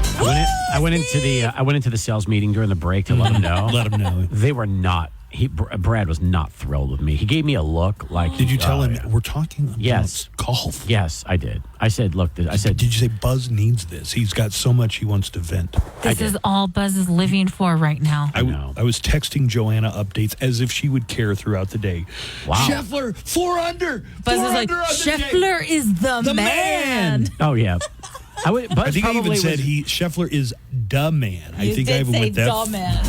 I went into the sales meeting during the break to let him know. Let him know. They were not. Brad was not thrilled with me. He gave me a look like. Did you tell him we're talking about golf? Yes, I did. I said, look, did you say Buzz needs this? He's got so much he wants to vent. This is all Buzz is living for right now. I was texting Joanna updates as if she would care throughout the day. Wow. Scheffler, 4 under. Buzz is like, Scheffler is the man. Oh, yeah. I think I even said Scheffler is the man. I think I even went that. The man.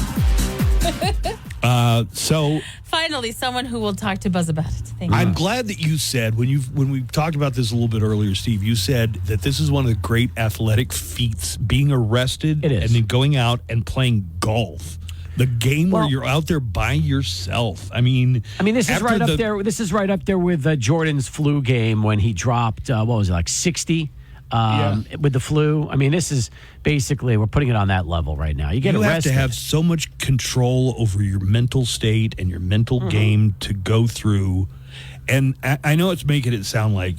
So finally, someone who will talk to Buzz about it. Thank you. I'm glad that you said when we talked about this a little bit earlier, Steve. You said that this is one of the great athletic feats: being arrested and then going out and playing golf. The game where you're out there by yourself. I mean, this is right up there. This is right up there with Jordan's flu game when he dropped. What was it, like 60? With the flu. I mean, this is basically, we're putting it on that level right now. You get arrested. You have to have so much control over your mental state and your mental game to go through. And I know it's making it sound like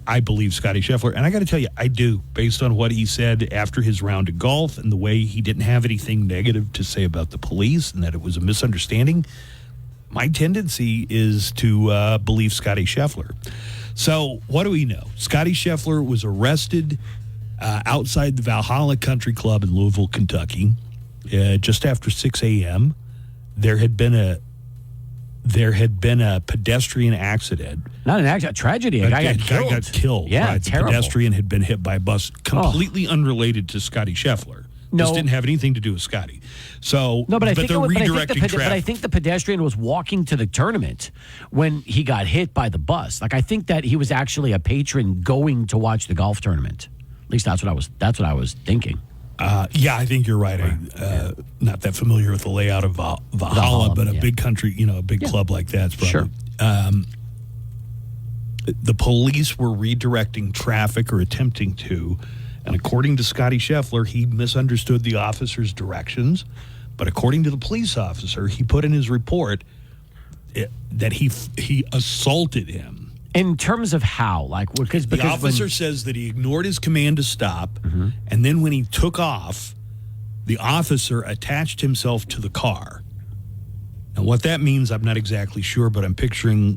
I believe Scotty Scheffler. And I got to tell you, I do, based on what he said after his round of golf and the way he didn't have anything negative to say about the police and that it was a misunderstanding. My tendency is to believe Scotty Scheffler. So what do we know? Scotty Scheffler was arrested outside the Valhalla Country Club in Louisville, Kentucky, just after 6 a.m. There had been a pedestrian accident. Not an accident, a tragedy. A guy got killed. Yeah, right. The terrible. pedestrian had been hit by a bus, completely unrelated to Scotty Scheffler. No. This didn't have anything to do with Scotty. So, no, but I think they're redirecting traffic. But I think the pedestrian was walking to the tournament when he got hit by the bus. Like, I think that he was actually a patron going to watch the golf tournament. At least that's what I was thinking. Yeah, I think you're right. I'm not that familiar with the layout of Valhalla, but a big country, a big club like that's probably. Sure. The police were redirecting traffic or attempting to, and according to Scotty Scheffler, he misunderstood the officer's directions. But according to the police officer, he put in his report that he assaulted him. In terms of how? Like, because the officer says that he ignored his command to stop, and then when he took off, the officer attached himself to the car. And what that means, I'm not exactly sure, but I'm picturing,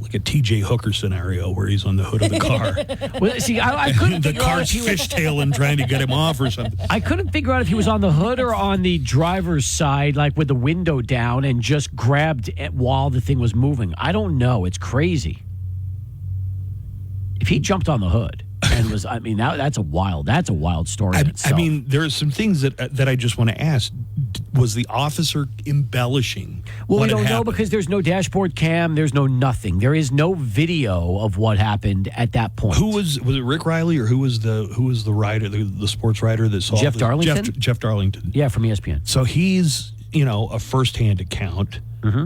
like a TJ Hooker scenario where he's on the hood of the car. Well, see, I couldn't the figure out car's if he was fishtailing trying to get him off or something. I couldn't figure out if he was on the hood or on the driver's side, like with the window down, and just grabbed it while the thing was moving. I don't know. It's crazy. If he jumped on the hood and was, that's a wild story in itself. There are some things that I just want to ask. Was the officer embellishing? Well, what we don't had know happened? because there's no dashboard cam. There's no nothing. There is no video of what happened at that point. Who was it? Rick Riley or who was the writer, the sports writer that saw Jeff Darlington? Jeff Darlington. Yeah, from ESPN. So he's a firsthand account.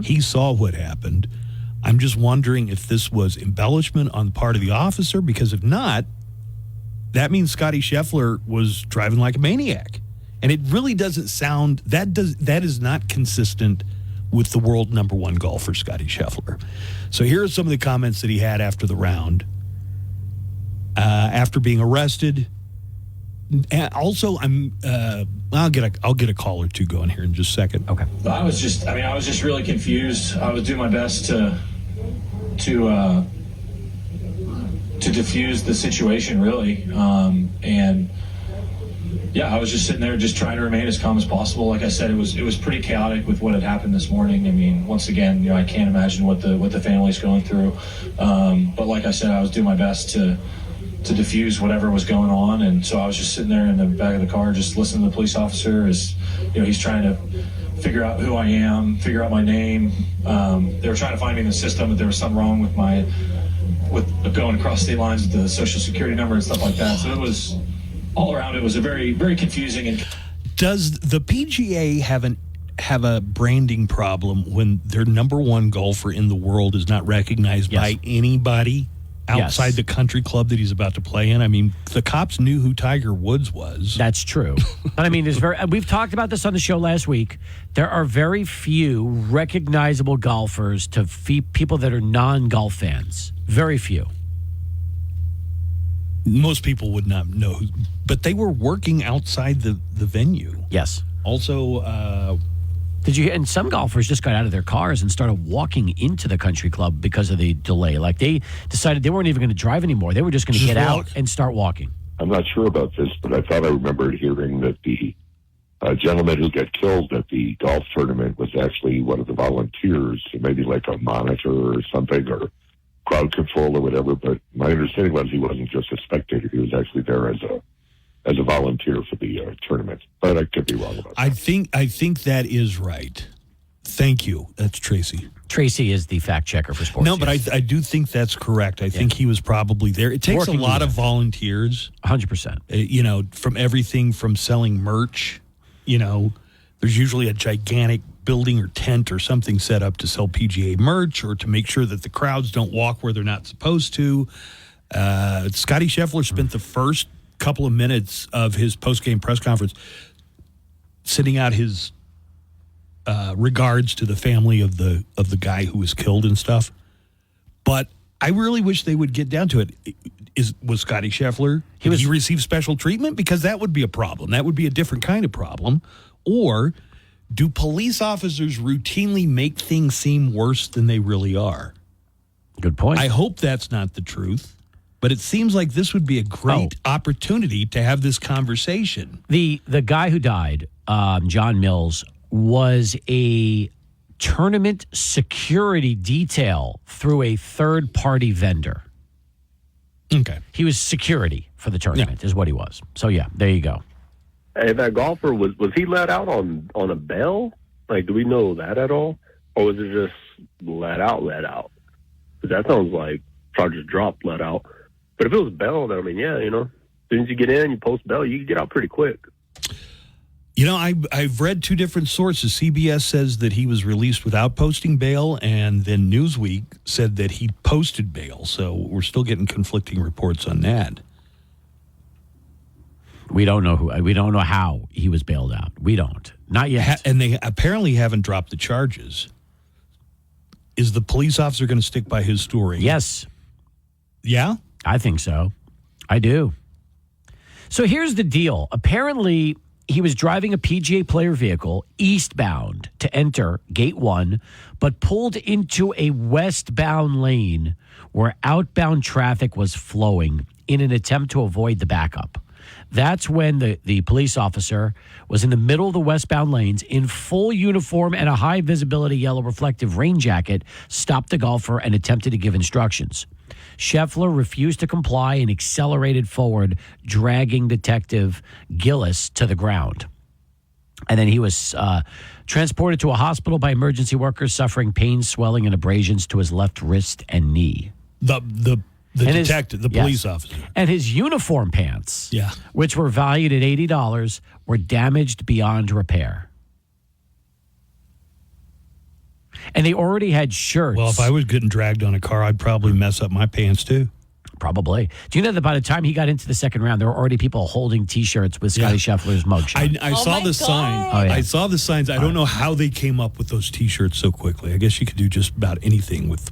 He saw what happened. I'm just wondering if this was embellishment on the part of the officer, because if not, that means Scotty Scheffler was driving like a maniac. And it really doesn't sound, that is not consistent with the world number one golfer, Scotty Scheffler. So here are some of the comments that he had after the round. After being arrested. And also, I'll get a call or two going here in just a second. Okay. I was just really confused. I was doing my best to diffuse the situation, really. And yeah, I was just sitting there just trying to remain as calm as possible. Like I said, it was pretty chaotic with what had happened this morning. Once again, I can't imagine what the family's going through. But like I said, I was doing my best to diffuse whatever was going on. And so I was just sitting there in the back of the car, just listening to the police officer as, he's trying to figure out who I am, figure out my name. They were trying to find me in the system, that there was something wrong with going across state lines with the social security number and stuff like that. So it was all around. It was a very, very confusing. And does the PGA have a branding problem when their number one golfer in the world is not recognized by anybody outside the country club that he's about to play in? The cops knew who Tiger Woods was. That's true. But we've talked about this on the show last week. There are very few recognizable golfers to people that are non-golf fans. Very few. Most people would not know who, but they were working outside the venue. Yes. Also, and some golfers just got out of their cars and started walking into the country club because of the delay. Like, they decided they weren't even going to drive anymore. They were just going to get out and start walking. I'm not sure about this, but I thought I remembered hearing that the gentleman who got killed at the golf tournament was actually one of the volunteers, maybe like a monitor or something, or crowd control or whatever. But my understanding was he wasn't just a spectator; he was actually there as a volunteer for the tournament. But I could be wrong about that. I think that is right. Thank you. That's Tracy. Tracy is the fact checker for sports. No, but I do think that's correct. I think he was probably there. It takes a lot of volunteers. 100%. From everything from selling merch. There's usually a gigantic building or tent or something set up to sell PGA merch or to make sure that the crowds don't walk where they're not supposed to. Scotty Scheffler spent the first couple of minutes of his post-game press conference sending out his regards to the family of the guy who was killed and stuff. But I really wish they would get down to it. Was Scotty Scheffler, did he receive special treatment? Because that would be a problem. That would be a different kind of problem. Or do police officers routinely make things seem worse than they really are? Good point. I hope that's not the truth, but it seems like this would be a great opportunity to have this conversation. The guy who died, John Mills, was a tournament security detail through a third-party vendor. Okay. He was security for the tournament, is what he was. So, yeah, there you go. Hey, that golfer, was he let out on a bail? Like, do we know that at all? Or was it just let out? Because that sounds like charges dropped, let out. But if it was bail, then, I mean, yeah, as soon as you get in, you post bail, you can get out pretty quick. I've read two different sources. CBS says that he was released without posting bail, and then Newsweek said that he posted bail. So we're still getting conflicting reports on that. We don't know how he was bailed out. We don't. Not yet. And they apparently haven't dropped the charges. Is the police officer going to stick by his story? Yes. Yeah? I think so. I do. So here's the deal. Apparently, he was driving a PGA Player vehicle eastbound to enter Gate 1, but pulled into a westbound lane where outbound traffic was flowing in an attempt to avoid the backup. That's when the police officer was in the middle of the westbound lanes in full uniform and a high visibility yellow reflective rain jacket, stopped the golfer and attempted to give instructions. Scheffler refused to comply and accelerated forward, dragging Detective Gillis to the ground. And then he was transported to a hospital by emergency workers, suffering pain, swelling, and abrasions to his left wrist and knee. The detective, the police officer. And his uniform pants, which were valued at $80, were damaged beyond repair. And they already had shirts. Well, if I was getting dragged on a car, I'd probably mess up my pants too. Probably. Do you know that by the time he got into the second round, there were already people holding T-shirts with Scottie Scheffler's mugshot? I saw the sign. Oh, yeah. I saw the signs. I don't know how they came up with those T-shirts so quickly. I guess you could do just about anything with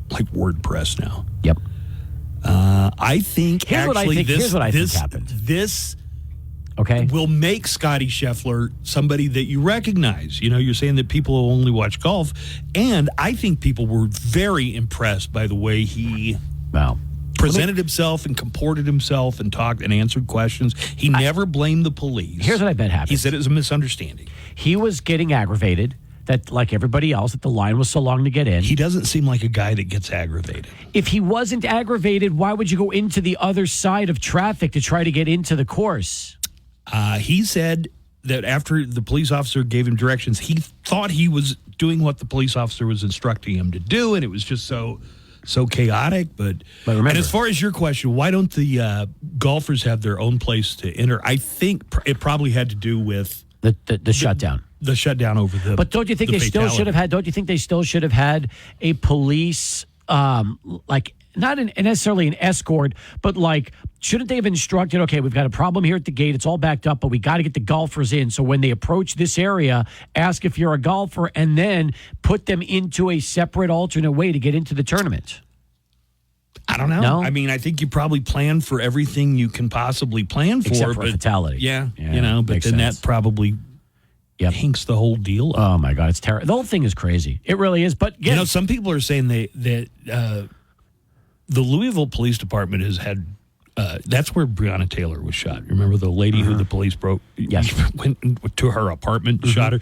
like WordPress now. Yep. I think here's what I think happened. This okay will make Scottie Scheffler somebody that you recognize. You're saying that people will only watch golf, and I think people were very impressed by the way he presented himself and comported himself and talked and answered questions. He never blamed the police. Here's what I bet happened. He said it was a misunderstanding. He was getting aggravated that, like everybody else, that the line was so long to get in. He doesn't seem like a guy that gets aggravated. If he wasn't aggravated, why would you go into the other side of traffic to try to get into the course? He said that after the police officer gave him directions, he thought he was doing what the police officer was instructing him to do, and it was just so chaotic. But remember, and as far as your question, why don't the golfers have their own place to enter? I think it probably had to do with the shutdown. The shutdown over the. But don't you think they still should have had? Don't you think they still should have had a police, like not necessarily an escort, but like shouldn't they have instructed? Okay, we've got a problem here at the gate. It's all backed up, but we got to get the golfers in. So when they approach this area, ask if you're a golfer, and then put them into a separate alternate way to get into the tournament. I don't know. No? I mean, I think you probably plan for everything you can possibly plan for. Except for a fatality. Yeah, but then that probably hinks the whole deal up. Oh, my God. It's terrible. The whole thing is crazy. It really is. But, some people are saying that the Louisville Police Department has had, that's where Breonna Taylor was shot. Remember the lady who the police went to her apartment and shot her?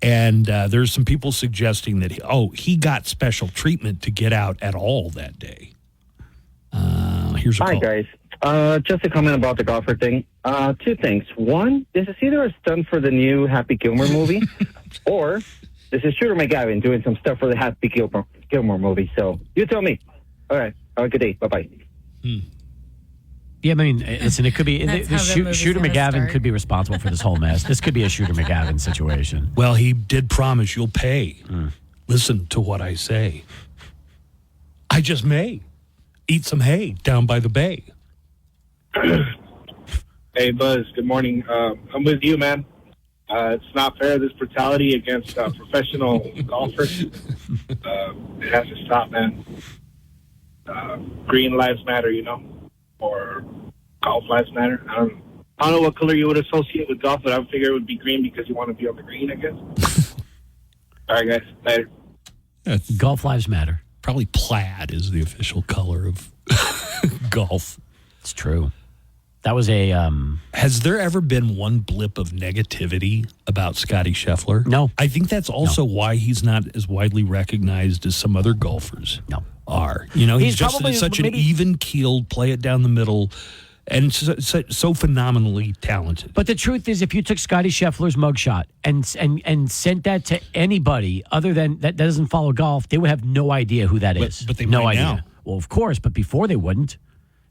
And there's some people suggesting that, he got special treatment to get out at all that day. Here's a call. Hi, guys. Just a comment about the golfer thing. Two things. One, this is either a stunt for the new Happy Gilmore movie, or this is Shooter McGavin doing some stuff for the Happy Gilmore movie. So you tell me. All right. Have a good day. Bye-bye. Yeah, I mean, listen, it could be Shooter McGavin could be responsible for this whole mess. This could be a Shooter McGavin situation. Well, he did promise you'll pay. Listen to what I say. I just may eat some hay down by the bay. Hey, Buzz. Good morning. I'm with you, man. It's not fair, this brutality against professional golfers. It has to stop, man. Green lives matter, or golf lives matter. I don't know what color you would associate with golf, but I would figure it would be green because you want to be on the green, I guess. All right, guys. Later. Golf lives matter. Probably plaid is the official color of golf. It's true. That was a... Has there ever been one blip of negativity about Scotty Scheffler? No. I think that's also why he's not as widely recognized as some other golfers are. You know, he's just such an even-keeled, play it down the middle, and so phenomenally talented. But the truth is, if you took Scotty Scheffler's mugshot and sent that to anybody other than that doesn't follow golf, they would have no idea who that is. But they no might idea. now. Well, of course, but before they wouldn't.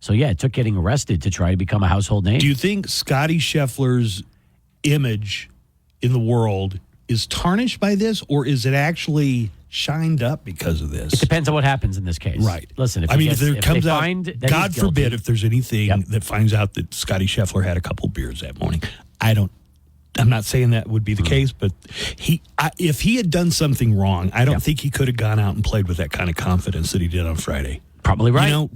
So, yeah, it took getting arrested to try to become a household name. Do you think Scotty Scheffler's image in the world is tarnished by this, or is it actually shined up because of this? It depends on what happens in this case. Right. Listen, if there comes out, that God forbid, if there's anything that finds out that Scotty Scheffler had a couple beers that morning, I'm not saying that would be the case, but if he had done something wrong, I don't think he could have gone out and played with that kind of confidence that he did on Friday. Probably right. You know,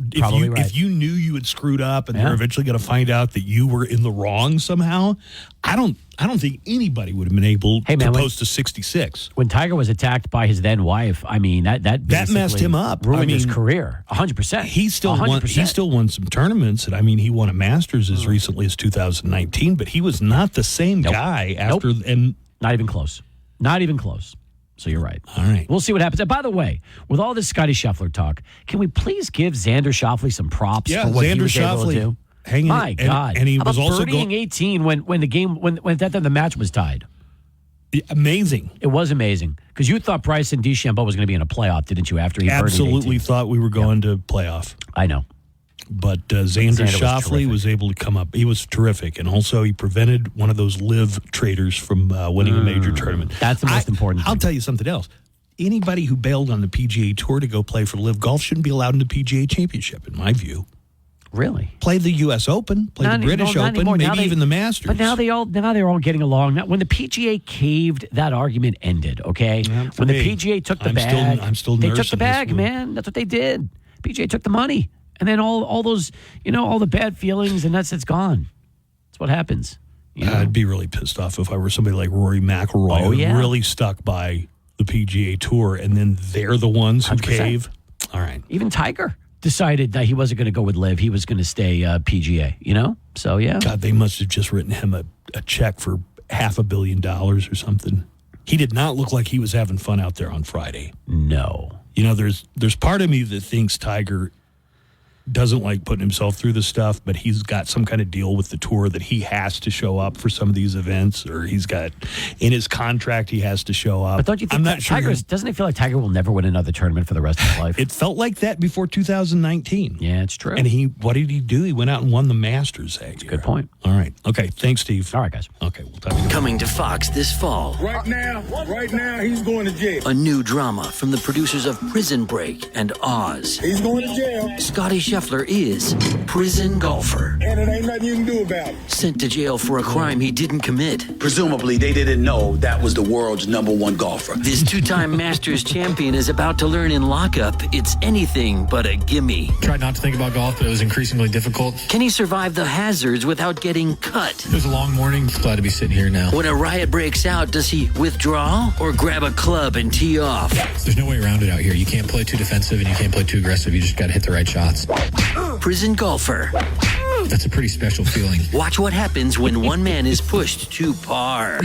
if you knew you had screwed up and they're eventually going to find out that you were in the wrong somehow, I don't think anybody would have been able to post a 66. When Tiger was attacked by his then wife, I mean that messed him up. Ruined his career 100%. He still won some tournaments, and I mean he won a Masters as recently as 2019, but he was not the same guy after and not even close. Not even close. So you're right. All right. We'll see what happens. And by the way, with all this Scotty Scheffler talk, can we please give Xander Schauffele some props for what he was able to do? My God. And he How was about also birdieing 18 when the match was tied. Amazing. It was amazing. Because you thought Bryson DeChambeau was going to be in a playoff, didn't you, after he absolutely thought we were going to playoff. I know. But Xander Schauffele was able to come up. He was terrific. And also he prevented one of those live traders from winning a major tournament. That's the most important thing. I'll tell you something else. Anybody who bailed on the PGA Tour to go play for Live Golf shouldn't be allowed in the PGA Championship, in my view. Really? Play the U.S. Open, play the British Open, maybe even the Masters. But now they're all getting along. Now, when the PGA caved, that argument ended, okay? When the PGA took the bag, they took the bag, man. That's what they did. PGA took the money. And then all those, all the bad feelings, and it's gone. That's what happens. I'd be really pissed off if I were somebody like Rory McIlroy who really stuck by the PGA Tour, and then they're the ones who 100%. cave. All right. Even Tiger decided that he wasn't going to go with Liv. He was going to stay PGA, So, yeah. God, they must have just written him a check for $500 million or something. He did not look like he was having fun out there on Friday. No. There's part of me that thinks Tiger doesn't like putting himself through this stuff, but he's got some kind of deal with the tour that he has to show up for some of these events, or he's got in his contract he has to show up. But don't you think doesn't it feel like Tiger will never win another tournament for the rest of his life? It felt like that before 2019. Yeah, it's true. And what did he do? He went out and won the Masters that year. Good point. All right. Okay. Thanks, Steve. All right, guys. Okay. We'll talk to you. Coming to Fox this fall. Right now, he's going to jail. A new drama from the producers of Prison Break and Oz. He's going to jail. Scotty Scheffler is prison golfer. And it ain't nothing you can do about it. Sent to jail for a crime he didn't commit. Presumably, they didn't know that was the world's #1 golfer. This two-time Masters champion is about to learn in lockup it's anything but a gimme. Tried not to think about golf, but it was increasingly difficult. Can he survive the hazards without getting cut? It was a long morning. Glad to be sitting here now. When a riot breaks out, does he withdraw or grab a club and tee off? There's no way around it out here. You can't play too defensive and you can't play too aggressive. You just got to hit the right shots. Prison golfer. That's a pretty special feeling. Watch what happens when one man is pushed to par.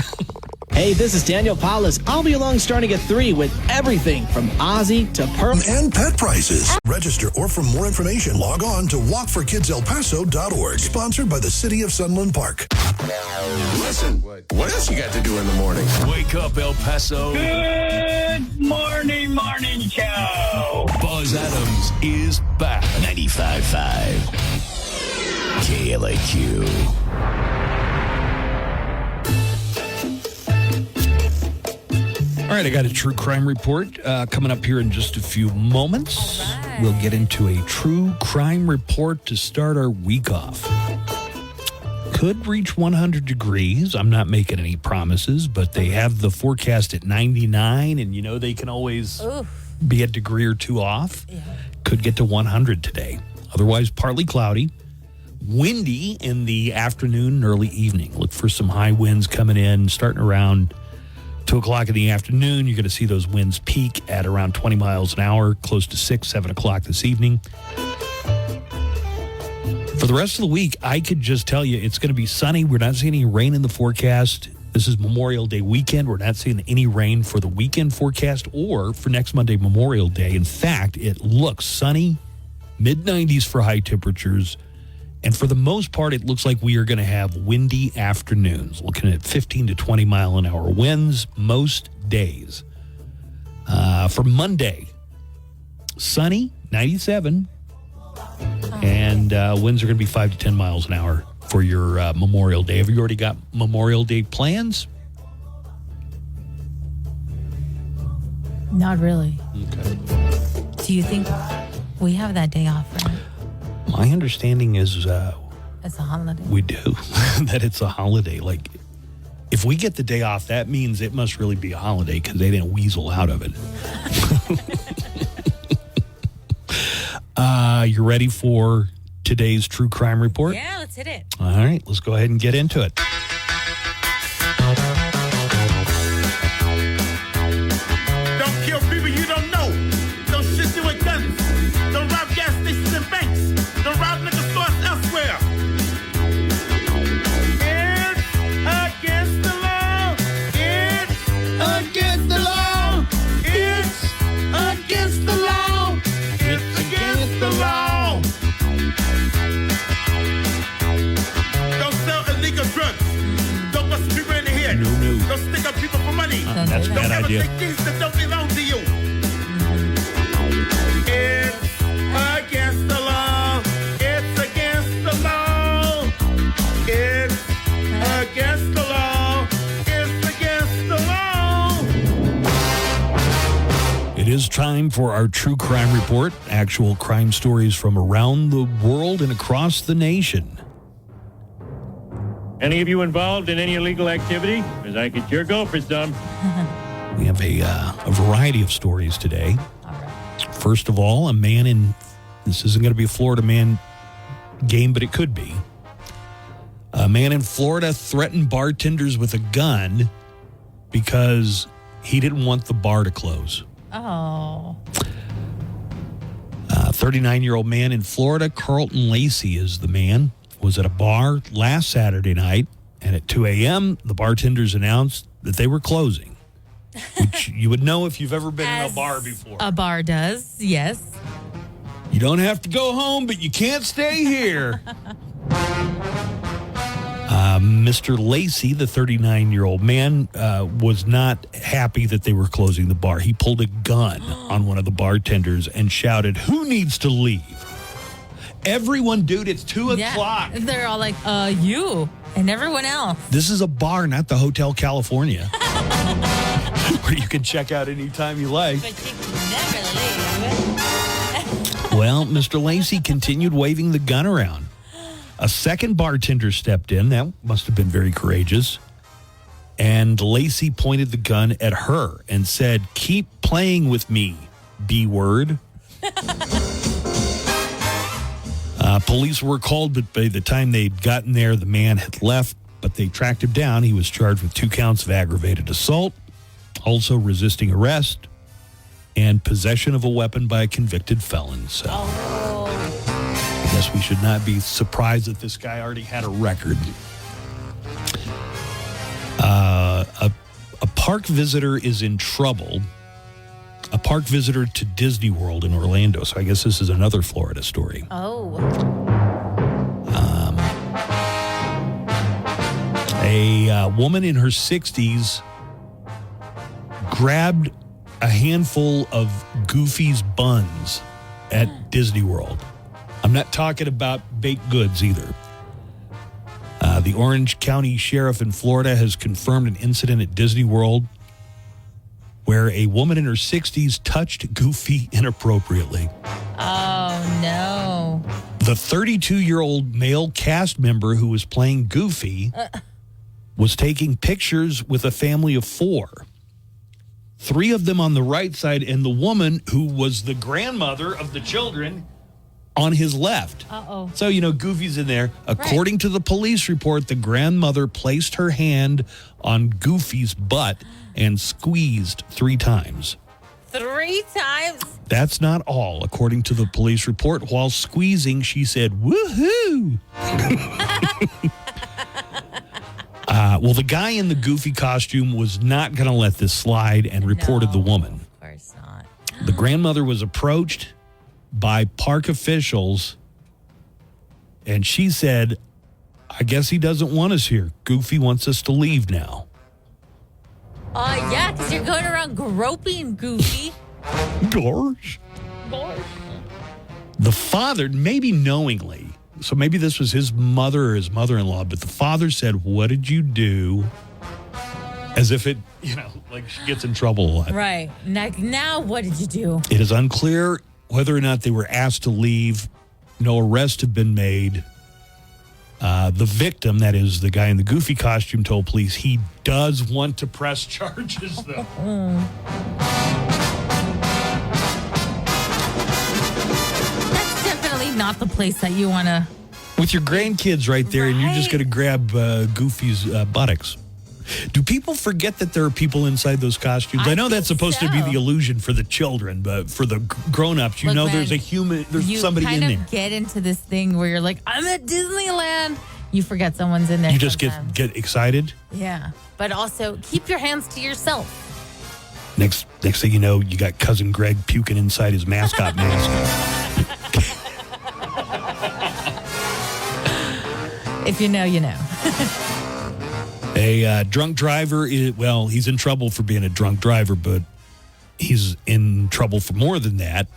Hey, this is Daniel Paulus. I'll be along starting at 3 with everything from Ozzy to Pearl and pet prices. Register or for more information, log on to walkforkidselpaso.org. Sponsored by the City of Sunland Park. Listen, what else you got to do in the morning? Wake up, El Paso. Good morning show. Buzz Adams is back. 95.5 KLAQ. All right, I got a true crime report coming up here in just a few moments. Right. We'll get into a true crime report to start our week off. Could reach 100 degrees. I'm not making any promises, but they have the forecast at 99, and they can always be a degree or two off. Yeah. Could get to 100 today. Otherwise, partly cloudy. Windy in the afternoon and early evening. Look for some high winds coming in, starting around 2 o'clock in the afternoon, you're going to see those winds peak at around 20 miles an hour, close to 6, 7 o'clock this evening. For the rest of the week, I could just tell you it's going to be sunny. We're not seeing any rain in the forecast. This is Memorial Day weekend. We're not seeing any rain for the weekend forecast or for next Monday, Memorial Day. In fact, it looks sunny, mid-90s for high temperatures. And for the most part, it looks like we are going to have windy afternoons, looking at 15 to 20 mile an hour winds most days. For Monday, sunny, 97. And winds are going to be 5 to 10 miles an hour for your Memorial Day. Have you already got Memorial Day plans? Not really. Okay. Do you think we have that day off, right? My understanding is It's a holiday. we do, that it's a holiday. Like, if we get the day off, that means it must really be a holiday because they didn't weasel out of it. You ready for today's True Crime Report? Yeah, let's hit it. All right, let's go ahead and get into it. Don't kill people you don't know. Don't shoot you with guns. Don't rob gas stations and banks. Don't rob liquor stores elsewhere. It's against the law. It's against the law. It's against the law. It's against the law. Don't sell illegal drugs. Don't bust people in the head. No. Don't stick up people for money. That's a bad Don't idea. ever take things that don't belong to you. It's against the law. It's against the law. It's against the law. It's against the law. It is time for our True Crime Report, actual crime stories from around the world and across the nation. Any of you involved in any illegal activity? Because I could sure go for some. We have a variety of stories today. First of all, a man in, this isn't going to be a Florida man game, but it could be. A man in Florida threatened bartenders with a gun because he didn't want the bar to close. Oh. A 39-year-old man in Florida, Carlton Lacey is the man, was at a bar last Saturday night, and at 2 a.m., the bartenders announced that they were closing, which you would know if you've ever been in a bar before. A bar does, yes. You don't have to go home, but you can't stay here. Mr. Lacey, the 39-year-old man, was not happy that they were closing the bar. He pulled a gun on one of the bartenders and shouted, "Who needs to leave?" Everyone, dude, it's 2 o'clock. They're all like, you and everyone else. This is a bar, not the Hotel California, where you can check out anytime you like. But you can never leave. Well, Mr. Lacey continued waving the gun around. A second bartender stepped in. That must have been very courageous. And Lacey pointed the gun at her and said, "Keep playing with me, B-word." Police were called, but by the time they'd gotten there, the man had left, but they tracked him down. He was charged with 2 counts of aggravated assault, also resisting arrest, and possession of a weapon by a convicted felon. So I guess we should not be surprised that this guy already had a record. A park visitor is in trouble. A park visitor to Disney World in Orlando. So I guess this is another Florida story. Oh. A woman in her 60s grabbed a handful of Goofy's buns at Disney World. I'm not talking about baked goods either. The Orange County Sheriff in Florida has confirmed an incident at Disney World where a woman in her 60s touched Goofy inappropriately. Oh, no. The 32-year-old male cast member who was playing Goofy was taking pictures with a family of 4. 3 of them on the right side, and the woman who was the grandmother of the children on his left. Uh-oh. So, Goofy's in there. According to the police report, the grandmother placed her hand on Goofy's butt and squeezed 3 times. 3 times? That's not all. According to the police report, while squeezing, she said, woohoo! Well, the guy in the Goofy costume was not going to let this slide and reported the woman. Of course not. The grandmother was approached by park officials, and she said, I guess he doesn't want us here. Goofy wants us to leave now. Yeah, because you're going around groping Goofy. Gosh. The father, maybe knowingly, so maybe this was his mother or his mother-in-law, but the father said, what did you do? As if it, like she gets in trouble a lot. Right. Now what did you do? It is unclear whether or not they were asked to leave. No arrests have been made. The victim, that is the guy in the Goofy costume, told police he does want to press charges, though. That's definitely not the place that you want to... With your grandkids right there, and you're just going to grab Goofy's buttocks. Do people forget that there are people inside those costumes? I know that's supposed to be the illusion for the children, but for the grown-ups, there's a human, there's somebody in there. You kind of get into this thing where you're like, I'm at Disneyland. You forget someone's in there. You just sometimes. get excited? Yeah. But also, keep your hands to yourself. Next thing you know, you got Cousin Greg puking inside his mascot mask. If you know, you know. A drunk driver, he's in trouble for being a drunk driver, but he's in trouble for more than that.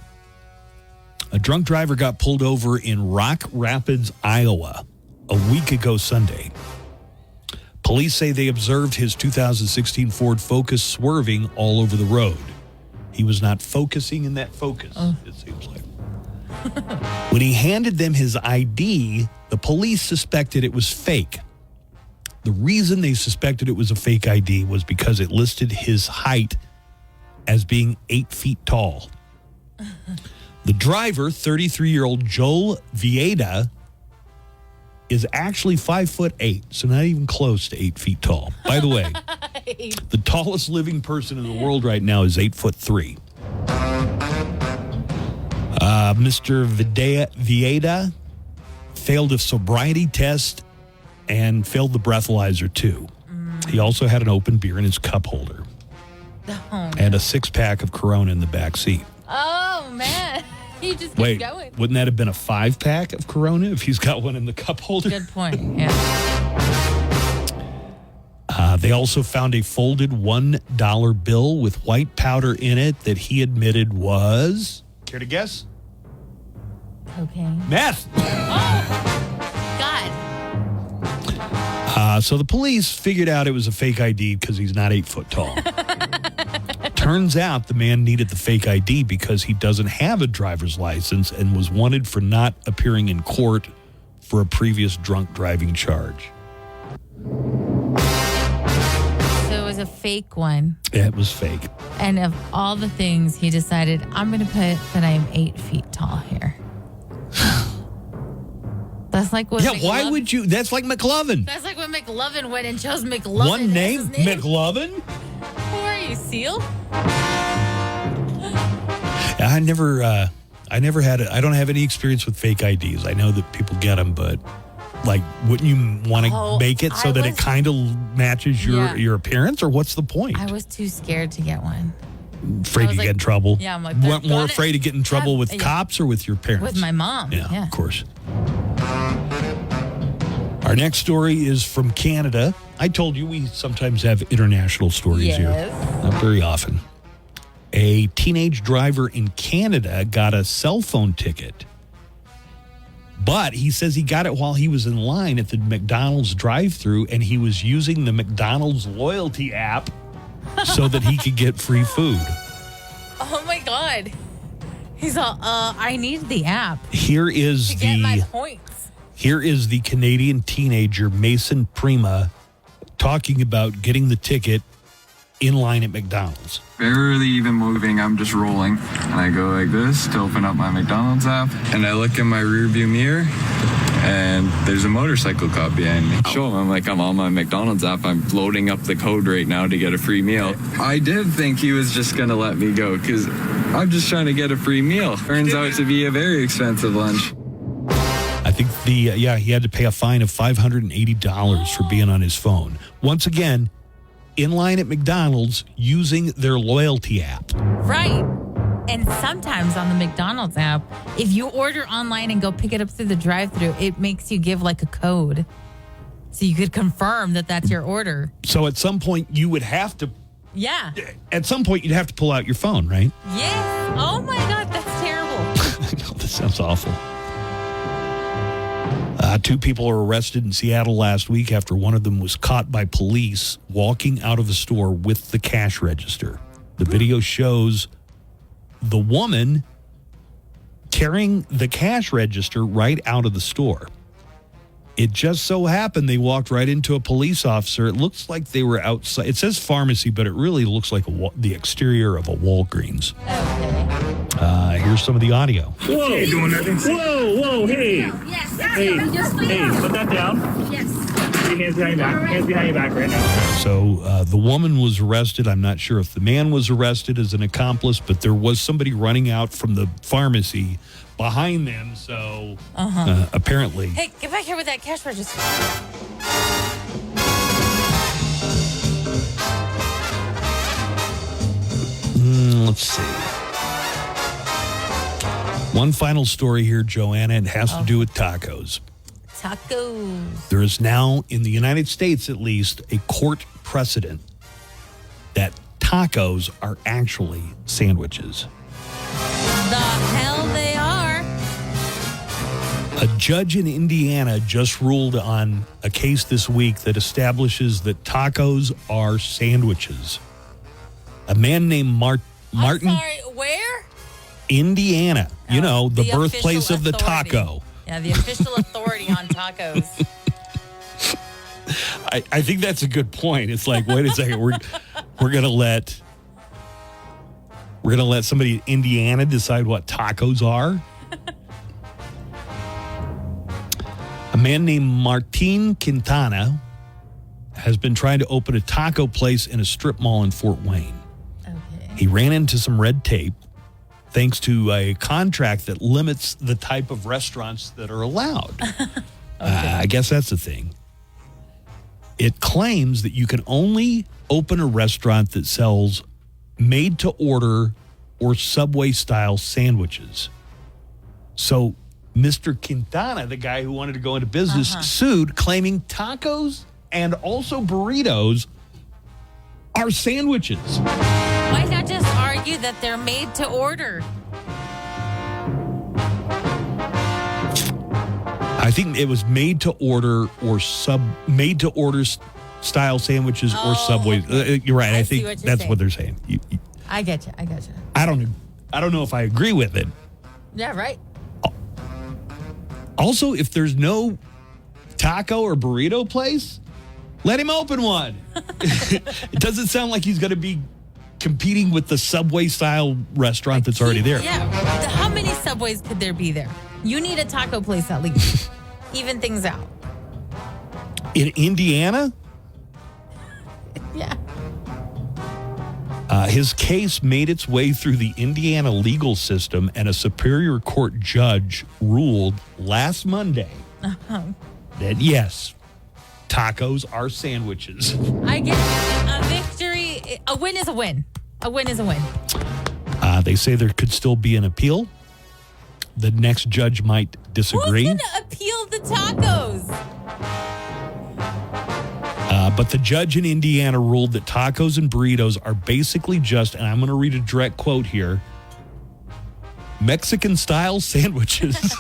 A drunk driver got pulled over in Rock Rapids, Iowa, a week ago Sunday. Police say they observed his 2016 Ford Focus swerving all over the road. He was not focusing in that focus, it seems like. When he handed them his ID, the police suspected it was fake. The reason they suspected it was a fake ID was because it listed his height as being 8 feet tall. The driver, 33-year-old Joel Vieda, is actually 5'8", so not even close to 8 feet tall. By the way, the tallest living person in the world right now is 8'3". Mr. Vieda failed a sobriety test and failed the breathalyzer too. He also had an open beer in his cup holder and a 6-pack of Corona in the back seat. Oh, man. He just keeps going. Wouldn't that have been a 5-pack of Corona if he's got one in the cup holder? Good point, yeah. They also found a folded $1 bill with white powder in it that he admitted was... Care to guess? Cocaine. Meth! God. So the police figured out it was a fake ID because he's not 8 foot tall. Turns out the man needed the fake ID because he doesn't have a driver's license and was wanted for not appearing in court for a previous drunk driving charge. So it was a fake one. Yeah, it was fake. And of all the things, he decided, I'm going to put that I'm 8 feet tall here. That's like what why would you? That's like McLovin. That's like when McLovin went and chose McLovin. One name? McLovin? Who are you, Seal? I never had it. I don't have any experience with fake IDs. I know that people get them, but like, wouldn't you want to make it so that it kind of matches your appearance, or what's the point? I was too scared to get one. Afraid to get in trouble? Yeah, I'm like... More afraid to get in trouble with cops or with your parents? With my mom. Yeah, of course. Our next story is from Canada. I told you we sometimes have international stories here. Not very often. A teenage driver in Canada got a cell phone ticket. But he says he got it while he was in line at the McDonald's drive-thru, and he was using the McDonald's loyalty app so that he could get free food. Oh, my God. He's all, I need the app. Here is to get my points. Here is the Canadian teenager, Mason Prima, talking about getting the ticket in line at McDonald's. Barely even moving, I'm just rolling. And I go like this to open up my McDonald's app. And I look in my rearview mirror, and there's a motorcycle cop behind me. Show him, I'm like, I'm on my McDonald's app. I'm loading up the code right now to get a free meal. I did think he was just going to let me go because I'm just trying to get a free meal. Turns out to be a very expensive lunch. I think he had to pay a fine of $580 for being on his phone. Once again, in line at McDonald's using their loyalty app. Right. And sometimes on the McDonald's app, if you order online and go pick it up through the drive-thru, it makes you give like a code. So you could confirm that that's your order. So at some point you would have to Yeah. At some point you'd have to pull out your phone, right? Yes. Oh my God, that's terrible. I know, this sounds awful. 2 people were arrested in Seattle last week after one of them was caught by police walking out of a store with the cash register. The video shows the woman carrying the cash register right out of the store. It just so happened they walked right into a police officer. It looks like they were outside. It says pharmacy, but it really looks like the exterior of a Walgreens. Here's some of the audio. Whoa, whoa, hey. Yes. Hey, put that down. Yes. Hands behind your back. Hands behind your back right now. So the woman was arrested. I'm not sure if the man was arrested as an accomplice, but there was somebody running out from the pharmacy behind them. So apparently. Hey, get back here with that cash register. Let's see. One final story here, Joanna. It has to do with tacos. Tacos. There is now, in the United States at least, a court precedent that tacos are actually sandwiches. The hell they are. A judge in Indiana just ruled on a case this week that establishes that tacos are sandwiches. A man named Martin. I'm sorry, where? Indiana. You know, the birthplace of the taco. Yeah, the official authority on tacos. I think that's a good point. It's like, wait a second, we're gonna let somebody in Indiana decide what tacos are. A man named Martin Quintana has been trying to open a taco place in a strip mall in Fort Wayne. Okay. He ran into some red tape thanks to a contract that limits the type of restaurants that are allowed. I guess that's the thing. It claims that you can only open a restaurant that sells made-to-order or Subway-style sandwiches. So Mr. Quintana, the guy who wanted to go into business, sued, claiming tacos and also burritos are sandwiches. Why not just argue that they're made to order? I think it was made to order or made to order style sandwiches or Subway. Okay. You're right. I think that's what they're saying. I get you. I don't know if I agree with it. Yeah, right. Also, if there's no taco or burrito place, let him open one. It doesn't sound like he's going to be competing with the Subway style restaurant that's already there. Yeah. How many Subways could there be there? You need a taco place at least. Even things out. In Indiana? Yeah. His case made its way through the Indiana legal system, and a Superior Court judge ruled last Monday that yes, tacos are sandwiches. I get a victory. A win is a win. A win is a win. They say there could still be an appeal. The next judge might disagree. Who's going to appeal the tacos? But the judge in Indiana ruled that tacos and burritos are basically just, and I'm going to read a direct quote here, Mexican-style sandwiches.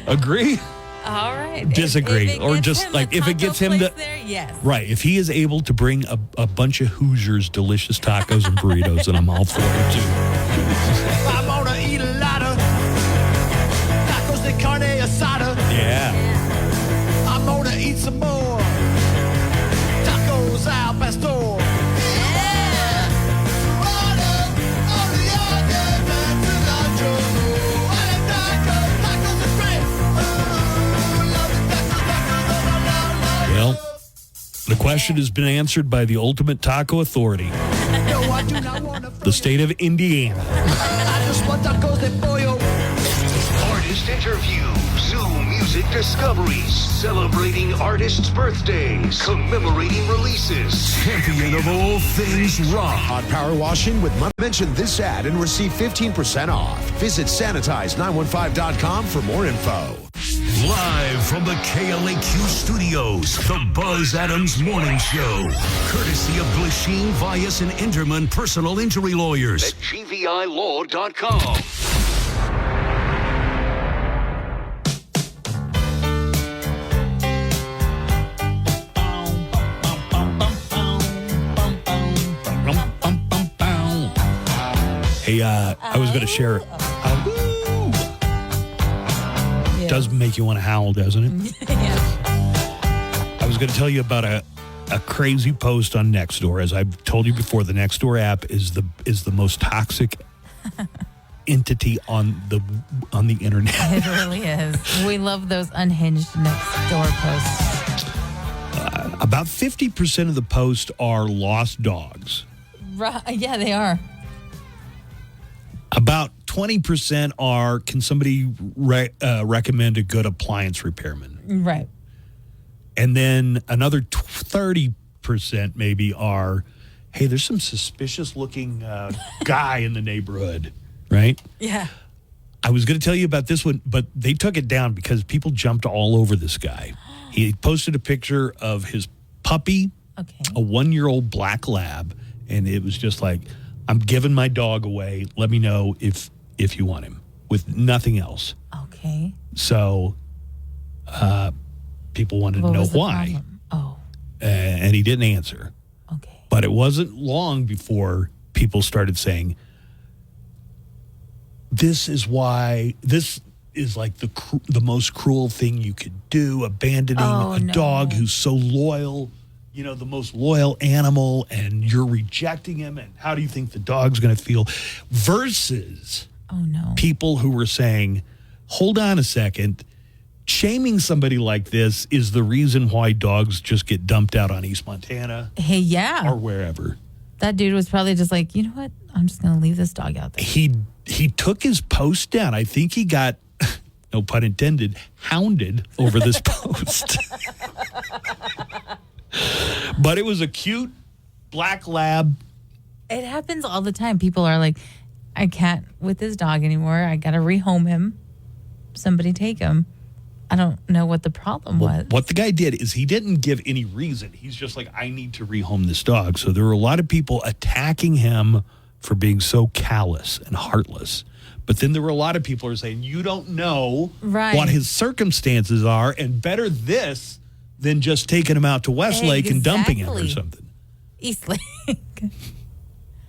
Agree? All right. Disagree. Or just like if it gets him to... There, yes. Right. If he is able to bring a bunch of Hoosiers delicious tacos and burritos, then I'm all for it too. I'm gonna eat a lot of tacos de carne asada. Yeah. I'm gonna eat some more tacos question has been answered by the ultimate taco authority, the state of Indiana. Artist interviews, Zoom music discoveries, celebrating artists' birthdays, commemorating releases, champion of all things rock. On power washing with money. Mention this ad and receive 15% off. Visit sanitize915.com for more info. Live from the KLAQ studios, the Buzz Adams Morning Show. Courtesy of Glasheen, Vyas, and Enderman Personal Injury Lawyers at GVILaw.com. Hey, I was going to share. Does make you want to howl, doesn't it? I was going to tell you about a crazy post on Nextdoor. As I've told you before, the Nextdoor app is the most toxic entity on the internet. It really is. We love those unhinged Nextdoor posts. About 50% of the posts are lost dogs. Right. Yeah, they are. About 20% are, can somebody recommend a good appliance repairman? Right. And then another 30% maybe are, hey, there's some suspicious looking guy in the neighborhood, right? Yeah. I was going to tell you about this one, but they took it down because people jumped all over this guy. He posted a picture of his puppy, a 1-year-old black lab, and it was just like, I'm giving my dog away. Let me know if you want him, with nothing else. Okay. So people wanted to know why. Oh. And he didn't answer. Okay. But it wasn't long before people started saying, this is like the most cruel thing you could do, abandoning a dog who's so loyal. You know, the most loyal animal, and you're rejecting him, and how do you think the dog's going to feel? Versus people who were saying, hold on a second, shaming somebody like this is the reason why dogs just get dumped out on East Montana. Hey, yeah. Or wherever. That dude was probably just like, you know what? I'm just going to leave this dog out there. He took his post down. I think he got, no pun intended, hounded over this post. But it was a cute black lab. It happens all the time. People are like, I can't with this dog anymore. I got to rehome him. Somebody take him. I don't know what the problem was. What the guy did is he didn't give any reason. He's just like, I need to rehome this dog. So there were a lot of people attacking him for being so callous and heartless. But then there were a lot of people who are saying, you don't know what his circumstances are, and better this than just taking him out to Westlake and dumping him or something. Eastlake.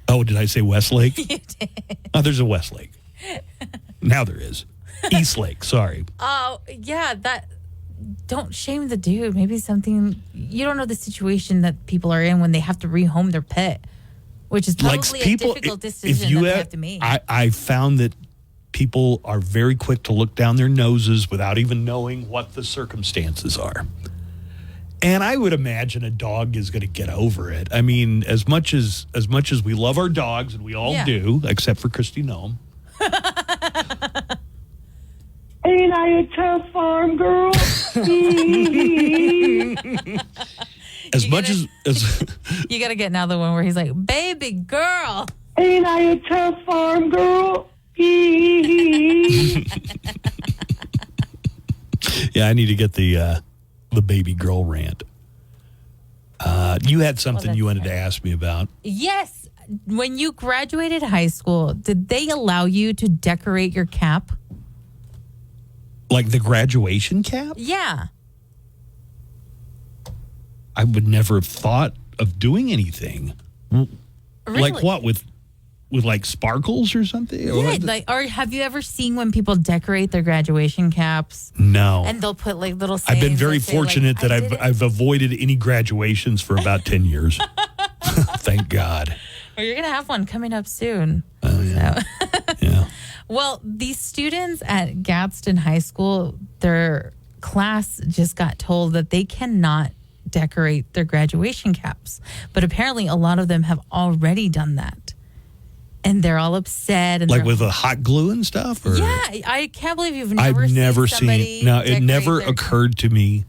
Oh, did I say Westlake? You did. Oh, there's a Westlake. Now there is. Eastlake, sorry. Oh, yeah, don't shame the dude. Maybe something, you don't know the situation that people are in when they have to rehome their pet, which is probably a difficult decision that they have to make. I found that people are very quick to look down their noses without even knowing what the circumstances are. And I would imagine a dog is going to get over it. I mean, as much as we love our dogs, and we all do, except for Christy Noam. Ain't I a tough farm girl? As much as you got to get now the one where he's like, baby girl. Ain't I a tough farm girl? Yeah, I need to get the baby girl rant. You had something you wanted to ask me about. Yes. When you graduated high school, did they allow you to decorate your cap? Like the graduation cap? Yeah. I would never have thought of doing anything. Really? Like what? With like sparkles or something? Yeah, or have you ever seen when people decorate their graduation caps? No. And they'll put like little sayings. I've been very fortunate that I've avoided any graduations for about 10 years. Thank God. Well, you're going to have one coming up soon. Oh, yeah. Yeah. Well, these students at Gadsden High School, their class just got told that they cannot decorate their graduation caps. But apparently a lot of them have already done that. And they're all upset. And like with the hot glue and stuff? Or? Yeah, I can't believe you've I've never seen somebody seen. No, it decorate never their- occurred to me.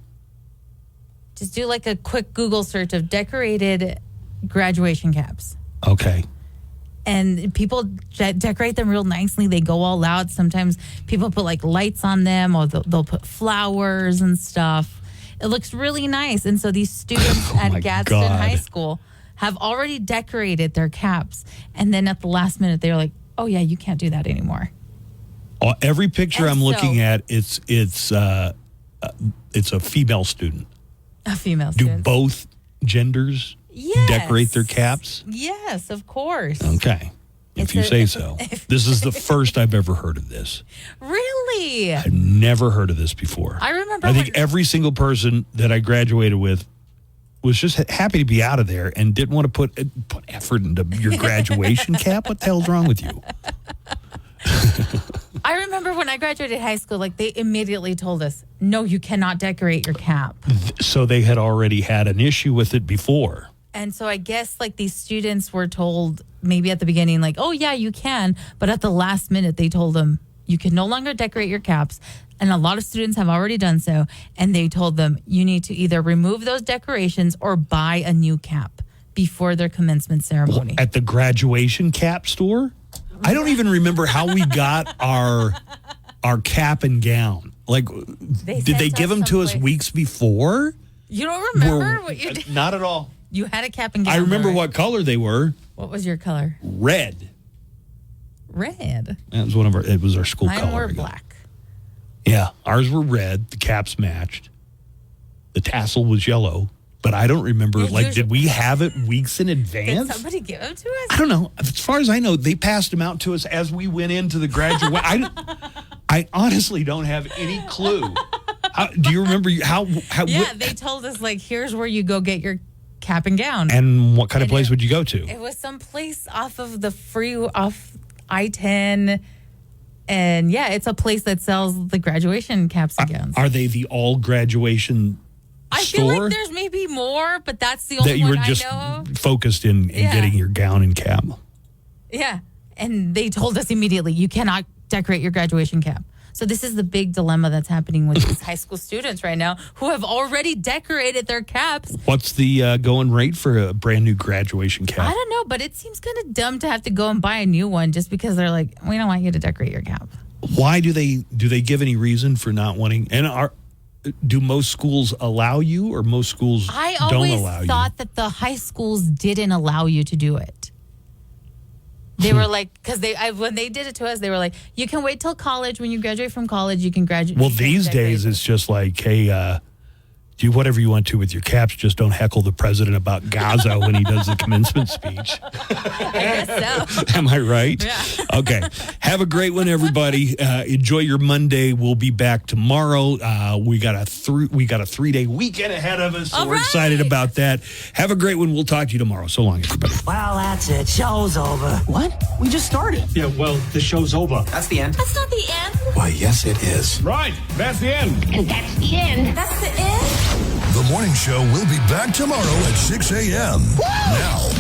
Just do like a quick Google search of decorated graduation caps. Okay. And people decorate them real nicely. They go all out. Sometimes people put like lights on them, or they'll put flowers and stuff. It looks really nice. And so these students at Gadsden God. High School have already decorated their caps. And then at the last minute, they're like, oh, yeah, you can't do that anymore. Every picture And I'm looking at, it's a female student. A female Do student. both genders Yes. decorate their caps? Yes, of course. Okay. If you say so. This is the first I've ever heard of this. Really? I've never heard of this before. I remember I think every single person that I graduated with was just happy to be out of there and didn't want to put effort into your graduation cap. What the hell's wrong with you? I remember when I graduated high school, like they immediately told us, no, you cannot decorate your cap. So they had already had an issue with it before. And so I guess like these students were told maybe at the beginning, like, oh, yeah, you can. But at the last minute, they told them you can no longer decorate your caps. And a lot of students have already done so. And they told them you need to either remove those decorations or buy a new cap before their commencement ceremony. At the graduation cap store? I don't even remember how we got our cap and gown. Like, did they give them to us weeks before? You don't remember what you did? Not at all. You had a cap and gown. I remember right? what color they were. What was your color? Red. Red. That was it was our school Mine color. were black. Yeah, ours were red. The caps matched. The tassel was yellow. But I don't remember, did we have it weeks in advance? Did somebody give them to us? I don't know. As far as I know, they passed them out to us as we went into the graduation. I honestly don't have any clue. Do you remember how Yeah, they told us, like, here's where you go get your cap and gown. And what kind of place would you go to? It was some place off I-10. And yeah, it's a place that sells the graduation caps and gowns. Are they the all graduation I store? feel like there's maybe more, but that's the only that you one were just I know of. focused in getting your gown and cap. Yeah. And they told us immediately, you cannot decorate your graduation cap. So this is the big dilemma that's happening with these high school students right now who have already decorated their caps. What's the going rate for a brand new graduation cap? I don't know, but it seems kind of dumb to have to go and buy a new one just because they're like, we don't want you to decorate your cap. Why do they give any reason for not wanting? And do most schools allow you, or most schools I don't always allow you? thought that the high schools didn't allow you to do it. They were like, because when they did it to us, they were like, you can wait till college. When you graduate from college, you can graduate. Well, these days it's just like, hey, do whatever you want to with your caps. Just don't heckle the president about Gaza when he does the commencement speech. I guess so. Am I right? Yeah. Okay. Have a great one, everybody. Enjoy your Monday. We'll be back tomorrow. We got a 3-day weekend ahead of us, so we're excited about that. Have a great one. We'll talk to you tomorrow. So long, everybody. Well, that's it. Show's over. What? We just started. Yeah, well, the show's over. That's the end. That's not the end. Why, yes, it is. Right. That's the end. And that's the end. That's the end. The morning show will be back tomorrow at 6 a.m. Now.